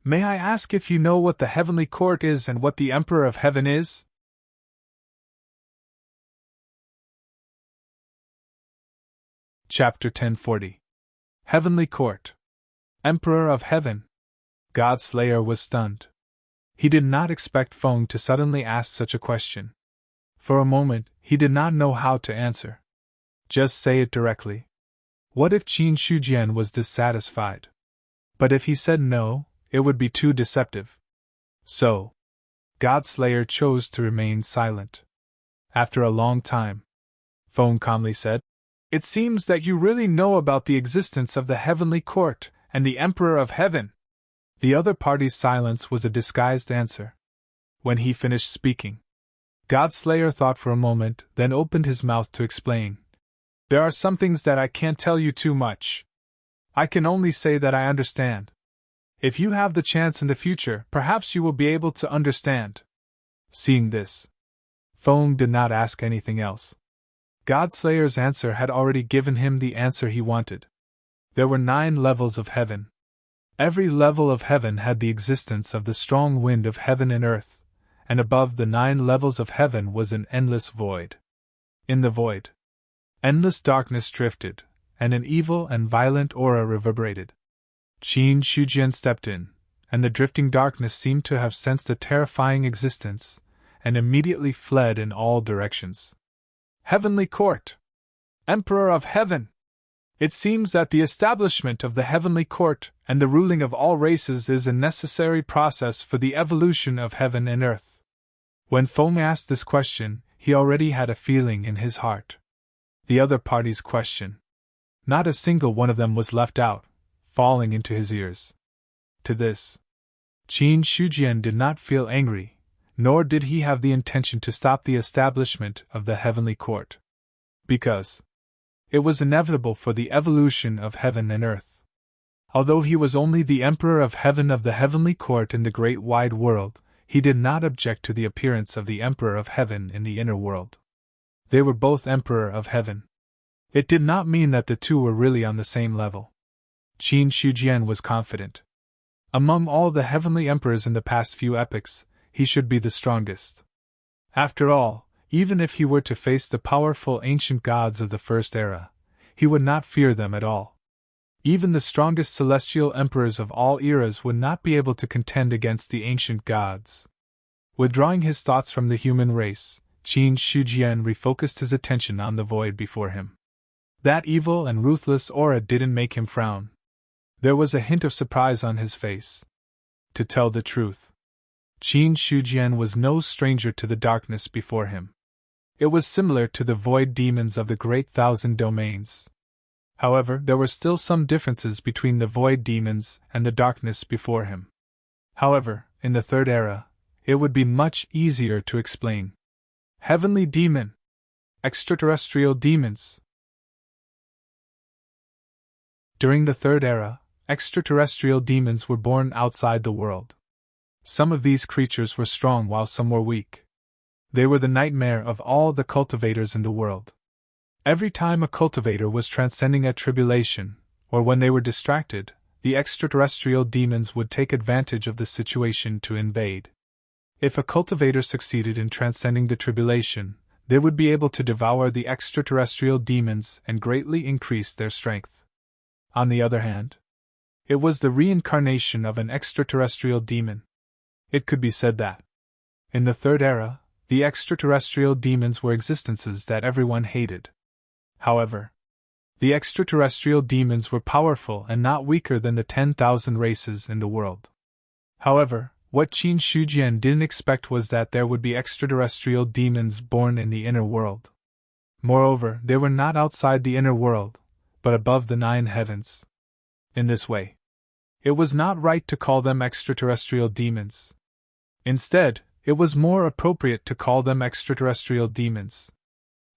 "May I ask if you know what the heavenly court is and what the Emperor of Heaven is?" Chapter 1040. Heavenly Court. Emperor of Heaven. Godslayer was stunned. He did not expect Fong to suddenly ask such a question. For a moment, he did not know how to answer. Just say it directly. What if Qin Shujian was dissatisfied? But if he said no, it would be too deceptive. So, Godslayer chose to remain silent. After a long time, Fong calmly said, "It seems that you really know about the existence of the Heavenly Court and the Emperor of Heaven." The other party's silence was a disguised answer. When he finished speaking, Godslayer thought for a moment, then opened his mouth to explain. "There are some things that I can't tell you too much. I can only say that I understand. If you have the chance in the future, perhaps you will be able to understand." Seeing this, Fong did not ask anything else. Godslayer's answer had already given him the answer he wanted. There were 9 levels of heaven. Every level of heaven had the existence of the strong wind of heaven and earth, and above the 9 levels of heaven was an endless void. In the void, endless darkness drifted, and an evil and violent aura reverberated. Qin Shujian stepped in, and the drifting darkness seemed to have sensed a terrifying existence, and immediately fled in all directions. Heavenly Court! Emperor of Heaven! It seems that the establishment of the Heavenly Court and the ruling of all races is a necessary process for the evolution of heaven and earth. When Feng asked this question, he already had a feeling in his heart. The other party's question. Not a single one of them was left out, falling into his ears. To this, Qin Shujian did not feel angry, nor did he have the intention to stop the establishment of the Heavenly Court. Because it was inevitable for the evolution of heaven and earth. Although he was only the Emperor of Heaven of the Heavenly Court in the great wide world, he did not object to the appearance of the Emperor of Heaven in the inner world. They were both Emperor of Heaven. It did not mean that the two were really on the same level. Qin Shujian was confident. Among all the heavenly emperors in the past few epochs, he should be the strongest. After all, even if he were to face the powerful ancient gods of the First Era, he would not fear them at all. Even the strongest celestial emperors of all eras would not be able to contend against the ancient gods. Withdrawing his thoughts from the human race, Qin Shujian refocused his attention on the void before him. That evil and ruthless aura didn't make him frown. There was a hint of surprise on his face. To tell the truth, Qin Shujian was no stranger to the darkness before him. It was similar to the void demons of the Great Thousand Domains. However, there were still some differences between the void demons and the darkness before him. However, in the Third Era, it would be much easier to explain. Heavenly demon. Extraterrestrial demons. During the Third Era, extraterrestrial demons were born outside the world. Some of these creatures were strong while some were weak. They were the nightmare of all the cultivators in the world. Every time a cultivator was transcending a tribulation, or when they were distracted, the extraterrestrial demons would take advantage of the situation to invade. If a cultivator succeeded in transcending the tribulation, they would be able to devour the extraterrestrial demons and greatly increase their strength. On the other hand, it was the reincarnation of an extraterrestrial demon. It could be said that, in the Third Era, the extraterrestrial demons were existences that everyone hated. However, the extraterrestrial demons were powerful and not weaker than the 10,000 races in the world. However, what Qin Shujian didn't expect was that there would be extraterrestrial demons born in the inner world. Moreover, they were not outside the inner world, but above the 9 heavens. In this way, it was not right to call them extraterrestrial demons. Instead, it was more appropriate to call them extraterrestrial demons.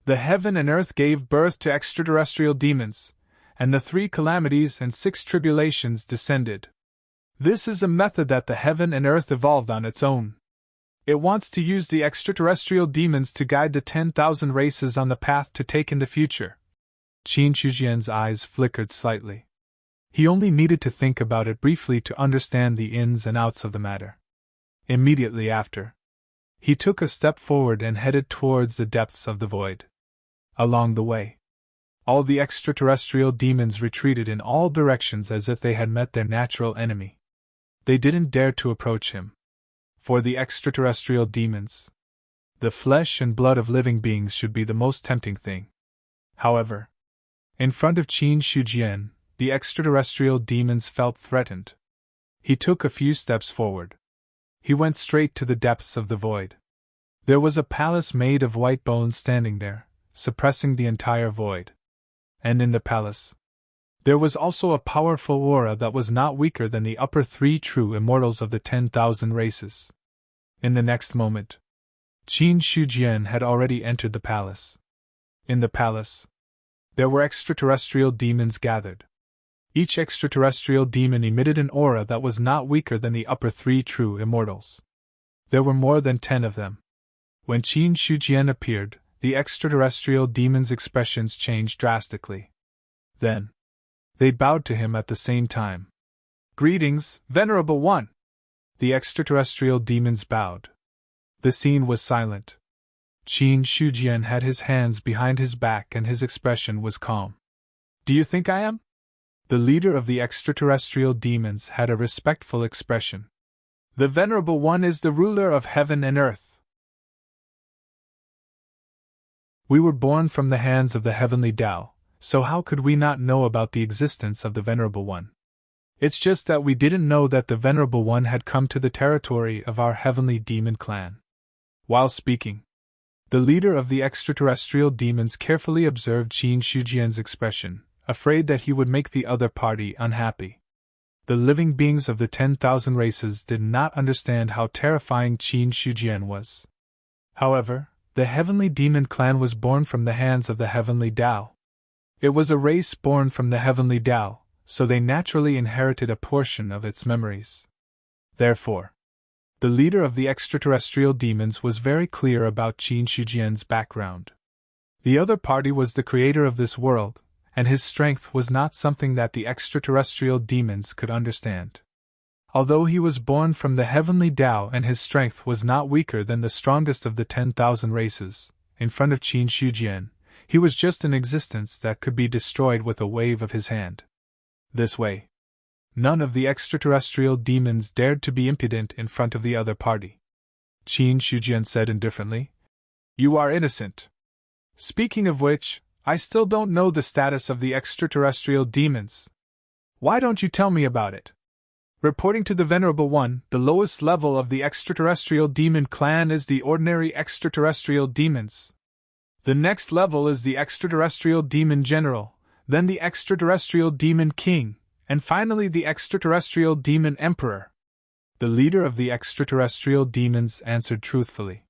The heaven and earth gave birth to extraterrestrial demons, and the 3 calamities and 6 tribulations descended. This is a method that the heaven and earth evolved on its own. It wants to use the extraterrestrial demons to guide the 10,000 races on the path to take in the future. Qin Shujian's eyes flickered slightly. He only needed to think about it briefly to understand the ins and outs of the matter. Immediately after, he took a step forward and headed towards the depths of the void. Along the way, all the extraterrestrial demons retreated in all directions as if they had met their natural enemy. They didn't dare to approach him. For the extraterrestrial demons, the flesh and blood of living beings should be the most tempting thing. However, in front of Qin Shujian, the extraterrestrial demons felt threatened. He took a few steps forward. He went straight to the depths of the void. There was a palace made of white bones standing there, suppressing the entire void. And in the palace, there was also a powerful aura that was not weaker than the upper 3 true immortals of the 10,000 races. In the next moment, Qin Shujian had already entered the palace. In the palace, there were extraterrestrial demons gathered. Each extraterrestrial demon emitted an aura that was not weaker than the upper 3 true immortals. There were more than 10 of them. When Qin Shujian appeared, the extraterrestrial demons' expressions changed drastically. Then, they bowed to him at the same time. Greetings, Venerable One! The extraterrestrial demons bowed. The scene was silent. Qin Shujian had his hands behind his back and his expression was calm. Do you think I am? The leader of the extraterrestrial demons had a respectful expression. The Venerable One is the ruler of heaven and earth. We were born from the hands of the heavenly Tao, so how could we not know about the existence of the Venerable One? It's just that we didn't know that the Venerable One had come to the territory of our heavenly demon clan. While speaking, the leader of the extraterrestrial demons carefully observed Qin Shujian's expression, afraid that he would make the other party unhappy. The living beings of the 10,000 races did not understand how terrifying Qin Shujian was. However, the heavenly demon clan was born from the hands of the heavenly Tao. It was a race born from the heavenly Tao, so they naturally inherited a portion of its memories. Therefore, the leader of the extraterrestrial demons was very clear about Qin Shujian's background. The other party was the creator of this world, and his strength was not something that the extraterrestrial demons could understand. Although he was born from the heavenly Tao and his strength was not weaker than the strongest of the 10,000 races, in front of Qin Shujian, he was just an existence that could be destroyed with a wave of his hand. This way, none of the extraterrestrial demons dared to be impudent in front of the other party. Qin Shujian said indifferently, "You are innocent. Speaking of which, I still don't know the status of the extraterrestrial demons. Why don't you tell me about it?" Reporting to the Venerable One, the lowest level of the extraterrestrial demon clan is the ordinary extraterrestrial demons. The next level is the extraterrestrial demon general, then the extraterrestrial demon king, and finally the extraterrestrial demon emperor. The leader of the extraterrestrial demons answered truthfully.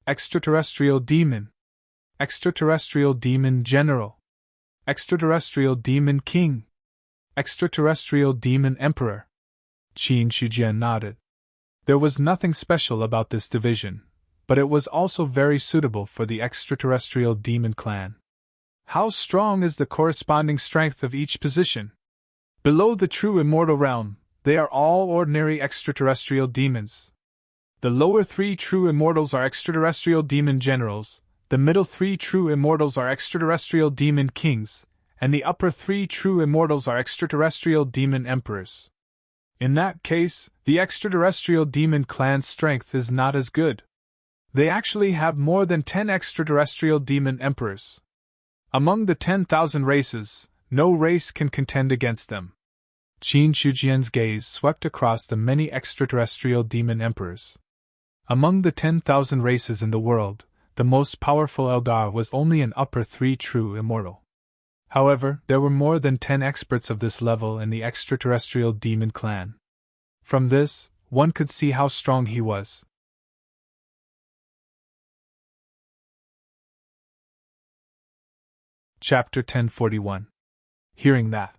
Extraterrestrial demon. Extraterrestrial demon general. Extraterrestrial demon king. Extraterrestrial demon emperor. Qin Shujian nodded. There was nothing special about this division, but it was also very suitable for the extraterrestrial demon clan. How strong is the corresponding strength of each position? Below the true immortal realm, they are all ordinary extraterrestrial demons. The lower 3 true immortals are extraterrestrial demon generals, the middle 3 true immortals are extraterrestrial demon kings, and the upper 3 true immortals are extraterrestrial demon emperors. In that case, the extraterrestrial demon clan's strength is not as good. They actually have more than 10 extraterrestrial demon emperors. Among the 10,000 races, no race can contend against them. Qin Shujian's gaze swept across the many extraterrestrial demon emperors. Among the 10,000 races in the world, the most powerful Eldar was only an upper 3 true immortal. However, there were more than 10 experts of this level in the extraterrestrial demon clan. From this, one could see how strong he was. Chapter 1041. Hearing that,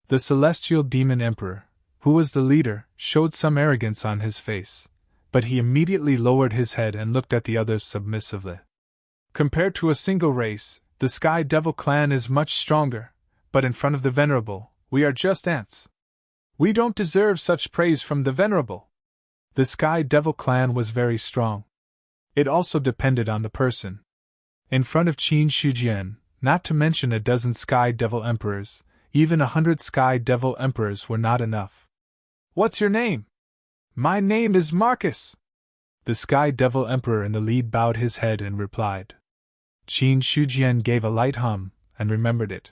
the celestial demon emperor, who was the leader, showed some arrogance on his face, but he immediately lowered his head and looked at the others submissively. Compared to a single race, the Sky Devil clan is much stronger, but in front of the Venerable, we are just ants. We don't deserve such praise from the Venerable. The Sky Devil clan was very strong. It also depended on the person. In front of Qin Shujian, not to mention a dozen Sky Devil Emperors, even 100 Sky Devil Emperors were not enough. "What's your name?" "My name is Marcus." The Sky Devil Emperor in the lead bowed his head and replied. Qin Shujian gave a light hum, and remembered it.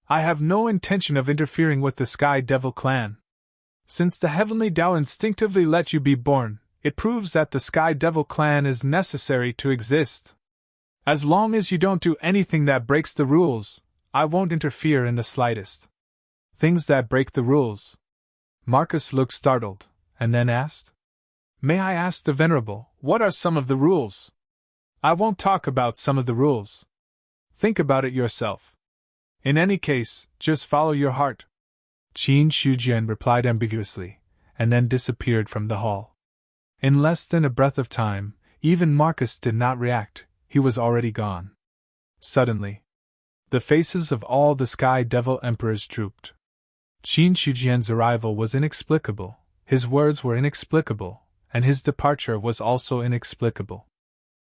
"I have no intention of interfering with the Sky Devil clan. Since the Heavenly Tao instinctively let you be born, it proves that the Sky Devil clan is necessary to exist. As long as you don't do anything that breaks the rules, I won't interfere in the slightest." "Things that break the rules?" Marcus looked startled, and then asked. "May I ask the Venerable, what are some of the rules?" "I won't talk about some of the rules. Think about it yourself. In any case, just follow your heart." Qin Shujian replied ambiguously, and then disappeared from the hall. In less than a breath of time, even Marcus did not react. He was already gone. Suddenly, the faces of all the Sky Devil Emperors drooped. Qin Shujian's arrival was inexplicable, his words were inexplicable, and his departure was also inexplicable.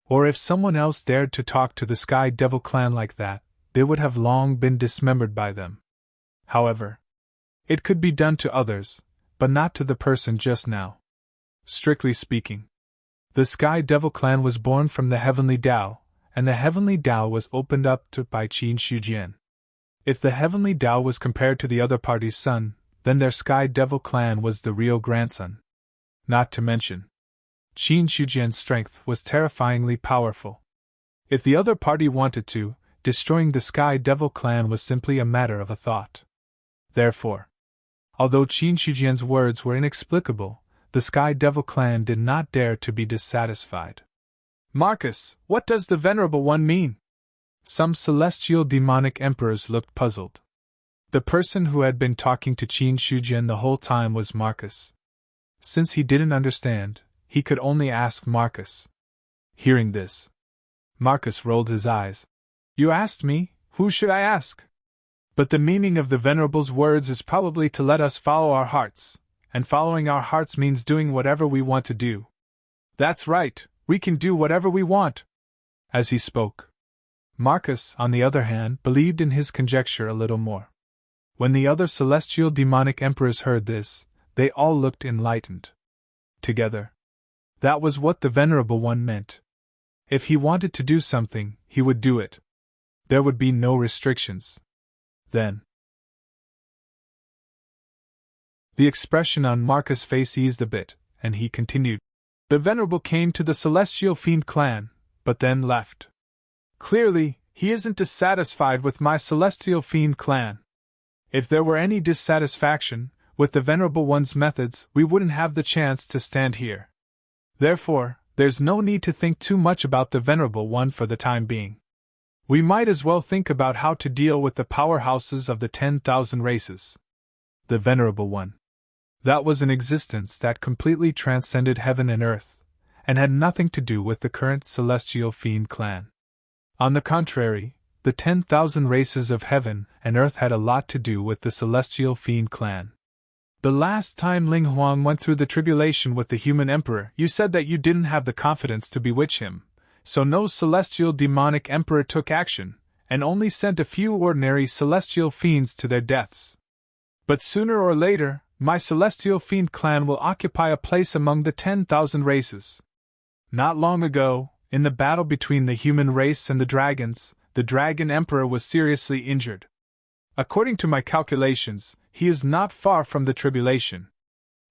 Or if someone else dared to talk to the Sky Devil clan like that, they would have long been dismembered by them. However, it could be done to others, but not to the person just now. Strictly speaking, the Sky Devil clan was born from the Heavenly Tao, and the Heavenly Tao was opened up to by Qin Shujian. If the Heavenly Tao was compared to the other party's son, then their Sky Devil clan was the real grandson. Not to mention, Qin Shujian's strength was terrifyingly powerful. If the other party wanted to, destroying the Sky Devil clan was simply a matter of a thought. Therefore, although Qin Shujian's words were inexplicable, the Sky Devil clan did not dare to be dissatisfied. Marcus, what does the Venerable One mean? Some celestial demonic emperors looked puzzled. The person who had been talking to Qin Shujian the whole time was Marcus. Since he didn't understand, he could only ask Marcus. Hearing this, Marcus rolled his eyes. You asked me, who should I ask? But the meaning of the Venerable's words is probably to let us follow our hearts, and following our hearts means doing whatever we want to do. That's right, we can do whatever we want. As he spoke, Marcus, on the other hand, believed in his conjecture a little more. When the other celestial demonic emperors heard this, they all looked enlightened. Together, that was what the Venerable One meant. If he wanted to do something, he would do it. There would be no restrictions. Then, the expression on Marcus' face eased a bit, and he continued. The Venerable came to the Celestial Fiend clan, but then left. Clearly, he isn't dissatisfied with my Celestial Fiend clan. If there were any dissatisfaction with the Venerable One's methods, we wouldn't have the chance to stand here. Therefore, there's no need to think too much about the Venerable One for the time being. We might as well think about how to deal with the powerhouses of the 10,000 races. The Venerable One. That was an existence that completely transcended heaven and earth, and had nothing to do with the current Celestial Fiend clan. On the contrary, the 10,000 races of heaven and earth had a lot to do with the Celestial Fiend clan. The last time Ling Huang went through the tribulation with the human emperor, you said that you didn't have the confidence to bewitch him, so no celestial demonic emperor took action, and only sent a few ordinary celestial fiends to their deaths. But sooner or later, my Celestial Fiend clan will occupy a place among the 10,000 races. Not long ago, in the battle between the human race and the Dragon Emperor was seriously injured. According to my calculations, he is not far from the tribulation.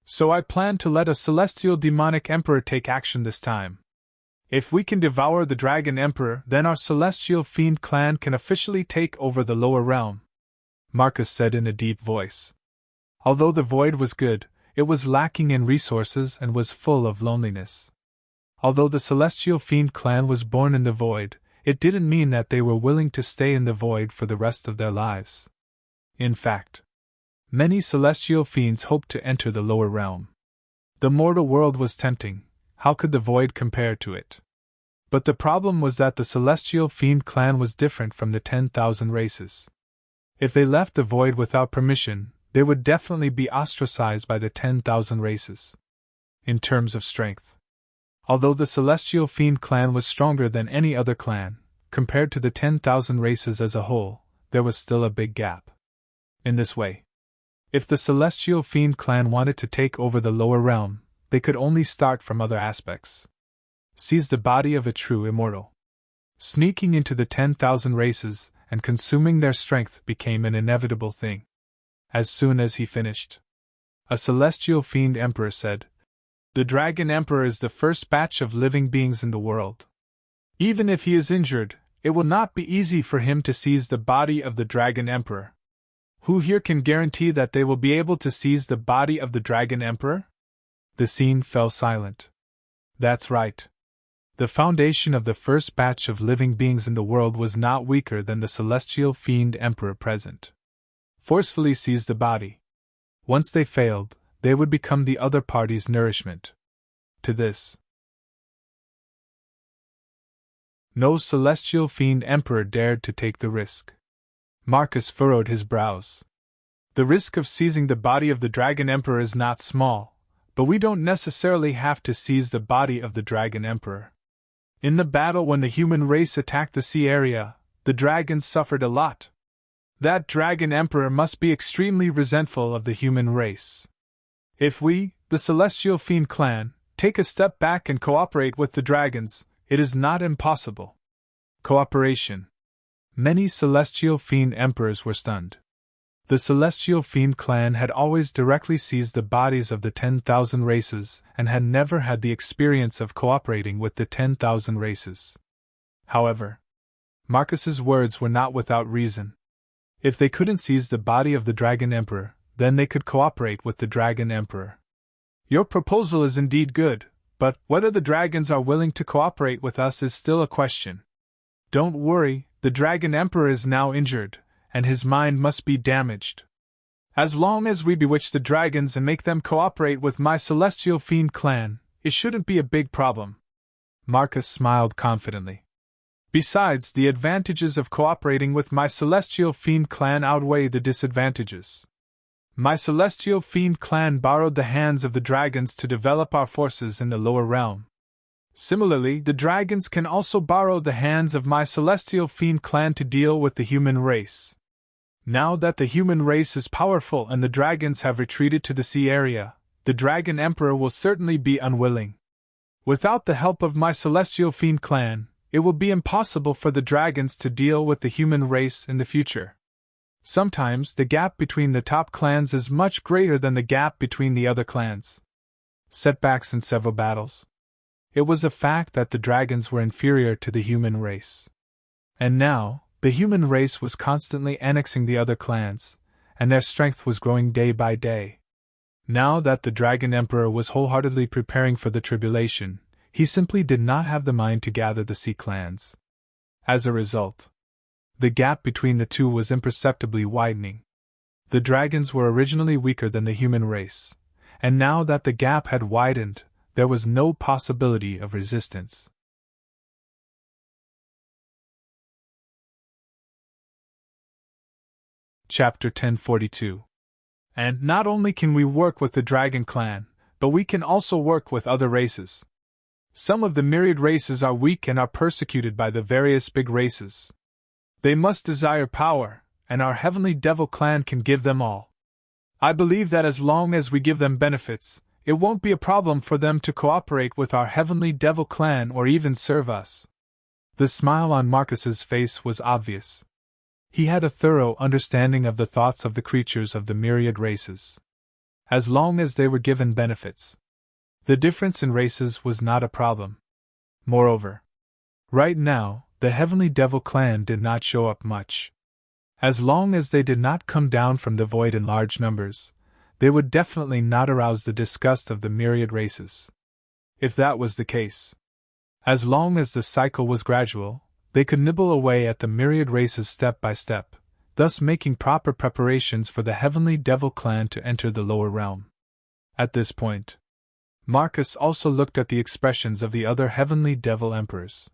So I plan to let a Celestial Demonic Emperor take action this time. If we can devour the Dragon Emperor, then our Celestial Fiend clan can officially take over the lower realm, Marcus said in a deep voice. Although the void was good, it was lacking in resources and was full of loneliness. Although the Celestial Fiend clan was born in the void, it didn't mean that they were willing to stay in the void for the rest of their lives. In fact, many celestial fiends hoped to enter the lower realm. The mortal world was tempting, how could the void compare to it? But the problem was that the Celestial Fiend clan was different from the 10,000 races. If they left the void without permission, they would definitely be ostracized by the 10,000 races. In terms of strength, although the Celestial Fiend clan was stronger than any other clan, compared to the 10,000 races as a whole, there was still a big gap. In this way, if the Celestial Fiend clan wanted to take over the lower realm, they could only start from other aspects. Seize the body of a true immortal. Sneaking into the 10,000 races and consuming their strength became an inevitable thing. As soon as he finished, a Celestial Fiend Emperor said, "The Dragon Emperor is the first batch of living beings in the world. Even if he is injured, it will not be easy for him to seize the body of the Dragon Emperor. Who here can guarantee that they will be able to seize the body of the Dragon Emperor?" The scene fell silent. That's right. The foundation of the first batch of living beings in the world was not weaker than the Celestial Fiend Emperor present. Forcefully seize the body. Once they failed, they would become the other party's nourishment. To this, no Celestial Fiend Emperor dared to take the risk. Marcus furrowed his brows. The risk of seizing the body of the Dragon Emperor is not small, but we don't necessarily have to seize the body of the Dragon Emperor. In the battle when the human race attacked the sea area, the dragons suffered a lot. That Dragon Emperor must be extremely resentful of the human race. If we, the Celestial Fiend clan, take a step back and cooperate with the dragons, it is not impossible. Cooperation. Many Celestial Fiend emperors were stunned. The Celestial Fiend clan had always directly seized the bodies of the 10,000 races and had never had the experience of cooperating with the 10,000 races. However, Marcus's words were not without reason. If they couldn't seize the body of the Dragon Emperor, then they could cooperate with the Dragon Emperor. Your proposal is indeed good, but whether the dragons are willing to cooperate with us is still a question. Don't worry, the Dragon Emperor is now injured, and his mind must be damaged. As long as we bewitch the dragons and make them cooperate with my Celestial Fiend clan, it shouldn't be a big problem. Marcus smiled confidently. Besides, the advantages of cooperating with my Celestial Fiend clan outweigh the disadvantages. My Celestial Fiend clan borrowed the hands of the dragons to develop our forces in the lower realm. Similarly, the dragons can also borrow the hands of my Celestial Fiend clan to deal with the human race. Now that the human race is powerful and the dragons have retreated to the sea area, the Dragon Emperor will certainly be unwilling. Without the help of my Celestial Fiend clan, it will be impossible for the dragons to deal with the human race in the future. Sometimes the gap between the top clans is much greater than the gap between the other clans. Setbacks in several battles. It was a fact that the dragons were inferior to the human race. And now, the human race was constantly annexing the other clans, and their strength was growing day by day. Now that the Dragon Emperor was wholeheartedly preparing for the tribulation, he simply did not have the mind to gather the sea clans. As a result, the gap between the two was imperceptibly widening. The dragons were originally weaker than the human race, and now that the gap had widened, there was no possibility of resistance. Chapter 1042. And not only can we work with the Dragon Clan, but we can also work with other races. Some of the myriad races are weak and are persecuted by the various big races. They must desire power, and our Heavenly Devil Clan can give them all. I believe that as long as we give them benefits, it won't be a problem for them to cooperate with our Heavenly Devil Clan or even serve us. The smile on Marcus's face was obvious. He had a thorough understanding of the thoughts of the creatures of the myriad races. As long as they were given benefits, the difference in races was not a problem. Moreover, right now, the Heavenly Devil Clan did not show up much. As long as they did not come down from the void in large numbers, they would definitely not arouse the disgust of the myriad races. If that was the case, as long as the cycle was gradual, they could nibble away at the myriad races step by step, thus making proper preparations for the Heavenly Devil Clan to enter the lower realm. At this point, Marcus also looked at the expressions of the other Heavenly Devil Emperors.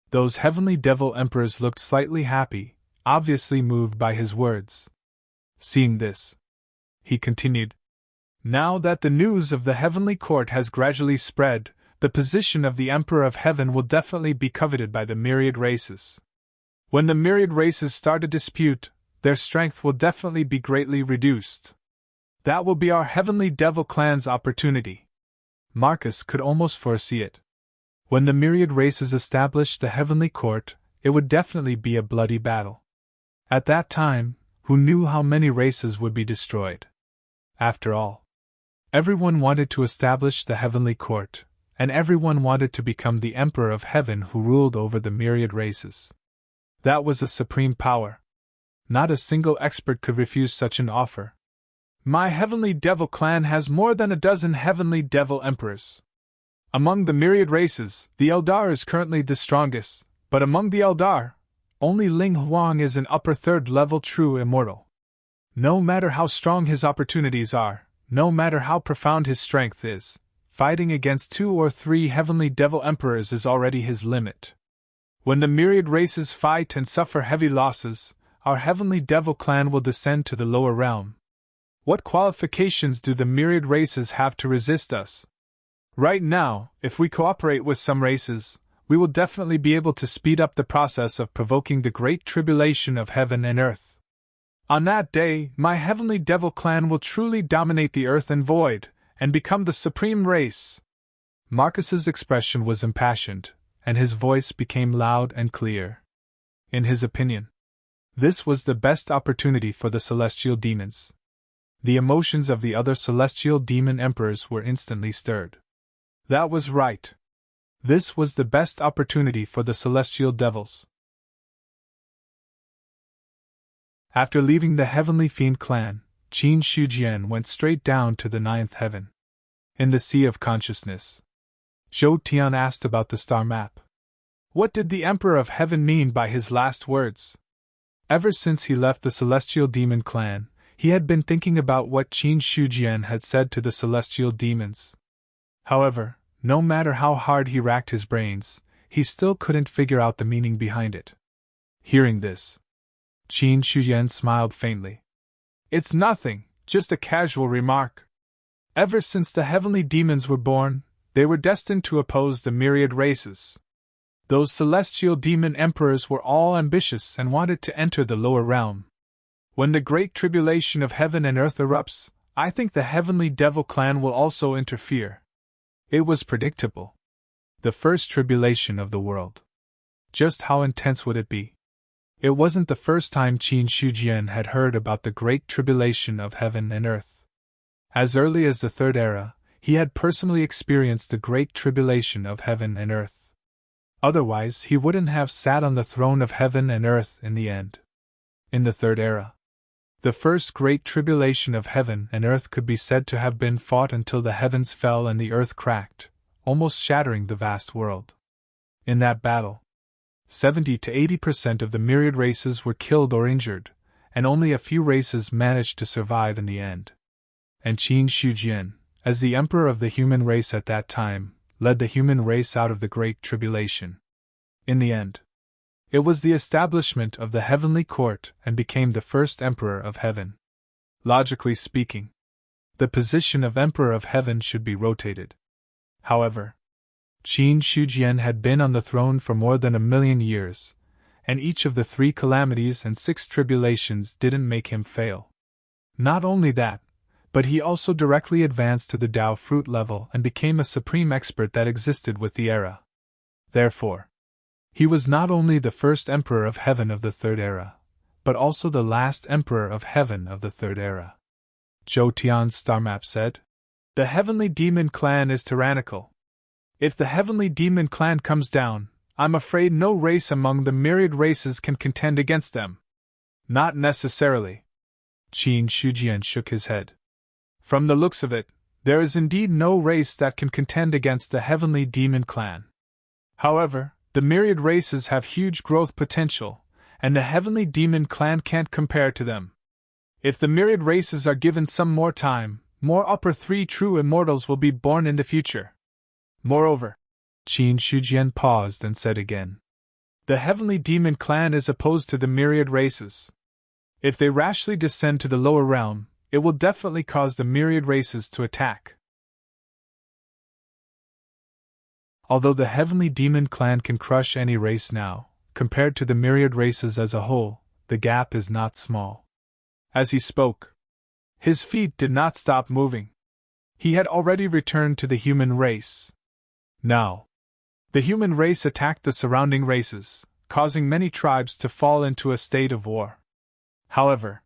Those Heavenly Devil Emperors looked slightly happy, obviously moved by his words. Seeing this, he continued, "Now that the news of the Heavenly Court has gradually spread, the position of the Emperor of Heaven will definitely be coveted by the myriad races. When the myriad races start a dispute, their strength will definitely be greatly reduced. That will be our Heavenly Devil Clan's opportunity." Marcus could almost foresee it. When the myriad races established the Heavenly Court, it would definitely be a bloody battle. At that time, who knew how many races would be destroyed? After all, everyone wanted to establish the Heavenly Court, and everyone wanted to become the Emperor of Heaven who ruled over the myriad races. That was a supreme power. Not a single expert could refuse such an offer. My Heavenly Devil Clan has more than a dozen Heavenly Devil Emperors. Among the myriad races, the Eldar is currently the strongest, but among the Eldar, only Ling Huang is an upper third-level true immortal. No matter how strong his opportunities are, no matter how profound his strength is, fighting against 2 or 3 Heavenly Devil Emperors is already his limit. When the myriad races fight and suffer heavy losses, our Heavenly Devil Clan will descend to the lower realm, What qualifications do the myriad races have to resist us? Right now, if we cooperate with some races, we will definitely be able to speed up the process of provoking the great tribulation of heaven and earth. On that day, my heavenly devil clan will truly dominate the earth and void, and become the supreme race. Marcus's expression was impassioned, and his voice became loud and clear. In his opinion, this was the best opportunity for the celestial demons. The emotions of the other celestial demon emperors were instantly stirred. That was right. This was the best opportunity for the celestial devils. After leaving the Heavenly Fiend clan, Qin Shujian went straight down to the ninth heaven. In the Sea of Consciousness, Zhou Tian asked about the star map. What did the Emperor of Heaven mean by his last words? Ever since he left the Celestial Demon clan, he had been thinking about what Qin Shujian had said to the Celestial Demons. However, no matter how hard he racked his brains, he still couldn't figure out the meaning behind it. Hearing this, Qin Shujian smiled faintly. It's nothing, just a casual remark. Ever since the heavenly demons were born, they were destined to oppose the myriad races. Those celestial demon emperors were all ambitious and wanted to enter the lower realm. When the great tribulation of heaven and earth erupts, I think the heavenly devil clan will also interfere. It was predictable. The first tribulation of the world. Just how intense would it be? It wasn't the first time Qin Shujian had heard about the great tribulation of heaven and earth. As early as the Third Era, he had personally experienced the great tribulation of heaven and earth. Otherwise, he wouldn't have sat on the throne of heaven and earth in the end. In the Third Era, the first great tribulation of heaven and earth could be said to have been fought until the heavens fell and the earth cracked, almost shattering the vast world. In that battle, 70 to 80% of the myriad races were killed or injured, and only a few races managed to survive in the end. And Qin Shujian, as the emperor of the human race at that time, led the human race out of the Great Tribulation. In the end, it was the establishment of the heavenly court and became the first emperor of heaven. Logically speaking, the position of emperor of heaven should be rotated. However, Qin Shujian had been on the throne for more than 1,000,000 years, and each of the 3 calamities and 6 tribulations didn't make him fail. Not only that, but he also directly advanced to the Tao fruit level and became a supreme expert that existed with the era. Therefore, he was not only the first emperor of heaven of the Third Era, but also the last emperor of heaven of the Third Era. Zhou Tian's star map said, "The heavenly demon clan is tyrannical. If the heavenly demon clan comes down, I'm afraid no race among the myriad races can contend against them." Not necessarily. Qin Shujian shook his head. From the looks of it, there is indeed no race that can contend against the heavenly demon clan. However, the myriad races have huge growth potential, and the heavenly demon clan can't compare to them. If the myriad races are given some more time, more upper 3 true immortals will be born in the future. Moreover, Qin Shujian paused and said again, the heavenly demon clan is opposed to the myriad races. If they rashly descend to the lower realm, it will definitely cause the myriad races to attack. Although the heavenly demon clan can crush any race now, compared to the myriad races as a whole, the gap is not small. As he spoke, his feet did not stop moving. He had already returned to the human race. Now, the human race attacked the surrounding races, causing many tribes to fall into a state of war. However,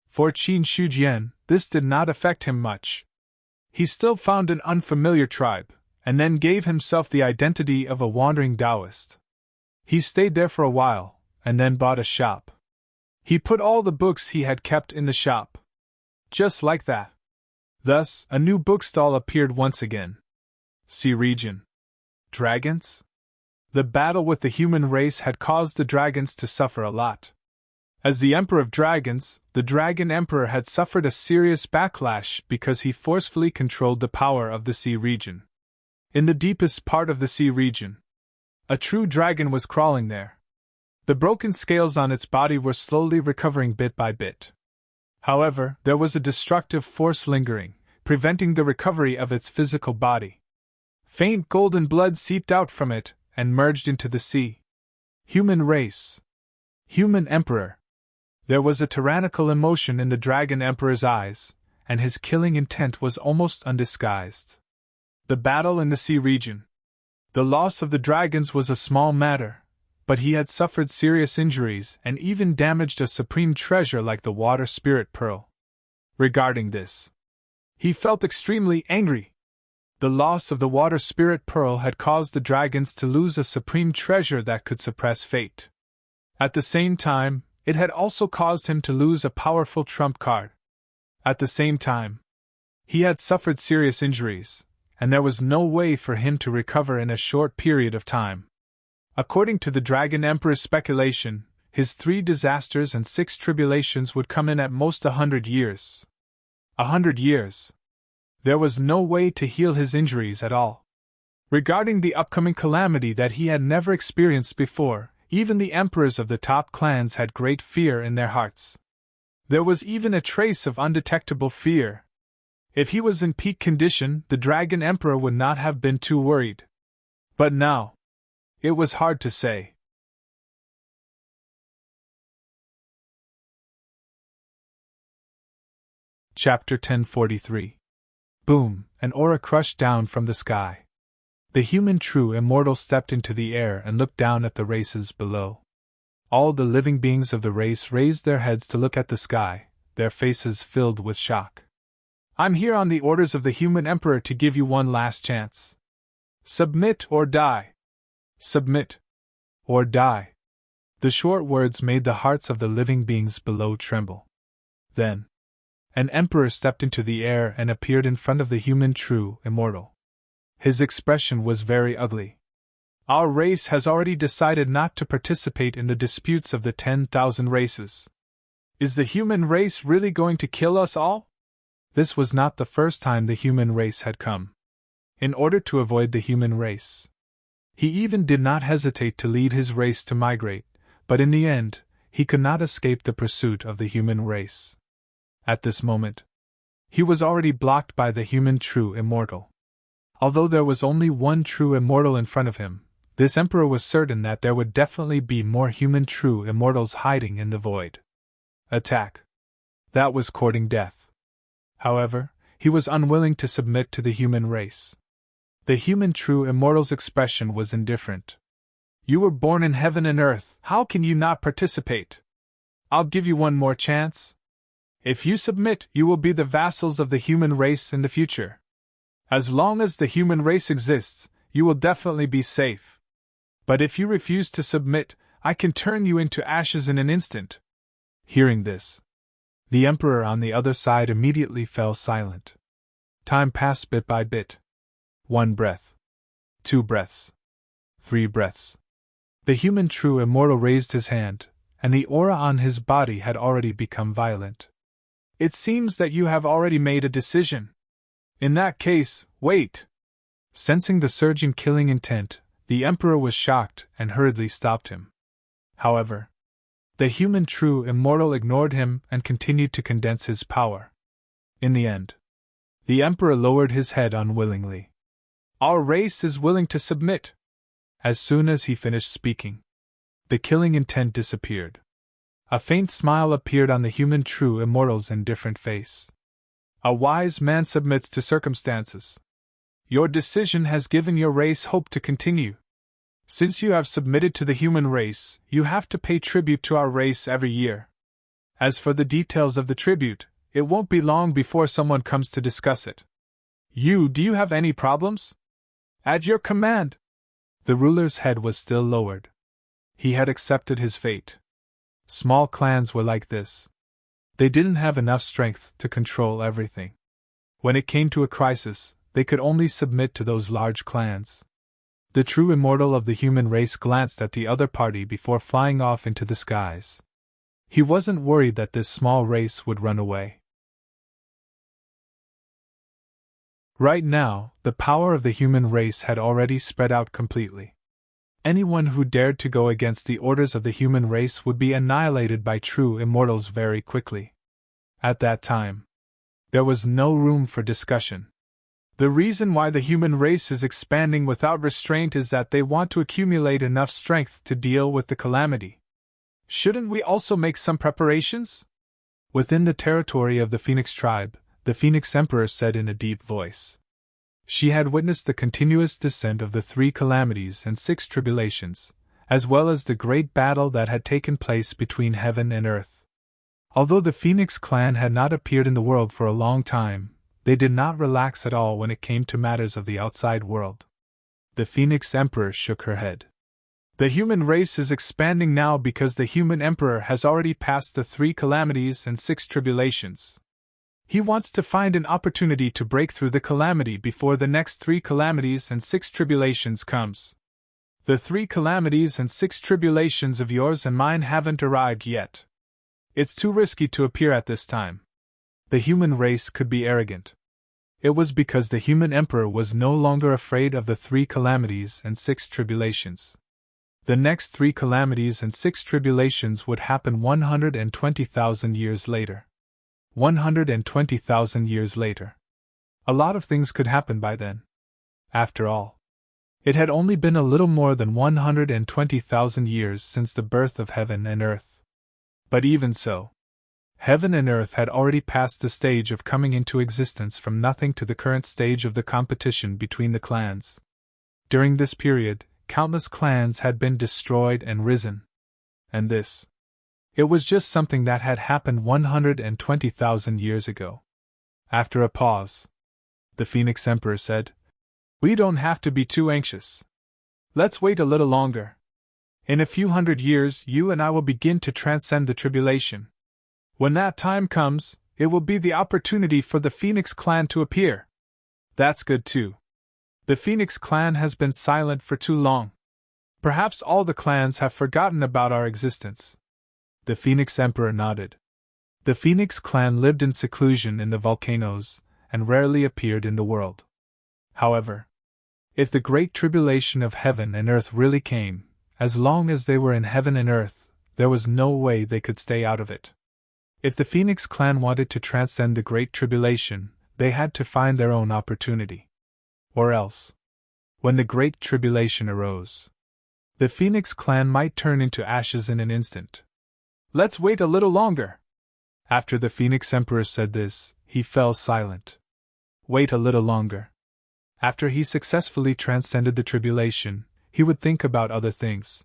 for Qin Shujian, this did not affect him much. He still found an unfamiliar tribe, and then gave himself the identity of a wandering Taoist. He stayed there for a while, and then bought a shop. He put all the books he had kept in the shop. Just like that. Thus, a new bookstall appeared once again. Sea region. Dragons? The battle with the human race had caused the dragons to suffer a lot. As the Emperor of Dragons, the Dragon Emperor had suffered a serious backlash because he forcefully controlled the power of the sea region. In the deepest part of the sea region, a true dragon was crawling there. The broken scales on its body were slowly recovering bit by bit. However, there was a destructive force lingering, preventing the recovery of its physical body. Faint golden blood seeped out from it and merged into the sea. Human race. Human emperor. There was a tyrannical emotion in the Dragon Emperor's eyes, and his killing intent was almost undisguised. The battle in the sea region. The loss of the dragons was a small matter, but he had suffered serious injuries and even damaged a supreme treasure like the water spirit pearl. Regarding this, he felt extremely angry. The loss of the water spirit pearl had caused the dragons to lose a supreme treasure that could suppress fate. At the same time, it had also caused him to lose a powerful trump card. At the same time, he had suffered serious injuries, and there was no way for him to recover in a short period of time. According to the Dragon Emperor's speculation, his 3 disasters and 6 tribulations would come in at most 100 years. 100 years. There was no way to heal his injuries at all. Regarding the upcoming calamity that he had never experienced before, even the emperors of the top clans had great fear in their hearts. There was even a trace of undetectable fear. If he was in peak condition, the Dragon Emperor would not have been too worried. But now, it was hard to say. Chapter 1043. Boom, an aura crushed down from the sky. The human true immortal stepped into the air and looked down at the races below. All the living beings of the race raised their heads to look at the sky, their faces filled with shock. I'm here on the orders of the human emperor to give you one last chance. Submit or die. Submit or die. The short words made the hearts of the living beings below tremble. Then, an emperor stepped into the air and appeared in front of the human true immortal. His expression was very ugly. Our race has already decided not to participate in the disputes of the 10,000 races. Is the human race really going to kill us all? This was not the first time the human race had come. In order to avoid the human race, he even did not hesitate to lead his race to migrate, but in the end, he could not escape the pursuit of the human race. At this moment, he was already blocked by the human true immortal. Although there was only one true immortal in front of him, this emperor was certain that there would definitely be more human true immortals hiding in the void. Attack. That was courting death. However, he was unwilling to submit to the human race. The human true immortal's expression was indifferent. You were born in heaven and earth, how can you not participate? I'll give you one more chance. If you submit, you will be the vassals of the human race in the future. As long as the human race exists, you will definitely be safe. But if you refuse to submit, I can turn you into ashes in an instant. Hearing this, the emperor on the other side immediately fell silent. Time passed bit by bit. 1 breath. 2 breaths. 3 breaths. The human true immortal raised his hand, and the aura on his body had already become violent. It seems that you have already made a decision. In that case, wait. Sensing the surging killing intent, the emperor was shocked and hurriedly stopped him. However, the human true immortal ignored him and continued to condense his power. In the end, the emperor lowered his head unwillingly. Our race is willing to submit. As soon as he finished speaking, the killing intent disappeared. A faint smile appeared on the human true immortal's indifferent face. A wise man submits to circumstances. Your decision has given your race hope to continue. Since you have submitted to the human race, you have to pay tribute to our race every year. As for the details of the tribute, it won't be long before someone comes to discuss it. Do you have any problems? At your command. The ruler's head was still lowered. He had accepted his fate. Small clans were like this. They didn't have enough strength to control everything. When it came to a crisis, they could only submit to those large clans. The true immortal of the human race glanced at the other party before flying off into the skies. He wasn't worried that this small race would run away. Right now, the power of the human race had already spread out completely. Anyone who dared to go against the orders of the human race would be annihilated by true immortals very quickly. At that time, there was no room for discussion. The reason why the human race is expanding without restraint is that they want to accumulate enough strength to deal with the calamity. Shouldn't we also make some preparations? Within the territory of the Phoenix tribe, the Phoenix Emperor said in a deep voice. She had witnessed the continuous descent of the 3 calamities and 6 tribulations, as well as the great battle that had taken place between heaven and earth. Although the Phoenix clan had not appeared in the world for a long time, they did not relax at all when it came to matters of the outside world. The Phoenix Emperor shook her head. The human race is expanding now because the human emperor has already passed the 3 calamities and 6 tribulations. He wants to find an opportunity to break through the calamity before the next 3 calamities and 6 tribulations comes. The 3 calamities and 6 tribulations of yours and mine haven't arrived yet. It's too risky to appear at this time. The human race could be arrogant. It was because the human emperor was no longer afraid of the 3 calamities and 6 tribulations. The next 3 calamities and 6 tribulations would happen 120,000 years later. 120,000 years later. A lot of things could happen by then. After all, it had only been a little more than 120,000 years since the birth of heaven and earth. But even so, heaven and earth had already passed the stage of coming into existence from nothing to the current stage of the competition between the clans. During this period, countless clans had been destroyed and risen. And this. It was just something that had happened 120,000 years ago. After a pause, the Phoenix Emperor said, "We don't have to be too anxious. Let's wait a little longer. In a few hundred years, you and I will begin to transcend the tribulation. When that time comes, it will be the opportunity for the Phoenix clan to appear." That's good too. The Phoenix clan has been silent for too long. Perhaps all the clans have forgotten about our existence. The Phoenix Emperor nodded. The Phoenix clan lived in seclusion in the volcanoes, and rarely appeared in the world. However, if the great tribulation of heaven and earth really came, as long as they were in heaven and earth, there was no way they could stay out of it. If the Phoenix clan wanted to transcend the great tribulation, they had to find their own opportunity. Or else, when the great tribulation arose, the Phoenix clan might turn into ashes in an instant. Let's wait a little longer. After the Phoenix Emperor said this, he fell silent. Wait a little longer. After he successfully transcended the tribulation, he would think about other things.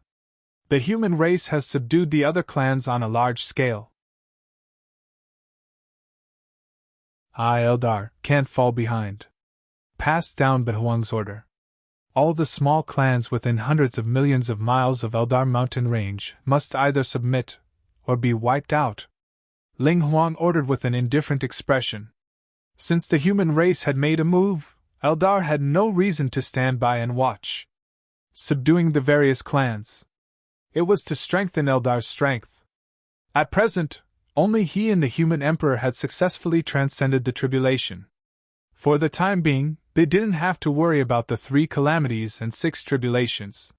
The human race has subdued the other clans on a large scale. I, Eldar, can't fall behind. Passed down by Huang's order. All the small clans within hundreds of millions of miles of Eldar mountain range must either submit or be wiped out. Ling Huang ordered with an indifferent expression. Since the human race had made a move, Eldar had no reason to stand by and watch. Subduing the various clans. It was to strengthen Eldar's strength. At present, only he and the human emperor had successfully transcended the tribulation. For the time being, they didn't have to worry about the 3 calamities and 6 tribulations.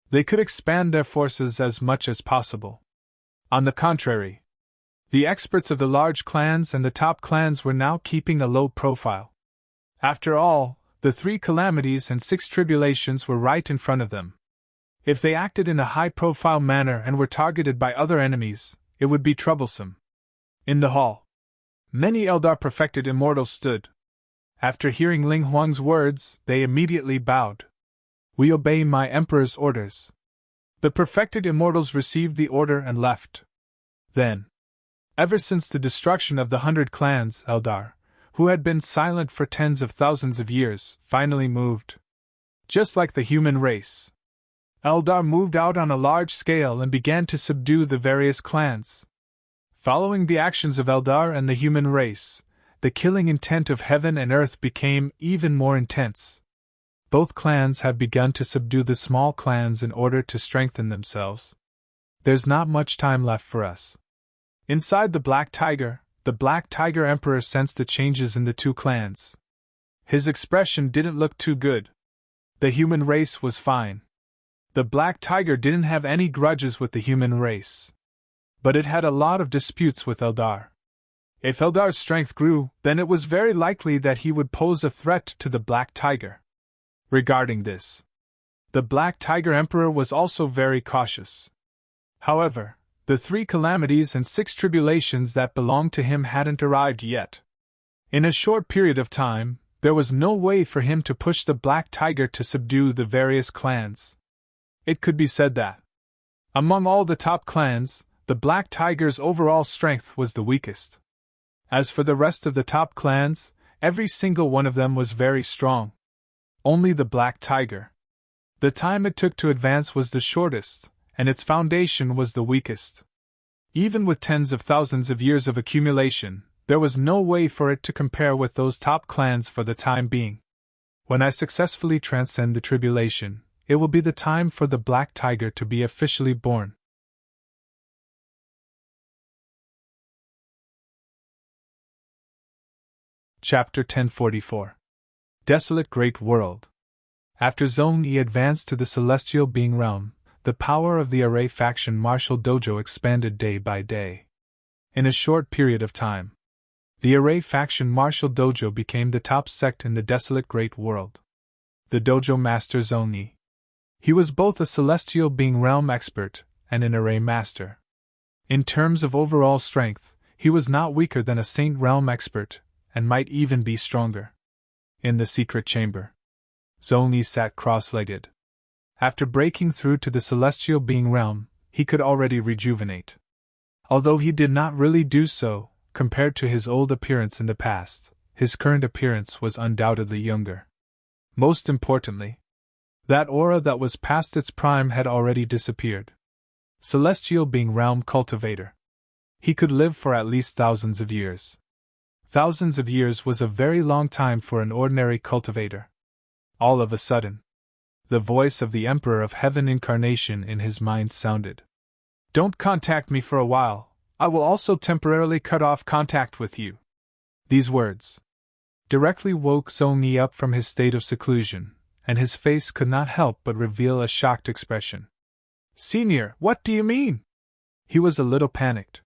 They could expand their forces as much as possible. On the contrary, the experts of the large clans and the top clans were now keeping a low profile. After all, the 3 calamities and 6 tribulations were right in front of them. If they acted in a high-profile manner and were targeted by other enemies, it would be troublesome. In the hall, many Eldar perfected immortals stood. After hearing Ling Huang's words, they immediately bowed. "We obey my emperor's orders." The perfected immortals received the order and left. Then, ever since the destruction of the 100 clans, Eldar, who had been silent for tens of thousands of years, finally moved. Just like the human race, Eldar moved out on a large scale and began to subdue the various clans. Following the actions of Eldar and the human race, the killing intent of heaven and earth became even more intense. Both clans have begun to subdue the small clans in order to strengthen themselves. There's not much time left for us. Inside the Black Tiger Emperor sensed the changes in the 2 clans. His expression didn't look too good. The human race was fine. The Black Tiger didn't have any grudges with the human race. But it had a lot of disputes with Eldar. If Eldar's strength grew, then it was very likely that he would pose a threat to the Black Tiger. Regarding this, the Black Tiger Emperor was also very cautious. However, the 3 calamities and 6 tribulations that belonged to him hadn't arrived yet. In a short period of time, there was no way for him to push the Black Tiger to subdue the various clans. It could be said that, among all the top clans, the Black Tiger's overall strength was the weakest. As for the rest of the top clans, every single one of them was very strong. Only the Black Tiger. The time it took to advance was the shortest, and its foundation was the weakest. Even with tens of thousands of years of accumulation, there was no way for it to compare with those top clans for the time being. When I successfully transcend the tribulation, it will be the time for the Black Tiger to be officially born. Chapter 1044. Desolate Great World. After Zhong Yi advanced to the Celestial Being Realm, the power of the Array faction martial dojo expanded day by day. In a short period of time, the Array faction martial dojo became the top sect in the Desolate Great World. The dojo master Zhong Yi. He was both a Celestial Being Realm expert and an Array master. In terms of overall strength, he was not weaker than a Saint Realm expert, and might even be stronger. In the secret chamber, Zhong Yi sat cross-legged. After breaking through to the Celestial Being Realm, he could already rejuvenate. Although he did not really do so, compared to his old appearance in the past, his current appearance was undoubtedly younger. Most importantly, that aura that was past its prime had already disappeared. Celestial Being Realm Cultivator. He could live for at least thousands of years. Thousands of years was a very long time for an ordinary cultivator. All of a sudden, the voice of the Emperor of Heaven Incarnation in his mind sounded. "Don't contact me for a while, I will also temporarily cut off contact with you." These words directly woke Zhong Yi up from his state of seclusion, and his face could not help but reveal a shocked expression. "Senior, what do you mean?" He was a little panicked.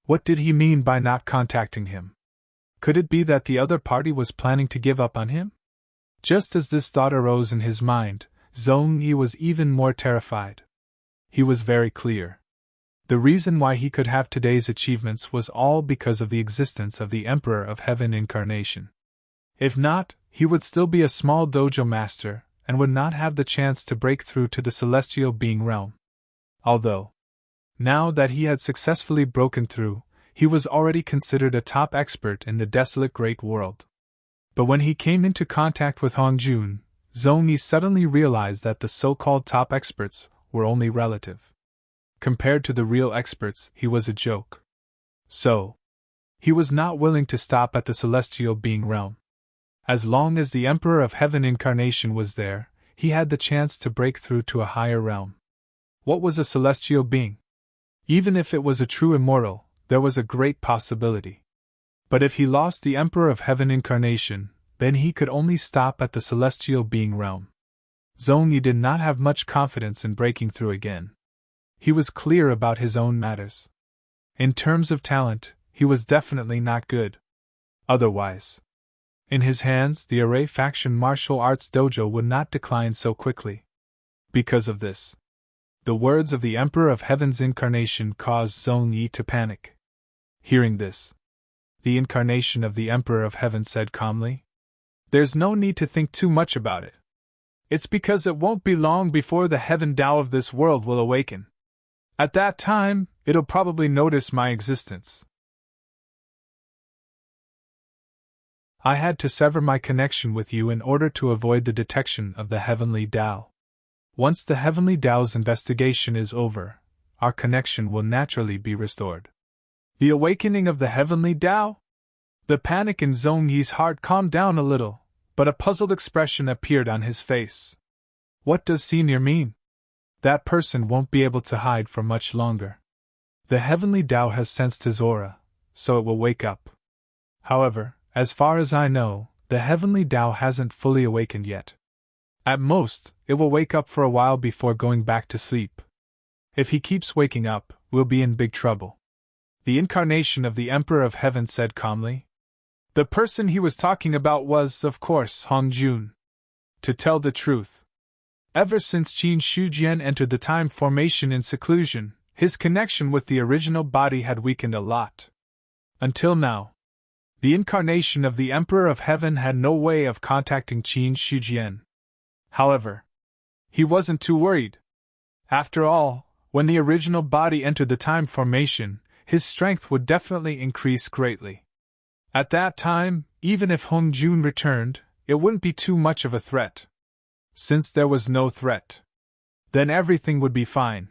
What did he mean by not contacting him? Could it be that the other party was planning to give up on him? Just as this thought arose in his mind, Zhong Yi was even more terrified. He was very clear. The reason why he could have today's achievements was all because of the existence of the Emperor of Heaven Incarnation. If not, he would still be a small dojo master, and would not have the chance to break through to the Celestial Being Realm. Although, now that he had successfully broken through, he was already considered a top expert in the Desolate Great World. But when he came into contact with Hongjun, Zhong Yi suddenly realized that the so-called top experts were only relative. Compared to the real experts, he was a joke. So, he was not willing to stop at the Celestial Being Realm. As long as the Emperor of Heaven Incarnation was there, he had the chance to break through to a higher realm. What was a celestial being? Even if it was a true immortal, there was a great possibility. But if he lost the Emperor of Heaven Incarnation, then he could only stop at the Celestial Being Realm. Zhong Yi did not have much confidence in breaking through again. He was clear about his own matters. In terms of talent, he was definitely not good. Otherwise, in his hands, the Array faction martial arts dojo would not decline so quickly. Because of this, the words of the Emperor of Heaven's Incarnation caused Zhong Yi to panic. Hearing this, the Incarnation of the Emperor of Heaven said calmly, "There's no need to think too much about it. It's because it won't be long before the Heaven Tao of this world will awaken. At that time, it'll probably notice my existence." I had to sever my connection with you in order to avoid the detection of the Heavenly Tao. Once the Heavenly Tao's investigation is over, our connection will naturally be restored. The awakening of the Heavenly Tao? The panic in Zhong Yi's heart calmed down a little, but a puzzled expression appeared on his face. What does Senior mean? That person won't be able to hide for much longer. The Heavenly Tao has sensed his aura, so it will wake up. However, as far as I know, the Heavenly Tao hasn't fully awakened yet. At most, it will wake up for a while before going back to sleep. If he keeps waking up, we'll be in big trouble. the incarnation of the Emperor of Heaven said calmly. The person he was talking about was, of course, Hong Jun. To tell the truth, ever since Qin Shujian entered the time formation in seclusion, his connection with the original body had weakened a lot. Until now, the incarnation of the Emperor of Heaven had no way of contacting Qin Shujian. However, he wasn't too worried. After all, when the original body entered the time formation, his strength would definitely increase greatly. At that time, even if Hong Jun returned, it wouldn't be too much of a threat. Since there was no threat, then everything would be fine.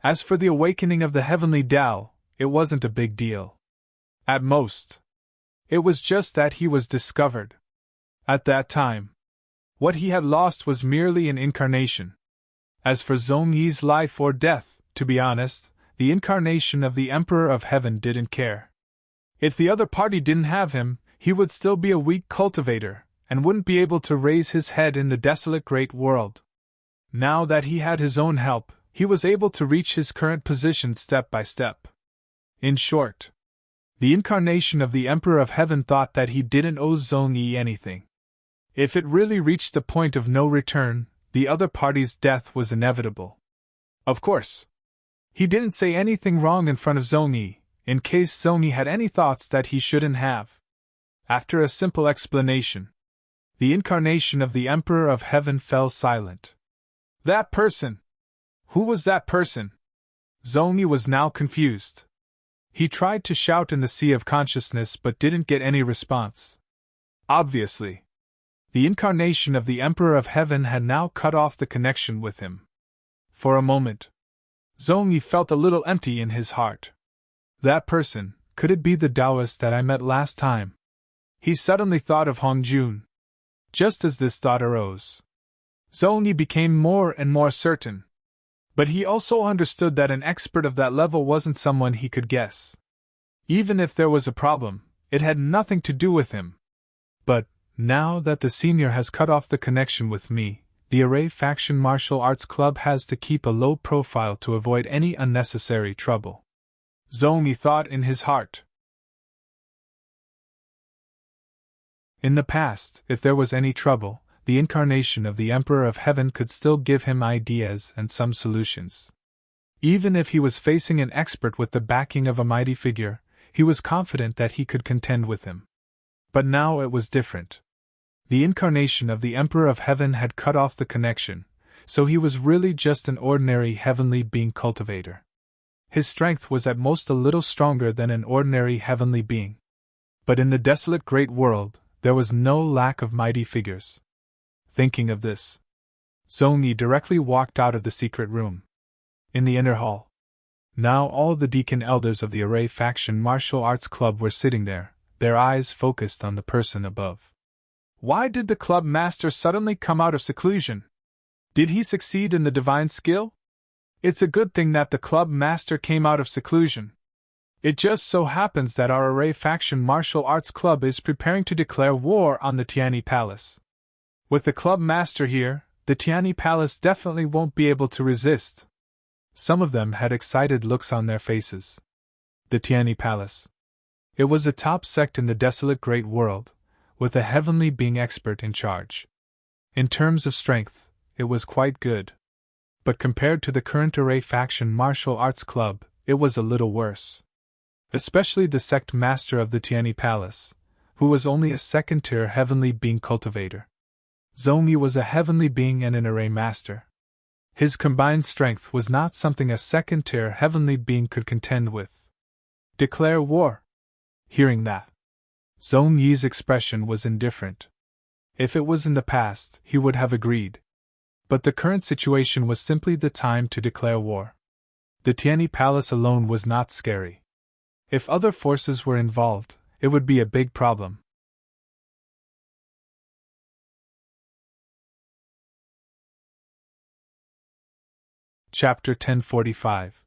As for the awakening of the heavenly Tao, it wasn't a big deal. At most, it was just that he was discovered. At that time, what he had lost was merely an incarnation. As for Zhong Yi's life or death, to be honest, the incarnation of the Emperor of Heaven didn't care. If the other party didn't have him, he would still be a weak cultivator, and wouldn't be able to raise his head in the desolate great world. Now that he had his own help, he was able to reach his current position step by step. In short, the incarnation of the Emperor of Heaven thought that he didn't owe Zhong Yi anything. If it really reached the point of no return, the other party's death was inevitable. Of course, he didn't say anything wrong in front of Zhong Yi, in case Zhong Yi had any thoughts that he shouldn't have. After a simple explanation, the incarnation of the Emperor of Heaven fell silent. That person! Who was that person? Zhong Yi was now confused. He tried to shout in the sea of consciousness but didn't get any response. Obviously, the incarnation of the Emperor of Heaven had now cut off the connection with him. For a moment, Zhong Yi felt a little empty in his heart. That person, could it be the Taoist that I met last time? He suddenly thought of Hong Jun. Just as this thought arose, Zhong Yi became more and more certain. But he also understood that an expert of that level wasn't someone he could guess. Even if there was a problem, it had nothing to do with him. But, now that the senior has cut off the connection with me, the Array Faction Martial Arts Club has to keep a low profile to avoid any unnecessary trouble. Zhong Yi thought in his heart. In the past, if there was any trouble, the incarnation of the Emperor of Heaven could still give him ideas and some solutions. Even if he was facing an expert with the backing of a mighty figure, he was confident that he could contend with him. But now it was different. The incarnation of the Emperor of Heaven had cut off the connection, so he was really just an ordinary heavenly being cultivator. His strength was at most a little stronger than an ordinary heavenly being. But in the desolate great world, there was no lack of mighty figures. Thinking of this, Zhong Yi directly walked out of the secret room. In the inner hall, now all the deacon elders of the Array Faction Martial Arts Club were sitting there, their eyes focused on the person above. Why did the club master suddenly come out of seclusion? Did he succeed in the divine skill? It's a good thing that the club master came out of seclusion. It just so happens that our Array Faction Martial Arts Club is preparing to declare war on the Tianyi Palace. With the club master here, the Tianyi Palace definitely won't be able to resist. Some of them had excited looks on their faces. The Tianyi Palace. It was a top sect in the desolate great world, with a heavenly being expert in charge. In terms of strength, it was quite good. But compared to the current Array Faction Martial Arts Club, it was a little worse. Especially the sect master of the Tianyi Palace, who was only a second-tier heavenly being cultivator. Zhong Yi was a heavenly being and an array master. His combined strength was not something a second-tier heavenly being could contend with. Declare war. Hearing that, Zhong Yi's expression was indifferent. If it was in the past, he would have agreed. But the current situation was simply the time to declare war. The Tianyi Palace alone was not scary. If other forces were involved, it would be a big problem. Chapter 1045.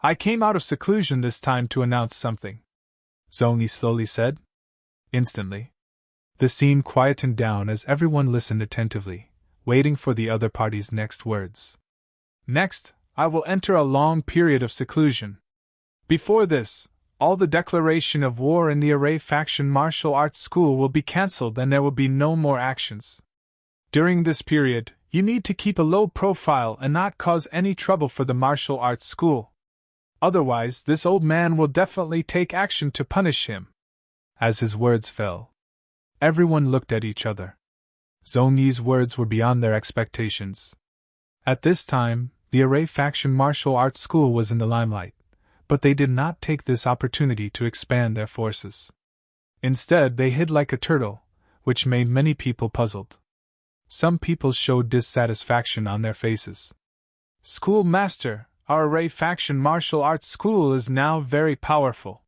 I came out of seclusion this time to announce something, Zhong Yi slowly said. Instantly, the scene quietened down as everyone listened attentively, waiting for the other party's next words. Next, I will enter a long period of seclusion. Before this, all the declaration of war in the Array Faction Martial Arts School will be cancelled and there will be no more actions. During this period, you need to keep a low profile and not cause any trouble for the martial arts school. Otherwise, this old man will definitely take action to punish him. As his words fell, everyone looked at each other. Zhong Yi's words were beyond their expectations. At this time, the Array Faction Martial Arts School was in the limelight, but they did not take this opportunity to expand their forces. Instead, they hid like a turtle, which made many people puzzled. Some people showed dissatisfaction on their faces. Schoolmaster, our Array Faction Martial Arts School is now very powerful.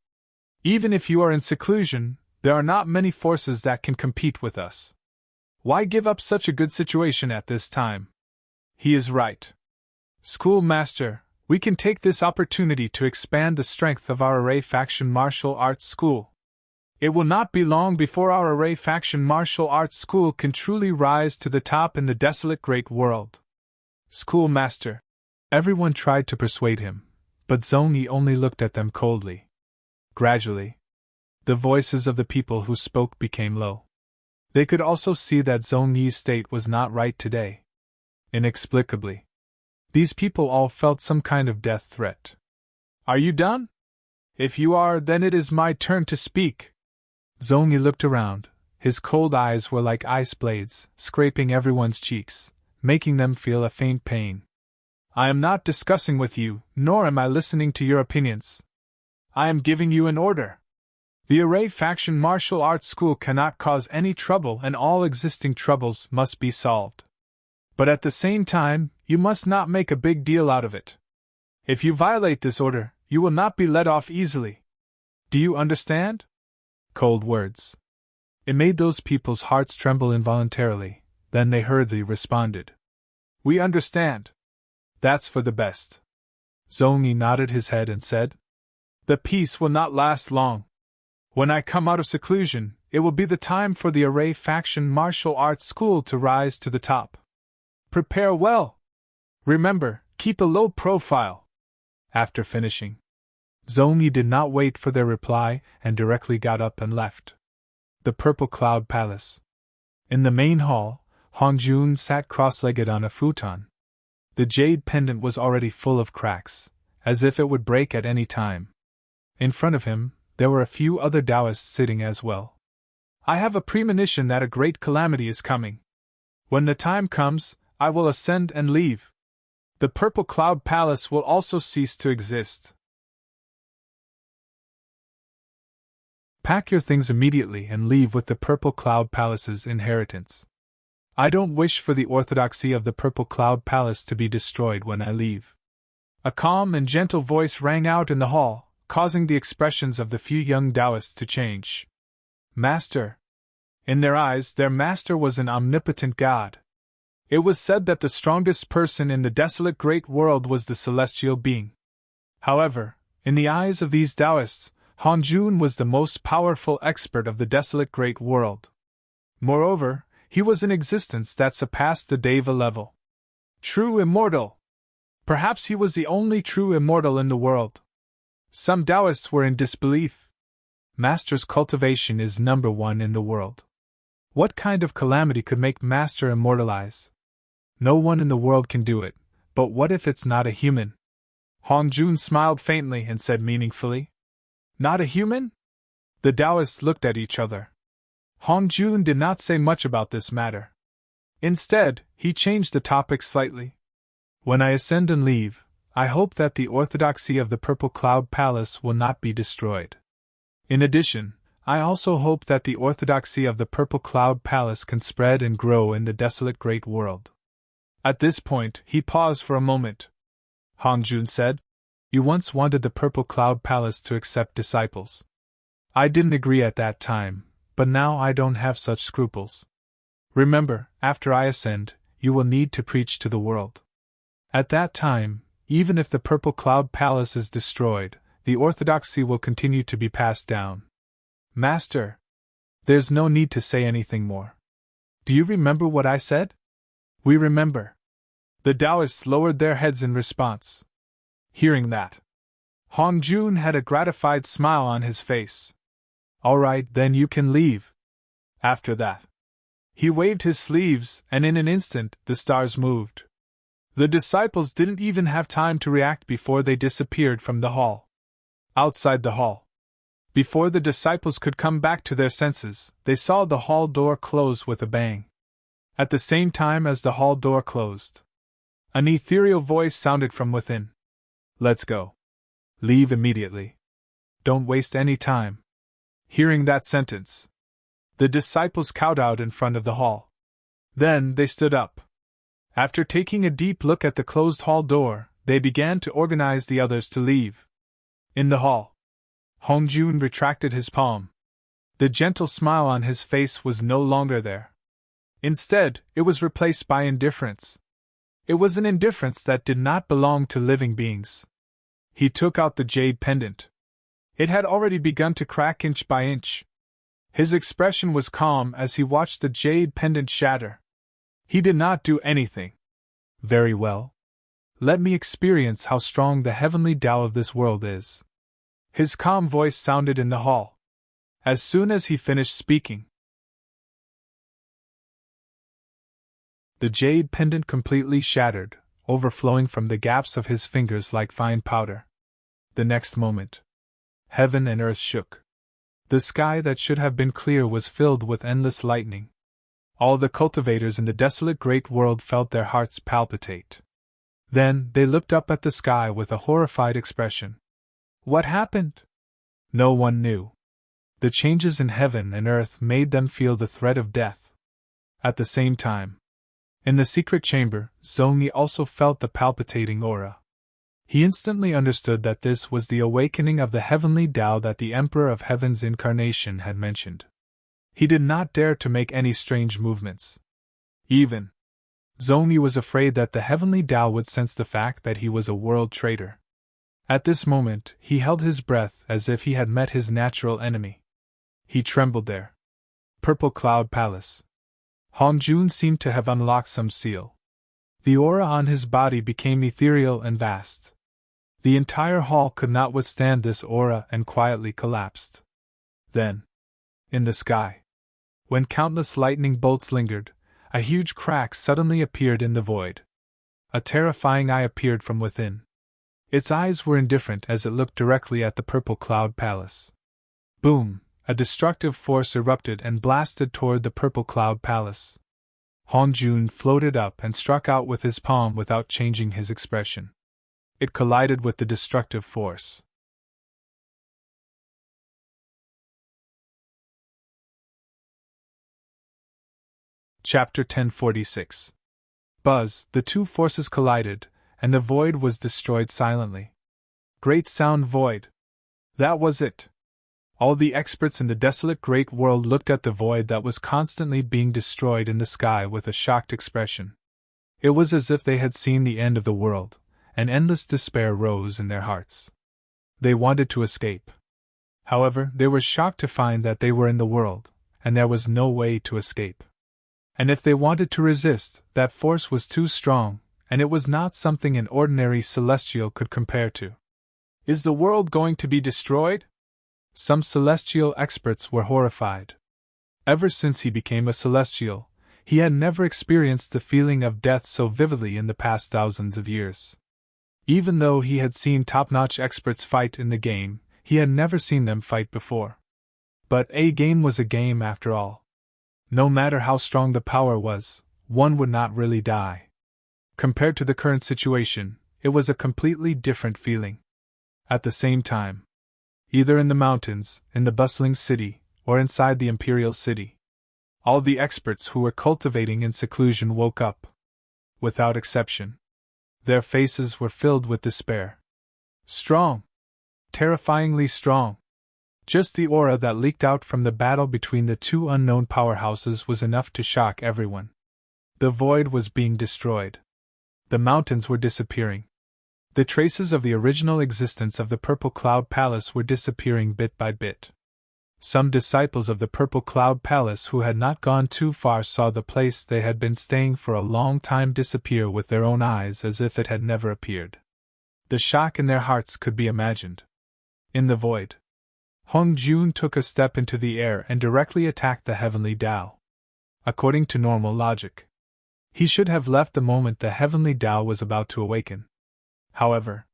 Even if you are in seclusion, there are not many forces that can compete with us. Why give up such a good situation at this time? He is right. Schoolmaster, we can take this opportunity to expand the strength of our Array Faction Martial Arts School. It will not be long before our Array Faction Martial Arts School can truly rise to the top in the desolate great world. Schoolmaster. Everyone tried to persuade him, but Zhong Yi only looked at them coldly. Gradually, the voices of the people who spoke became low. They could also see that Zhong Yi's state was not right today. Inexplicably, these people all felt some kind of death threat. Are you done? If you are, then it is my turn to speak. Zhong Yi looked around. His cold eyes were like ice blades, scraping everyone's cheeks, making them feel a faint pain. I am not discussing with you, nor am I listening to your opinions. I am giving you an order. The Array Faction Martial Arts School cannot cause any trouble and all existing troubles must be solved. But at the same time, you must not make a big deal out of it. If you violate this order, you will not be let off easily. Do you understand? Cold words. It made those people's hearts tremble involuntarily, then they hurriedly responded. We understand. That's for the best. Zhong Yi nodded his head and said, The peace will not last long. When I come out of seclusion, it will be the time for the Array Faction Martial Arts School to rise to the top. Prepare well. Remember, keep a low profile. After finishing, Zhong Yi did not wait for their reply and directly got up and left. The Purple Cloud Palace. In the main hall, Hong Jun sat cross-legged on a futon. The jade pendant was already full of cracks, as if it would break at any time. In front of him, there were a few other Taoists sitting as well. I have a premonition that a great calamity is coming. When the time comes, I will ascend and leave. The Purple Cloud Palace will also cease to exist. Pack your things immediately and leave with the Purple Cloud Palace's inheritance. I don't wish for the orthodoxy of the Purple Cloud Palace to be destroyed when I leave. A calm and gentle voice rang out in the hall, causing the expressions of the few young Taoists to change. Master. In their eyes, their master was an omnipotent god. It was said that the strongest person in the desolate great world was the celestial being. However, in the eyes of these Taoists, Hong Jun was the most powerful expert of the desolate great world. Moreover, he was an existence that surpassed the Deva level. True immortal! Perhaps he was the only true immortal in the world. Some Taoists were in disbelief. Master's cultivation is number one in the world. What kind of calamity could make Master immortalize? No one in the world can do it, but what if it's not a human? Hong Jun smiled faintly and said meaningfully, Not a human? The Taoists looked at each other. Hong Jun did not say much about this matter. Instead, he changed the topic slightly. When I ascend and leave, I hope that the orthodoxy of the Purple Cloud Palace will not be destroyed. In addition, I also hope that the orthodoxy of the Purple Cloud Palace can spread and grow in the desolate great world. At this point, he paused for a moment. Hong Jun said, You once wanted the Purple Cloud Palace to accept disciples. I didn't agree at that time, but now I don't have such scruples. Remember, after I ascend, you will need to preach to the world. At that time, even if the Purple Cloud Palace is destroyed, the orthodoxy will continue to be passed down. Master, there's no need to say anything more. Do you remember what I said? We remember. The Taoists lowered their heads in response. Hearing that, Hong Jun had a gratified smile on his face. All right, then you can leave. After that, he waved his sleeves, and in an instant, the stars moved. The disciples didn't even have time to react before they disappeared from the hall. Outside the hall, before the disciples could come back to their senses, they saw the hall door close with a bang. At the same time as the hall door closed, an ethereal voice sounded from within. Let's go. Leave immediately. Don't waste any time. Hearing that sentence, the disciples kowtowed in front of the hall. Then they stood up. After taking a deep look at the closed hall door, they began to organize the others to leave. In the hall, Hong Jun retracted his palm. The gentle smile on his face was no longer there. Instead, it was replaced by indifference. It was an indifference that did not belong to living beings. He took out the jade pendant. It had already begun to crack inch by inch. His expression was calm as he watched the jade pendant shatter. He did not do anything. Very well. Let me experience how strong the heavenly Tao of this world is. His calm voice sounded in the hall. As soon as he finished speaking, the jade pendant completely shattered, overflowing from the gaps of his fingers like fine powder. The next moment, heaven and earth shook. The sky that should have been clear was filled with endless lightning. All the cultivators in the desolate great world felt their hearts palpitate. Then they looked up at the sky with a horrified expression. What happened? No one knew. The changes in heaven and earth made them feel the threat of death. At the same time, in the secret chamber, Zhongyi also felt the palpitating aura. He instantly understood that this was the awakening of the heavenly Tao that the Emperor of Heaven's incarnation had mentioned. He did not dare to make any strange movements. Even Zhongyi was afraid that the heavenly Tao would sense the fact that he was a world traitor. At this moment, he held his breath as if he had met his natural enemy. He trembled there. Purple Cloud Palace. Hong Jun seemed to have unlocked some seal. The aura on his body became ethereal and vast. The entire hall could not withstand this aura and quietly collapsed. Then, in the sky, when countless lightning bolts lingered, a huge crack suddenly appeared in the void. A terrifying eye appeared from within. Its eyes were indifferent as it looked directly at the Purple Cloud Palace. Boom! A destructive force erupted and blasted toward the Purple Cloud Palace. Hong Jun floated up and struck out with his palm without changing his expression. It collided with the destructive force. Chapter 1046. Buzz, the two forces collided, and the void was destroyed silently. Great Sound Void. That was it. All the experts in the desolate great world looked at the void that was constantly being destroyed in the sky with a shocked expression. It was as if they had seen the end of the world, and endless despair rose in their hearts. They wanted to escape. However, they were shocked to find that they were in the world, and there was no way to escape. And if they wanted to resist, that force was too strong, and it was not something an ordinary celestial could compare to. Is the world going to be destroyed? Some celestial experts were horrified. Ever since he became a celestial, he had never experienced the feeling of death so vividly in the past thousands of years. Even though he had seen top-notch experts fight in the game, he had never seen them fight before. But a game was a game after all. No matter how strong the power was, one would not really die. Compared to the current situation, it was a completely different feeling. At the same time, either in the mountains, in the bustling city, or inside the imperial city, all the experts who were cultivating in seclusion woke up. Without exception, their faces were filled with despair. Strong. Terrifyingly strong. Just the aura that leaked out from the battle between the two unknown powerhouses was enough to shock everyone. The void was being destroyed. The mountains were disappearing. The traces of the original existence of the Purple Cloud Palace were disappearing bit by bit. Some disciples of the Purple Cloud Palace who had not gone too far saw the place they had been staying for a long time disappear with their own eyes as if it had never appeared. The shock in their hearts could be imagined. In the void, Hong Jun took a step into the air and directly attacked the heavenly Tao. According to normal logic, he should have left the moment the heavenly Tao was about to awaken. However,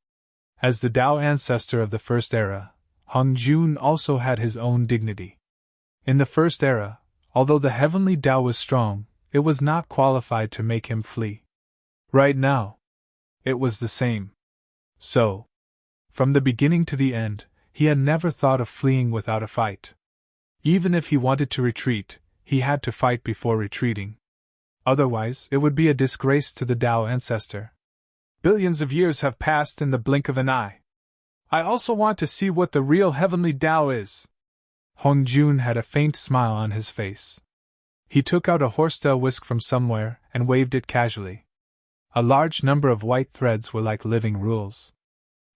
as the Tao ancestor of the first era, Hong Jun also had his own dignity. In the first era, although the heavenly Tao was strong, it was not qualified to make him flee. Right now, it was the same. So, from the beginning to the end, he had never thought of fleeing without a fight. Even if he wanted to retreat, he had to fight before retreating. Otherwise, it would be a disgrace to the Tao ancestor. Billions of years have passed in the blink of an eye. I also want to see what the real heavenly Tao is. Hong Jun had a faint smile on his face. He took out a horsetail whisk from somewhere and waved it casually. A large number of white threads were like living rules.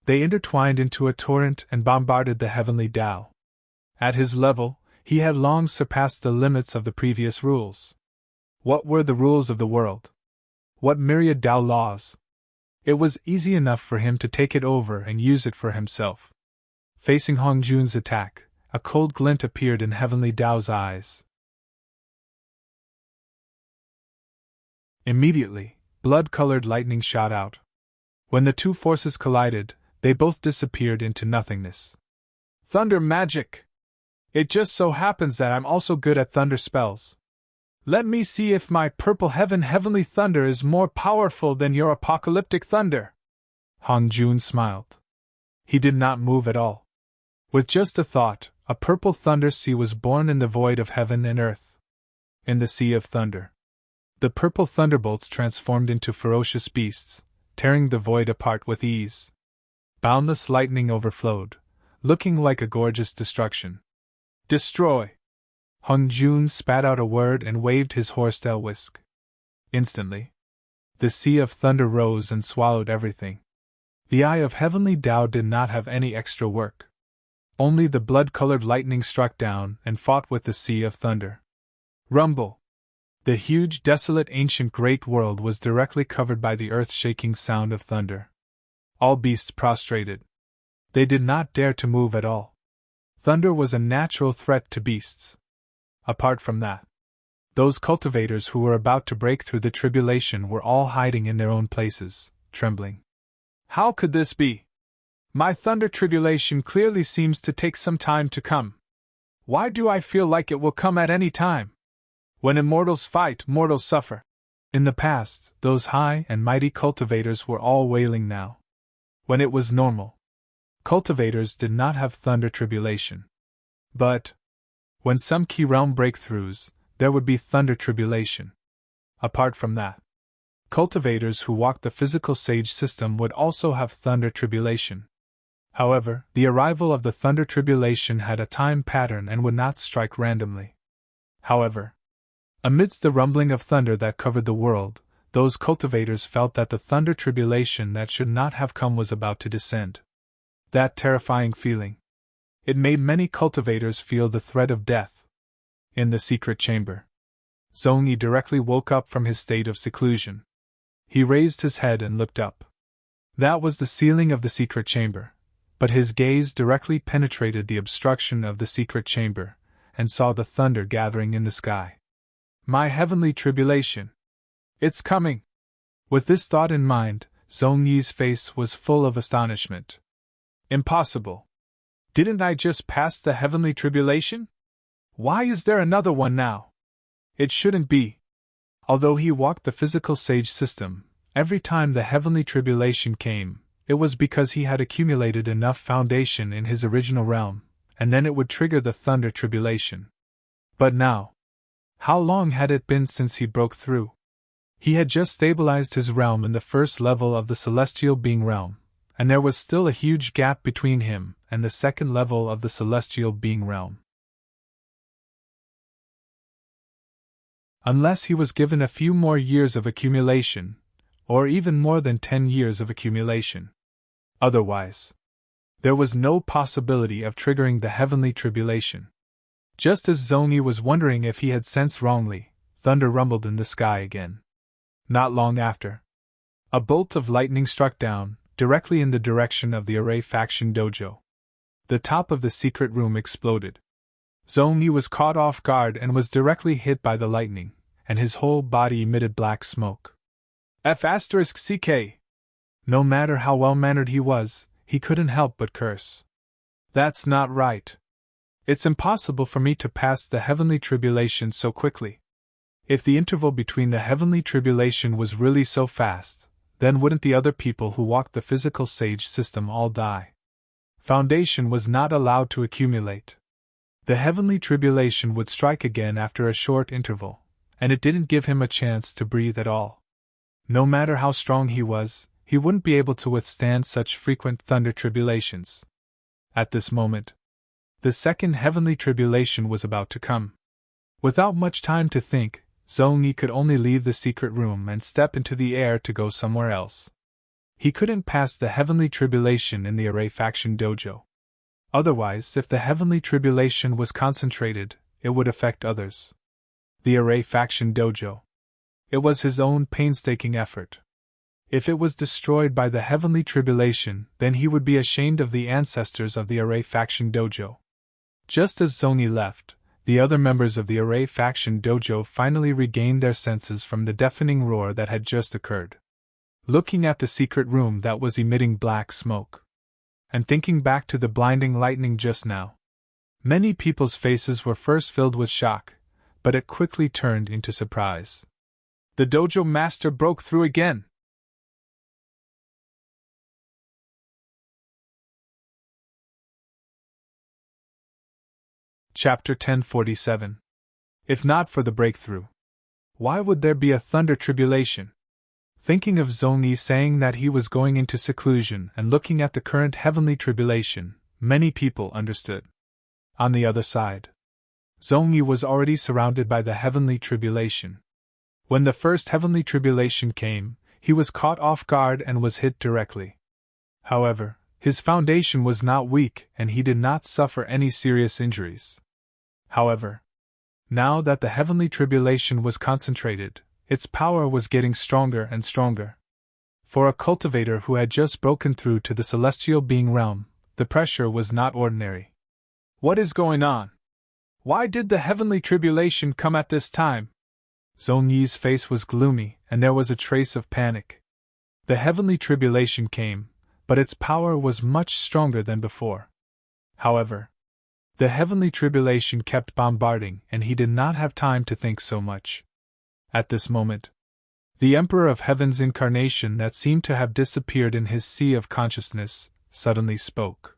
They intertwined into a torrent and bombarded the heavenly Tao. At his level, he had long surpassed the limits of the previous rules. What were the rules of the world? What myriad Tao laws? It was easy enough for him to take it over and use it for himself. Facing Hong Jun's attack, a cold glint appeared in heavenly Tao's eyes. Immediately, blood-colored lightning shot out. When the two forces collided, they both disappeared into nothingness. Thunder magic! It just so happens that I'm also good at thunder spells. Let me see if my purple heavenly thunder is more powerful than your apocalyptic thunder. Hong Jun smiled. He did not move at all. With just a thought, a purple thunder sea was born in the void of heaven and earth. In the sea of thunder, the purple thunderbolts transformed into ferocious beasts, tearing the void apart with ease. Boundless lightning overflowed, looking like a gorgeous destruction. Destroy! Hong Jun spat out a word and waved his horsetail whisk. Instantly, the sea of thunder rose and swallowed everything. The eye of heavenly Tao did not have any extra work. Only the blood-colored lightning struck down and fought with the sea of thunder. Rumble! The huge, desolate, ancient great world was directly covered by the earth-shaking sound of thunder. All beasts prostrated. They did not dare to move at all. Thunder was a natural threat to beasts. Apart from that, those cultivators who were about to break through the tribulation were all hiding in their own places, trembling. How could this be? My thunder tribulation clearly seems to take some time to come. Why do I feel like it will come at any time? When immortals fight, mortals suffer. In the past, those high and mighty cultivators were all wailing now. When it was normal, cultivators did not have thunder tribulation. But when some key realm breakthroughs, there would be thunder tribulation. Apart from that, cultivators who walked the physical sage system would also have thunder tribulation. However, the arrival of the thunder tribulation had a time pattern and would not strike randomly. However, amidst the rumbling of thunder that covered the world, those cultivators felt that the thunder tribulation that should not have come was about to descend. That terrifying feeling. It made many cultivators feel the threat of death. In the secret chamber, Zhongyi directly woke up from his state of seclusion. He raised his head and looked up. That was the ceiling of the secret chamber, but his gaze directly penetrated the obstruction of the secret chamber, and saw the thunder gathering in the sky. My heavenly tribulation! It's coming! With this thought in mind, Zhongyi's face was full of astonishment. Impossible! Didn't I just pass the heavenly tribulation? Why is there another one now? It shouldn't be. Although he walked the physical sage system, every time the heavenly tribulation came, it was because he had accumulated enough foundation in his original realm, and then it would trigger the thunder tribulation. But now, how long had it been since he broke through? He had just stabilized his realm in the first level of the celestial being realm, and there was still a huge gap between him and the second level of the celestial being realm. Unless he was given a few more years of accumulation, or even more than 10 years of accumulation. Otherwise, there was no possibility of triggering the heavenly tribulation. Just as Zhongyi was wondering if he had sensed wrongly, thunder rumbled in the sky again. Not long after, a bolt of lightning struck down, directly in the direction of the Array faction dojo. The top of the secret room exploded. Zhong Yi was caught off guard and was directly hit by the lightning, and his whole body emitted black smoke. F***CK! No matter how well-mannered he was, he couldn't help but curse. That's not right. It's impossible for me to pass the heavenly tribulation so quickly. If the interval between the heavenly tribulation was really so fast, then wouldn't the other people who walked the physical sage system all die? Foundation was not allowed to accumulate. The heavenly tribulation would strike again after a short interval, and it didn't give him a chance to breathe at all. No matter how strong he was, he wouldn't be able to withstand such frequent thunder tribulations. At this moment, the second heavenly tribulation was about to come. Without much time to think, Zhong Yi could only leave the secret room and step into the air to go somewhere else. He couldn't pass the heavenly tribulation in the Array faction dojo. Otherwise, if the heavenly tribulation was concentrated, it would affect others. The Array faction dojo. It was his own painstaking effort. If it was destroyed by the heavenly tribulation, then he would be ashamed of the ancestors of the Array faction dojo. Just as Zhong Yi left, the other members of the Array faction dojo finally regained their senses from the deafening roar that had just occurred. Looking at the secret room that was emitting black smoke, and thinking back to the blinding lightning just now, many people's faces were first filled with shock, but it quickly turned into surprise. The dojo master broke through again! Chapter 1047. If not for the breakthrough, why would there be a thunder tribulation? Thinking of Zhong Yi saying that he was going into seclusion and looking at the current heavenly tribulation, many people understood. On the other side, Zhong Yi was already surrounded by the heavenly tribulation. When the first heavenly tribulation came, he was caught off guard and was hit directly. However, his foundation was not weak and he did not suffer any serious injuries. However, now that the heavenly tribulation was concentrated, its power was getting stronger and stronger. For a cultivator who had just broken through to the celestial being realm, the pressure was not ordinary. What is going on? Why did the heavenly tribulation come at this time? Zhong Yi's face was gloomy, and there was a trace of panic. The heavenly tribulation came, but its power was much stronger than before. However, the heavenly tribulation kept bombarding, and he did not have time to think so much. At this moment, the Emperor of Heaven's incarnation that seemed to have disappeared in his sea of consciousness suddenly spoke.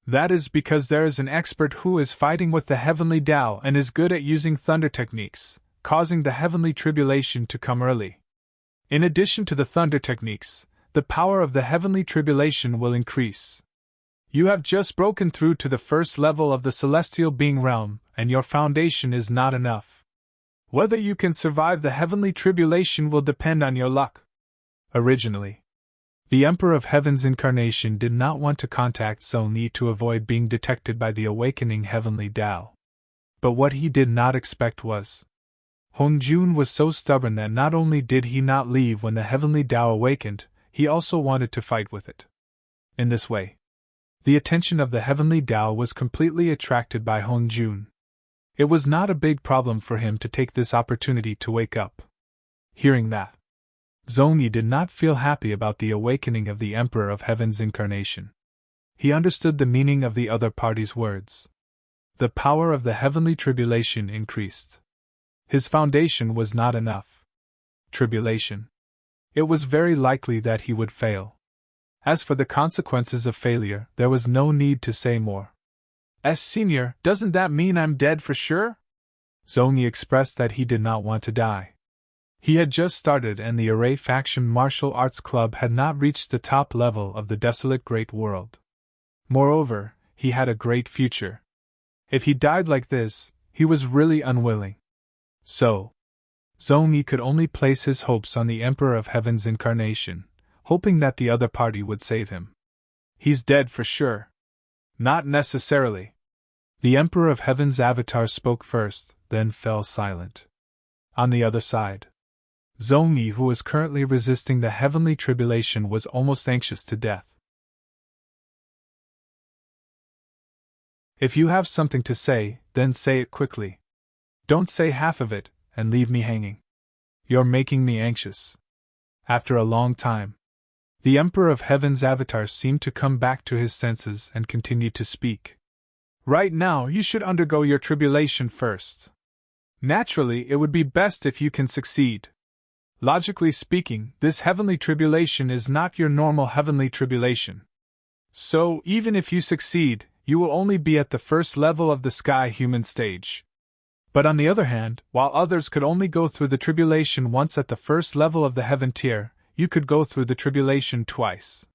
That is because there is an expert who is fighting with the heavenly Tao and is good at using thunder techniques, causing the heavenly tribulation to come early. In addition to the thunder techniques, the power of the heavenly tribulation will increase. You have just broken through to the first level of the celestial being realm, and your foundation is not enough. Whether you can survive the heavenly tribulation will depend on your luck. Originally, the Emperor of Heaven's incarnation did not want to contact Zhong Yi to avoid being detected by the awakening heavenly Tao. But what he did not expect was, Hong Jun was so stubborn that not only did he not leave when the heavenly Tao awakened, he also wanted to fight with it. In this way, the attention of the heavenly Tao was completely attracted by Hong Jun. It was not a big problem for him to take this opportunity to wake up. Hearing that, Zhong Yi did not feel happy about the awakening of the Emperor of Heaven's incarnation. He understood the meaning of the other party's words. The power of the heavenly tribulation increased. His foundation was not enough. Tribulation. It was very likely that he would fail. As for the consequences of failure, there was no need to say more. Senior, doesn't that mean I'm dead for sure? Zhong Yi expressed that he did not want to die. He had just started and the Array Faction Martial Arts Club had not reached the top level of the desolate great world. Moreover, he had a great future. If he died like this, he was really unwilling. So, Zhong Yi could only place his hopes on the Emperor of Heaven's incarnation, hoping that the other party would save him. He's dead for sure. Not necessarily. The Emperor of Heaven's avatar spoke first, then fell silent. On the other side, Zhongyi, who was currently resisting the heavenly tribulation, was almost anxious to death. If you have something to say, then say it quickly. Don't say half of it, and leave me hanging. You're making me anxious. After a long time, the Emperor of Heaven's avatar seemed to come back to his senses and continued to speak. Right now, you should undergo your tribulation first. Naturally, it would be best if you can succeed. Logically speaking, this heavenly tribulation is not your normal heavenly tribulation. So, even if you succeed, you will only be at the first level of the sky human stage. But on the other hand, while others could only go through the tribulation once at the first level of the heaven tier, you could go through the tribulation twice.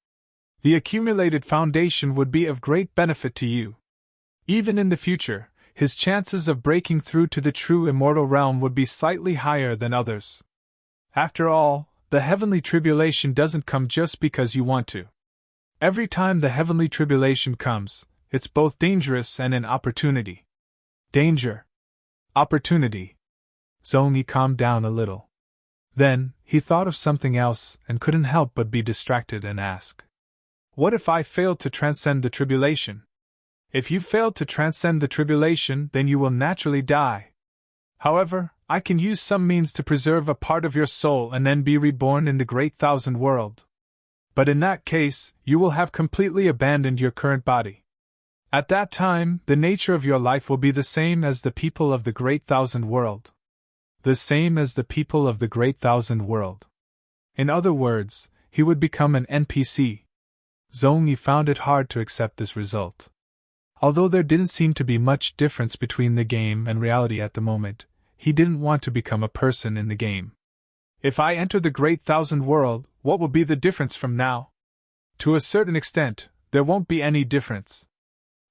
The accumulated foundation would be of great benefit to you. Even in the future, his chances of breaking through to the true immortal realm would be slightly higher than others. After all, the heavenly tribulation doesn't come just because you want to. Every time the heavenly tribulation comes, it's both dangerous and an opportunity. Danger. Opportunity. Zhongyi calmed down a little. Then, he thought of something else and couldn't help but be distracted and ask, "What if I fail to transcend the tribulation?" "If you fail to transcend the tribulation, then you will naturally die. However, I can use some means to preserve a part of your soul and then be reborn in the great thousand world. But in that case, you will have completely abandoned your current body. At that time, the nature of your life will be the same as the people of the great thousand world. The same as the people of the great thousand world. In other words, he would become an NPC. Zhongyi found it hard to accept this result. Although there didn't seem to be much difference between the game and reality at the moment, he didn't want to become a person in the game. If I enter the great thousand world, what will be the difference from now? To a certain extent, there won't be any difference.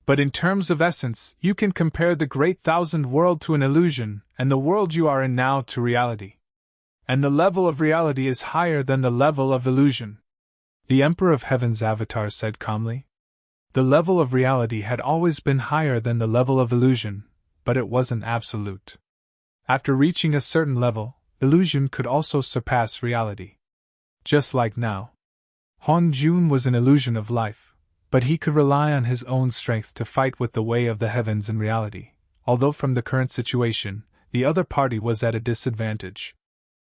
But in terms of essence, you can compare the great thousand world to an illusion, and the world you are in now to reality. And the level of reality is higher than the level of illusion. The Emperor of Heaven's avatar said calmly. The level of reality had always been higher than the level of illusion, but it wasn't absolute. After reaching a certain level, illusion could also surpass reality. Just like now. Hong Jun was an illusion of life, but he could rely on his own strength to fight with the way of the heavens in reality, although from the current situation, the other party was at a disadvantage.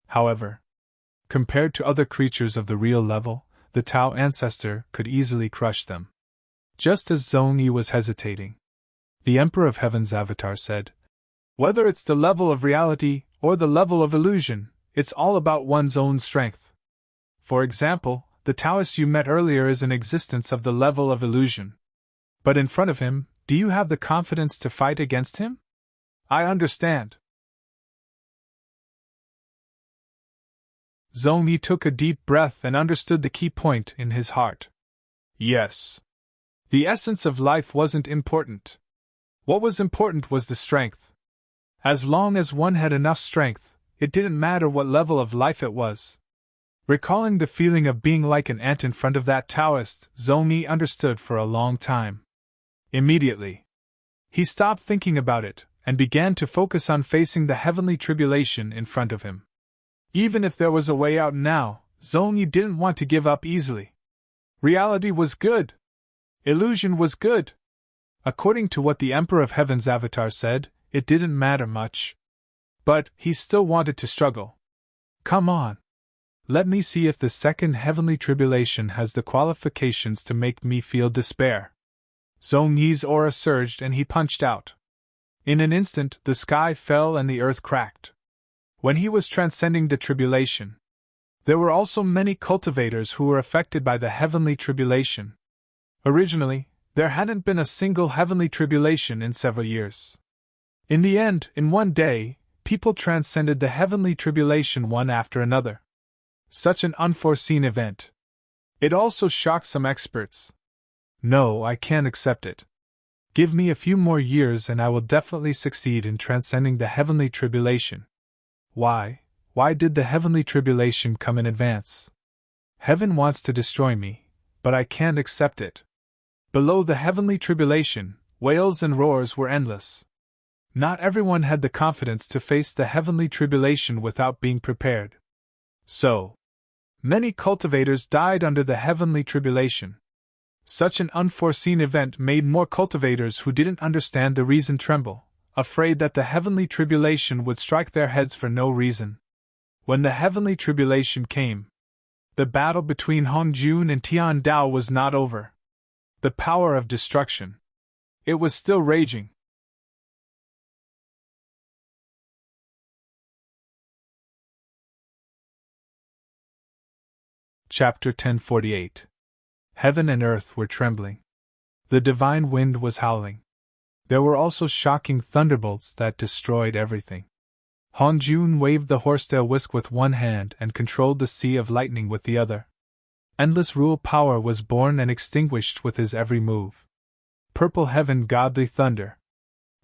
However, compared to other creatures of the real level, the Tao ancestor could easily crush them. Just as Zhongyi was hesitating, the Emperor of Heaven's avatar said, "Whether it's the level of reality or the level of illusion, it's all about one's own strength. For example, the Taoist you met earlier is an existence of the level of illusion. But in front of him, do you have the confidence to fight against him?" "I understand." Zhongyi took a deep breath and understood the key point in his heart. Yes. The essence of life wasn't important. What was important was the strength. As long as one had enough strength, it didn't matter what level of life it was. Recalling the feeling of being like an ant in front of that Taoist, Zhongyi understood for a long time. Immediately, he stopped thinking about it and began to focus on facing the heavenly tribulation in front of him. Even if there was a way out now, Zhongyi didn't want to give up easily. Reality was good. Illusion was good. According to what the Emperor of Heaven's avatar said, it didn't matter much. But he still wanted to struggle. Come on. Let me see if the second heavenly tribulation has the qualifications to make me feel despair. Zhongyi's aura surged and he punched out. In an instant, the sky fell and the earth cracked. When he was transcending the tribulation, there were also many cultivators who were affected by the heavenly tribulation. Originally, there hadn't been a single heavenly tribulation in several years. In the end, in one day, people transcended the heavenly tribulation one after another. Such an unforeseen event. It also shocked some experts. No, I can't accept it. Give me a few more years and I will definitely succeed in transcending the heavenly tribulation. Why did the heavenly tribulation come in advance? Heaven wants to destroy me, but I can't accept it. Below the heavenly tribulation, wails and roars were endless. Not everyone had the confidence to face the heavenly tribulation without being prepared. So many cultivators died under the heavenly tribulation. Such an unforeseen event made more cultivators who didn't understand the reason tremble, afraid that the heavenly tribulation would strike their heads for no reason. When the heavenly tribulation came, the battle between Hongjun and Tian Dao was not over. The power of destruction. It was still raging. Chapter 1048. Heaven and earth were trembling. The divine wind was howling. There were also shocking thunderbolts that destroyed everything. Hongjun waved the horsetail whisk with one hand and controlled the sea of lightning with the other. Endless rule power was born and extinguished with his every move. Purple heaven godly thunder.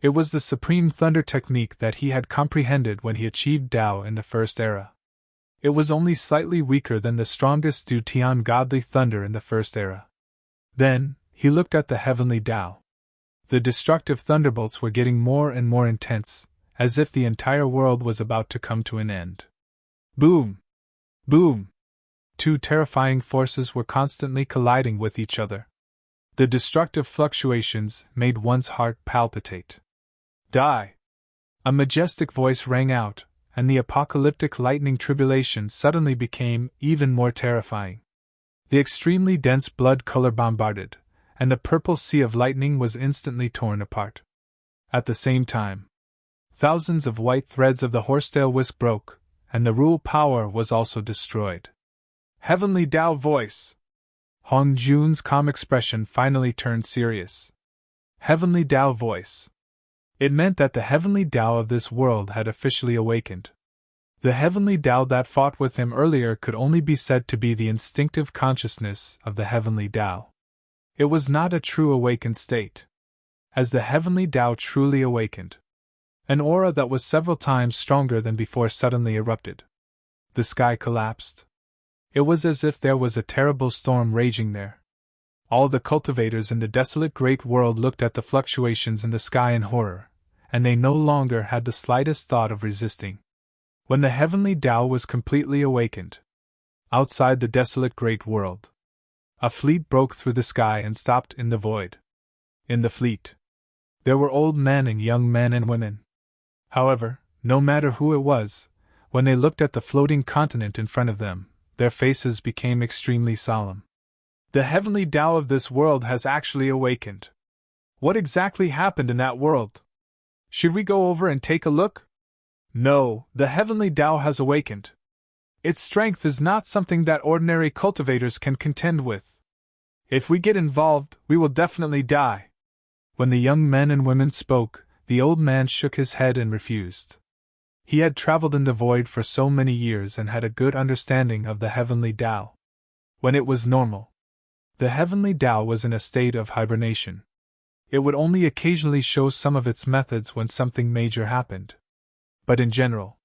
It was the supreme thunder technique that he had comprehended when he achieved Tao in the first era. It was only slightly weaker than the strongest Du Tian godly thunder in the first era. Then, he looked at the heavenly Tao. The destructive thunderbolts were getting more and more intense, as if the entire world was about to come to an end. Boom! Boom! Two terrifying forces were constantly colliding with each other. The destructive fluctuations made one's heart palpitate. Die! A majestic voice rang out, and the apocalyptic lightning tribulation suddenly became even more terrifying. The extremely dense blood color bombarded, and the purple sea of lightning was instantly torn apart. At the same time, thousands of white threads of the horsetail whisk broke, and the rule power was also destroyed. Heavenly Tao voice! Hongjun's calm expression finally turned serious. Heavenly Tao voice. It meant that the heavenly Tao of this world had officially awakened. The heavenly Tao that fought with him earlier could only be said to be the instinctive consciousness of the heavenly Tao. It was not a true awakened state. As the heavenly Tao truly awakened, an aura that was several times stronger than before suddenly erupted. The sky collapsed. It was as if there was a terrible storm raging there. All the cultivators in the desolate great world looked at the fluctuations in the sky in horror, and they no longer had the slightest thought of resisting. When the heavenly Tao was completely awakened, outside the desolate great world, a fleet broke through the sky and stopped in the void. In the fleet, there were old men and young men and women. However, no matter who it was, when they looked at the floating continent in front of them, their faces became extremely solemn. The heavenly Tao of this world has actually awakened. What exactly happened in that world? Should we go over and take a look? No, the heavenly Tao has awakened. Its strength is not something that ordinary cultivators can contend with. If we get involved, we will definitely die. When the young men and women spoke, the old man shook his head and refused. He had traveled in the void for so many years and had a good understanding of the heavenly Tao. When it was normal, the heavenly Tao was in a state of hibernation. It would only occasionally show some of its methods when something major happened. But in general,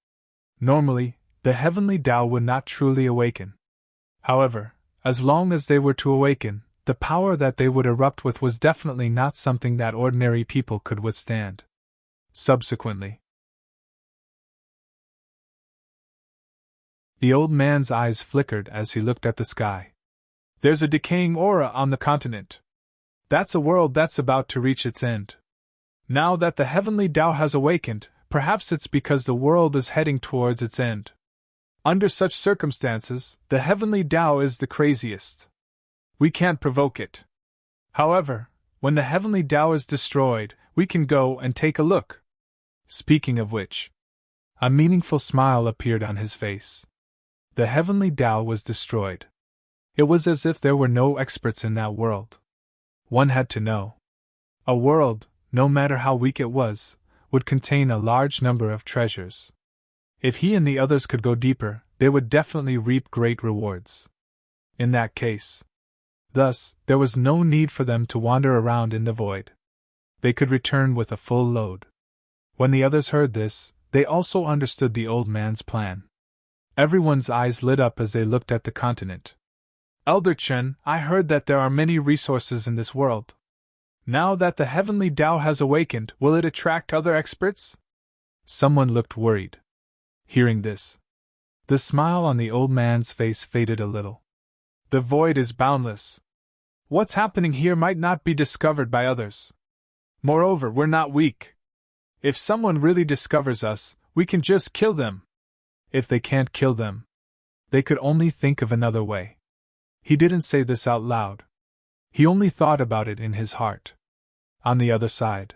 normally, the heavenly Tao would not truly awaken. However, as long as they were to awaken, the power that they would erupt with was definitely not something that ordinary people could withstand. Subsequently, the old man's eyes flickered as he looked at the sky. There's a decaying aura on the continent. That's a world that's about to reach its end. Now that the heavenly Tao has awakened, perhaps it's because the world is heading towards its end. Under such circumstances, the heavenly Tao is the craziest. We can't provoke it. However, when the heavenly Tao is destroyed, we can go and take a look. Speaking of which, a meaningful smile appeared on his face. The heavenly Tao was destroyed. It was as if there were no experts in that world. One had to know. A world, no matter how weak it was, would contain a large number of treasures. If he and the others could go deeper, they would definitely reap great rewards. In that case. Thus, there was no need for them to wander around in the void. They could return with a full load. When the others heard this, they also understood the old man's plan. Everyone's eyes lit up as they looked at the continent. Elder Chen, I heard that there are many resources in this world. Now that the heavenly Tao has awakened, will it attract other experts? Someone looked worried. Hearing this, The smile on the old man's face faded a little. The void is boundless. What's happening here might not be discovered by others. Moreover, we're not weak. If someone really discovers us, we can just kill them. If they can't kill them, they could only think of another way. He didn't say this out loud. He only thought about it in his heart. On the other side,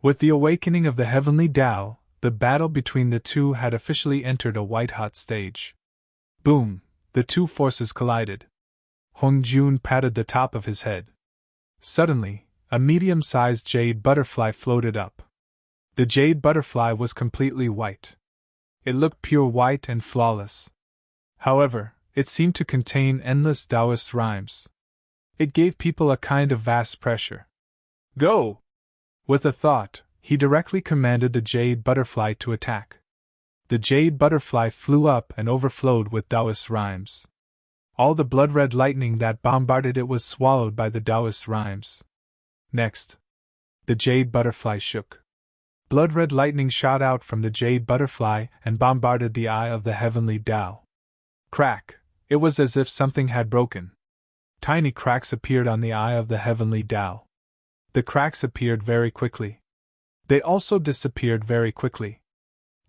with the awakening of the heavenly Tao, the battle between the two had officially entered a white-hot stage. Boom! The two forces collided. Hong Jun patted the top of his head. Suddenly, a medium-sized jade butterfly floated up. The jade butterfly was completely white. It looked pure white and flawless. However, it seemed to contain endless Taoist rhymes. It gave people a kind of vast pressure. Go! With a thought, he directly commanded the jade butterfly to attack. The jade butterfly flew up and overflowed with Taoist rhymes. All the blood-red lightning that bombarded it was swallowed by the Taoist rhymes. Next, the jade butterfly shook. Blood-red lightning shot out from the jade butterfly and bombarded the eye of the heavenly Tao. Crack! It was as if something had broken. Tiny cracks appeared on the eye of the heavenly Tao. The cracks appeared very quickly. They also disappeared very quickly.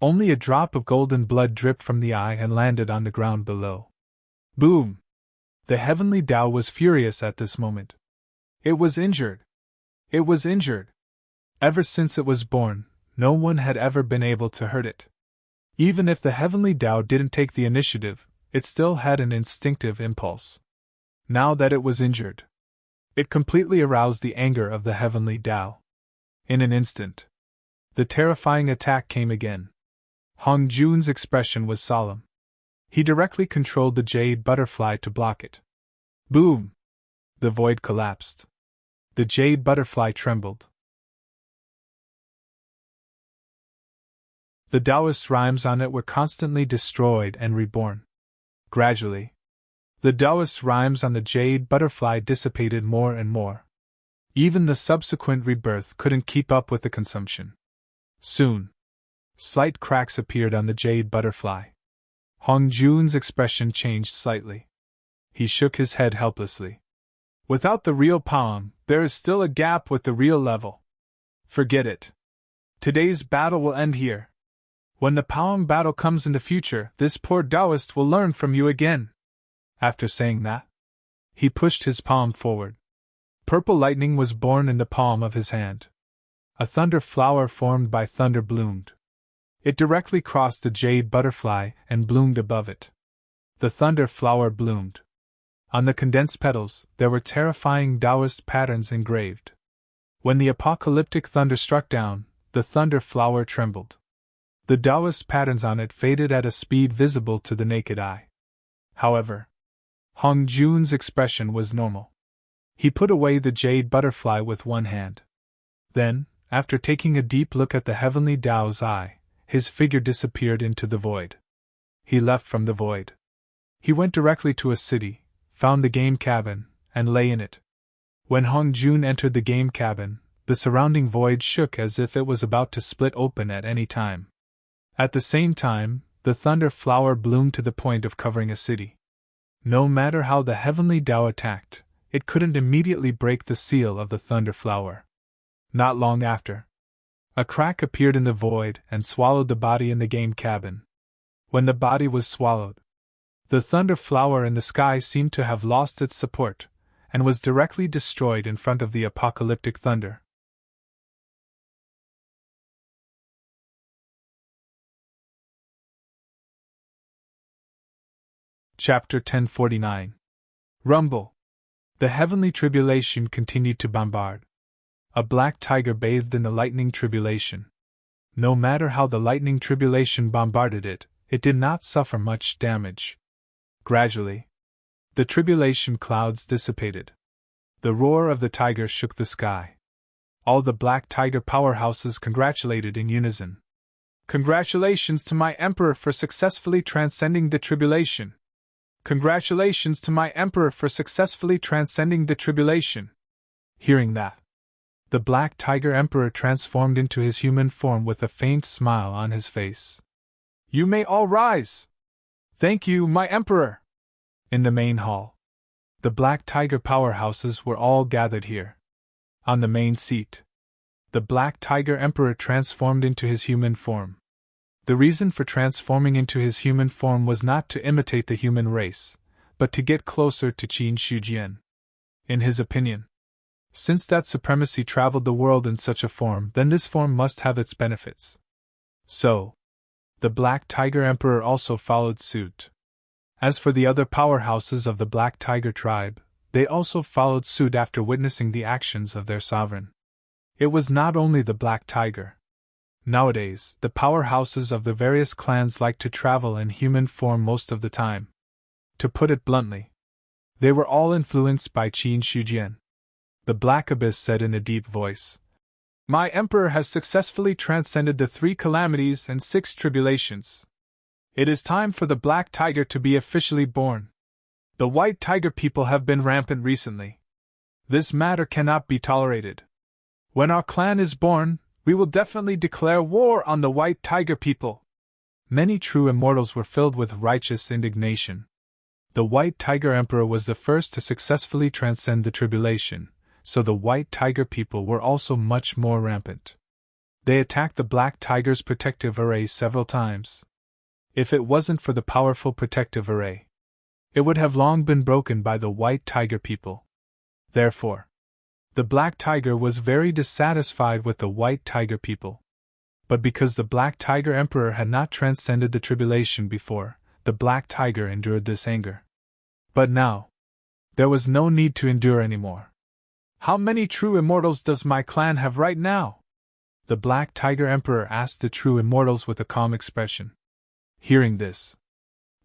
Only a drop of golden blood dripped from the eye and landed on the ground below. Boom! The heavenly Tao was furious at this moment. It was injured. It was injured. Ever since it was born, no one had ever been able to hurt it. Even if the heavenly Tao didn't take the initiative, it still had an instinctive impulse. Now that it was injured, it completely aroused the anger of the heavenly Tao. In an instant, the terrifying attack came again. Hong Jun's expression was solemn. He directly controlled the jade butterfly to block it. Boom! The void collapsed. The jade butterfly trembled. The Taoist rhymes on it were constantly destroyed and reborn. Gradually, the Taoist rhymes on the jade butterfly dissipated more and more. Even the subsequent rebirth couldn't keep up with the consumption. Soon, slight cracks appeared on the jade butterfly. Hong Jun's expression changed slightly. He shook his head helplessly. Without the real poem, there is still a gap with the real level. Forget it. Today's battle will end here. When the poem battle comes in the future, this poor Taoist will learn from you again. After saying that, he pushed his palm forward. Purple lightning was born in the palm of his hand. A thunder flower formed by thunder bloomed. It directly crossed the jade butterfly and bloomed above it. The thunder flower bloomed. On the condensed petals, there were terrifying Taoist patterns engraved. When the apocalyptic thunder struck down, the thunder flower trembled. The Taoist patterns on it faded at a speed visible to the naked eye. However, Hong Jun's expression was normal. He put away the jade butterfly with one hand. Then, after taking a deep look at the heavenly Tao's eye, his figure disappeared into the void. He left from the void. He went directly to a city, found the game cabin, and lay in it. When Hong Jun entered the game cabin, the surrounding void shook as if it was about to split open at any time. At the same time, the thunder flower bloomed to the point of covering a city. No matter how the heavenly Tao attacked, it couldn't immediately break the seal of the thunder flower. Not long after, a crack appeared in the void and swallowed the body in the game cabin. When the body was swallowed, the thunder flower in the sky seemed to have lost its support, and was directly destroyed in front of the apocalyptic thunder. Chapter 1049. Rumble. The heavenly tribulation continued to bombard. A black tiger bathed in the lightning tribulation. No matter how the lightning tribulation bombarded it, it did not suffer much damage. Gradually, the tribulation clouds dissipated. The roar of the tiger shook the sky. All the black tiger powerhouses congratulated in unison. Congratulations to my emperor for successfully transcending the tribulation. Congratulations to my emperor for successfully transcending the tribulation. Hearing that, the black tiger emperor transformed into his human form with a faint smile on his face. You may all rise! Thank you, my Emperor! In the main hall, the Black Tiger powerhouses were all gathered here. On the main seat, the Black Tiger Emperor transformed into his human form. The reason for transforming into his human form was not to imitate the human race, but to get closer to Qin Shujian. In his opinion, since that supremacy traveled the world in such a form, then this form must have its benefits. So, the Black Tiger Emperor also followed suit. As for the other powerhouses of the Black Tiger tribe, they also followed suit after witnessing the actions of their sovereign. It was not only the Black Tiger. Nowadays, the powerhouses of the various clans like to travel in human form most of the time. To put it bluntly, they were all influenced by Qin Shujian. The Black Abyss said in a deep voice, "My Emperor has successfully transcended the 3 calamities and 6 tribulations. It is time for the Black Tiger to be officially born. The White Tiger people have been rampant recently. This matter cannot be tolerated. When our clan is born, we will definitely declare war on the White Tiger people." Many true immortals were filled with righteous indignation. The White Tiger Emperor was the first to successfully transcend the tribulation, so the White Tiger people were also much more rampant. They attacked the Black Tiger's protective array several times. If it wasn't for the powerful protective array, it would have long been broken by the White Tiger people. Therefore, the Black Tiger was very dissatisfied with the White Tiger people. But because the Black Tiger Emperor had not transcended the tribulation before, the Black Tiger endured this anger. But now, there was no need to endure anymore. "How many true immortals does my clan have right now?" the Black Tiger Emperor asked the true immortals with a calm expression. Hearing this,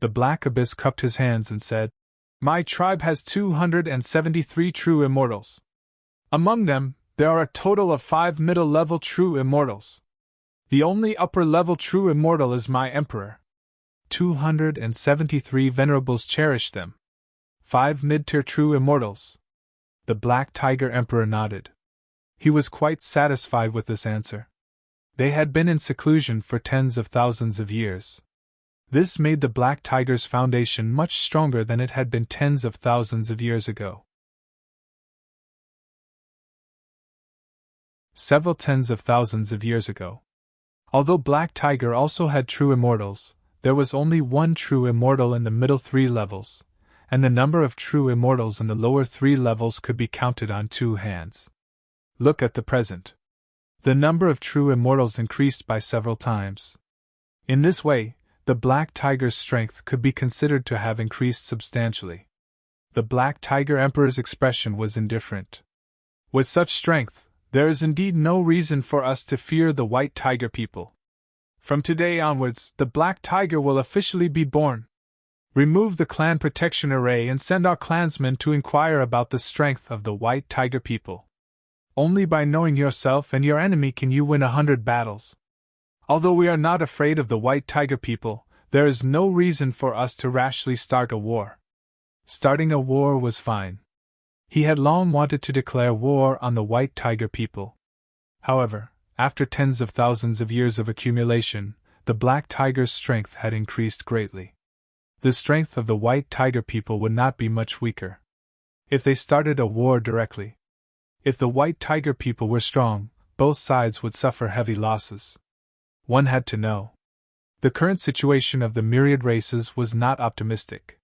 the Black Abyss cupped his hands and said, "My tribe has 273 true immortals. Among them, there are a total of 5 middle-level true immortals. The only upper-level true immortal is my Emperor. 273 venerables cherish them. 5 mid-tier true immortals." The Black Tiger Emperor nodded. He was quite satisfied with this answer. They had been in seclusion for tens of thousands of years. This made the Black Tiger's foundation much stronger than it had been tens of thousands of years ago. Several tens of thousands of years ago. Although Black Tiger also had true immortals, there was only one true immortal in the middle 3 levels, and the number of true immortals in the lower 3 levels could be counted on 2 hands. Look at the present. The number of true immortals increased by several times. In this way, the Black Tiger's strength could be considered to have increased substantially. The Black Tiger Emperor's expression was indifferent. "With such strength, there is indeed no reason for us to fear the White Tiger people. From today onwards, the Black Tiger will officially be born. Remove the clan protection array and send our clansmen to inquire about the strength of the White Tiger people. Only by knowing yourself and your enemy can you win 100 battles. Although we are not afraid of the White Tiger people, there is no reason for us to rashly start a war." Starting a war was fine. He had long wanted to declare war on the White Tiger people. However, after tens of thousands of years of accumulation, the Black Tiger's strength had increased greatly. The strength of the White Tiger people would not be much weaker if they started a war directly. If the White Tiger people were strong, both sides would suffer heavy losses. One had to know. The current situation of the myriad races was not optimistic.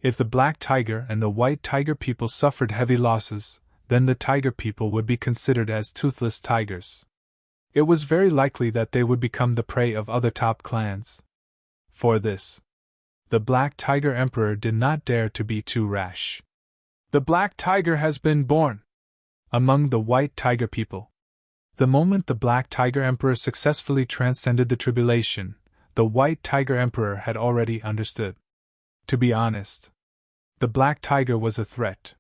If the Black Tiger and the White Tiger people suffered heavy losses, then the Tiger people would be considered as toothless tigers. It was very likely that they would become the prey of other top clans. For this, the Black Tiger Emperor did not dare to be too rash. "The Black Tiger has been born." Among the White Tiger people. The moment the Black Tiger Emperor successfully transcended the tribulation, the White Tiger Emperor had already understood. To be honest, the Black Tiger was a threat.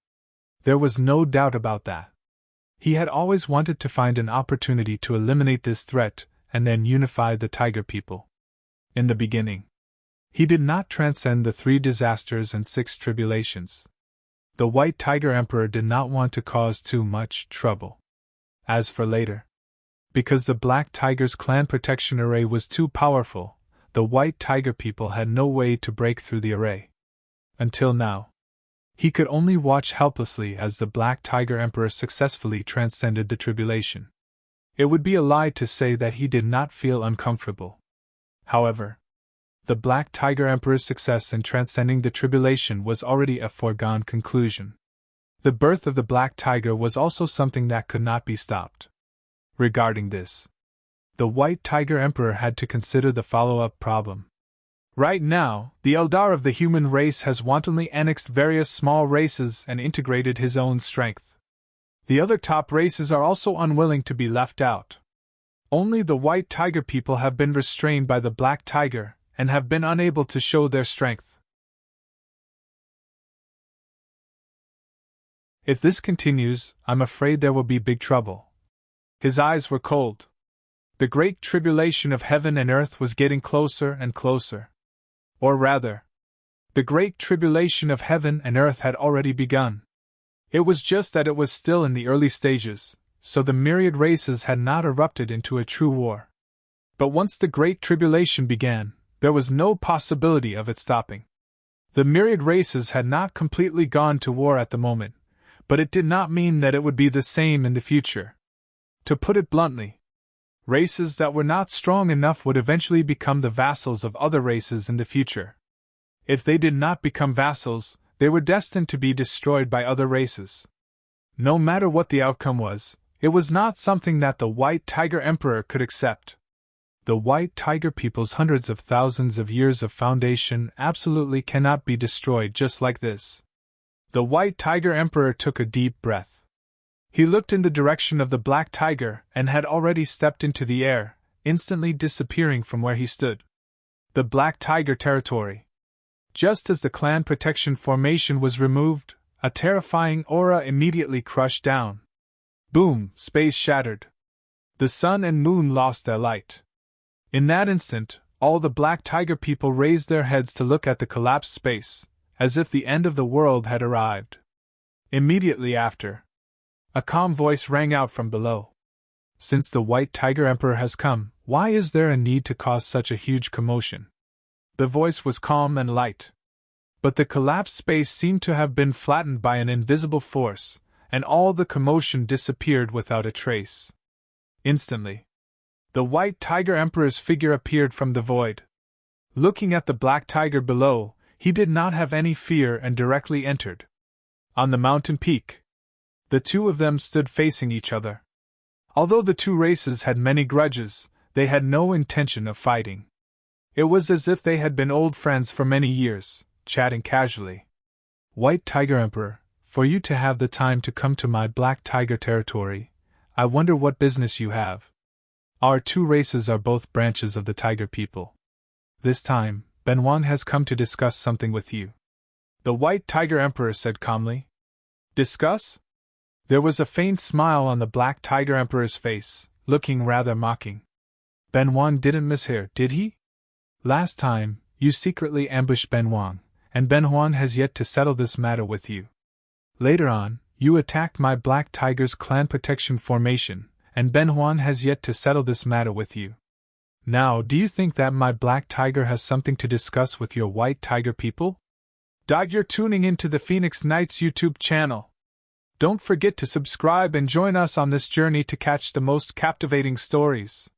There was no doubt about that. He had always wanted to find an opportunity to eliminate this threat and then unify the Tiger people. In the beginning, he did not transcend the 3 disasters and 6 tribulations. The White Tiger Emperor did not want to cause too much trouble. As for later, because the Black Tiger's clan protection array was too powerful, the white tiger people had no way to break through the array. Until now. He could only watch helplessly as the Black Tiger Emperor successfully transcended the tribulation. It would be a lie to say that he did not feel uncomfortable. However, the Black Tiger Emperor's success in transcending the tribulation was already a foregone conclusion. The birth of the Black Tiger was also something that could not be stopped. Regarding this, the White Tiger Emperor had to consider the follow-up problem. Right now, the Eldar of the human race has wantonly annexed various small races and integrated his own strength. The other top races are also unwilling to be left out. Only the White Tiger people have been restrained by the Black Tiger and have been unable to show their strength. If this continues, I'm afraid there will be big trouble. His eyes were cold. The great tribulation of heaven and earth was getting closer and closer. Or rather, the great tribulation of heaven and earth had already begun. It was just that it was still in the early stages, so the myriad races had not erupted into a true war. But once the great tribulation began, there was no possibility of it stopping. The myriad races had not completely gone to war at the moment, but it did not mean that it would be the same in the future. To put it bluntly, races that were not strong enough would eventually become the vassals of other races in the future. If they did not become vassals, they were destined to be destroyed by other races. No matter what the outcome was, it was not something that the White Tiger Emperor could accept. The White Tiger people's hundreds of thousands of years of foundation absolutely cannot be destroyed just like this. The White Tiger Emperor took a deep breath. He looked in the direction of the Black Tiger and had already stepped into the air, instantly disappearing from where he stood. The Black Tiger territory. Just as the clan protection formation was removed, a terrifying aura immediately crushed down. Boom! Space shattered. The sun and moon lost their light. In that instant, all the Black Tiger people raised their heads to look at the collapsed space, as if the end of the world had arrived. Immediately after, a calm voice rang out from below. Since the White Tiger Emperor has come, why is there a need to cause such a huge commotion? The voice was calm and light. But the collapsed space seemed to have been flattened by an invisible force, and all the commotion disappeared without a trace. Instantly, the White Tiger Emperor's figure appeared from the void. Looking at the Black Tiger below, he did not have any fear and directly entered. On the mountain peak, the two of them stood facing each other. Although the two races had many grudges, they had no intention of fighting. It was as if they had been old friends for many years, chatting casually. White Tiger Emperor, for you to have the time to come to my Black Tiger territory, I wonder what business you have. Our two races are both branches of the Tiger people. This time, Benwan has come to discuss something with you. The White Tiger Emperor said calmly. Discuss? There was a faint smile on the Black Tiger Emperor's face, looking rather mocking. Benwan didn't mishear, did he? Last time, you secretly ambushed Benwan, and Benwan has yet to settle this matter with you. Later on, you attacked my Black Tiger's clan protection formation, and Benwan has yet to settle this matter with you. Now, do you think that my Black Tiger has something to discuss with your White Tiger people? You're tuning into the Phoenix Knights YouTube channel. Don't forget to subscribe and join us on this journey to catch the most captivating stories.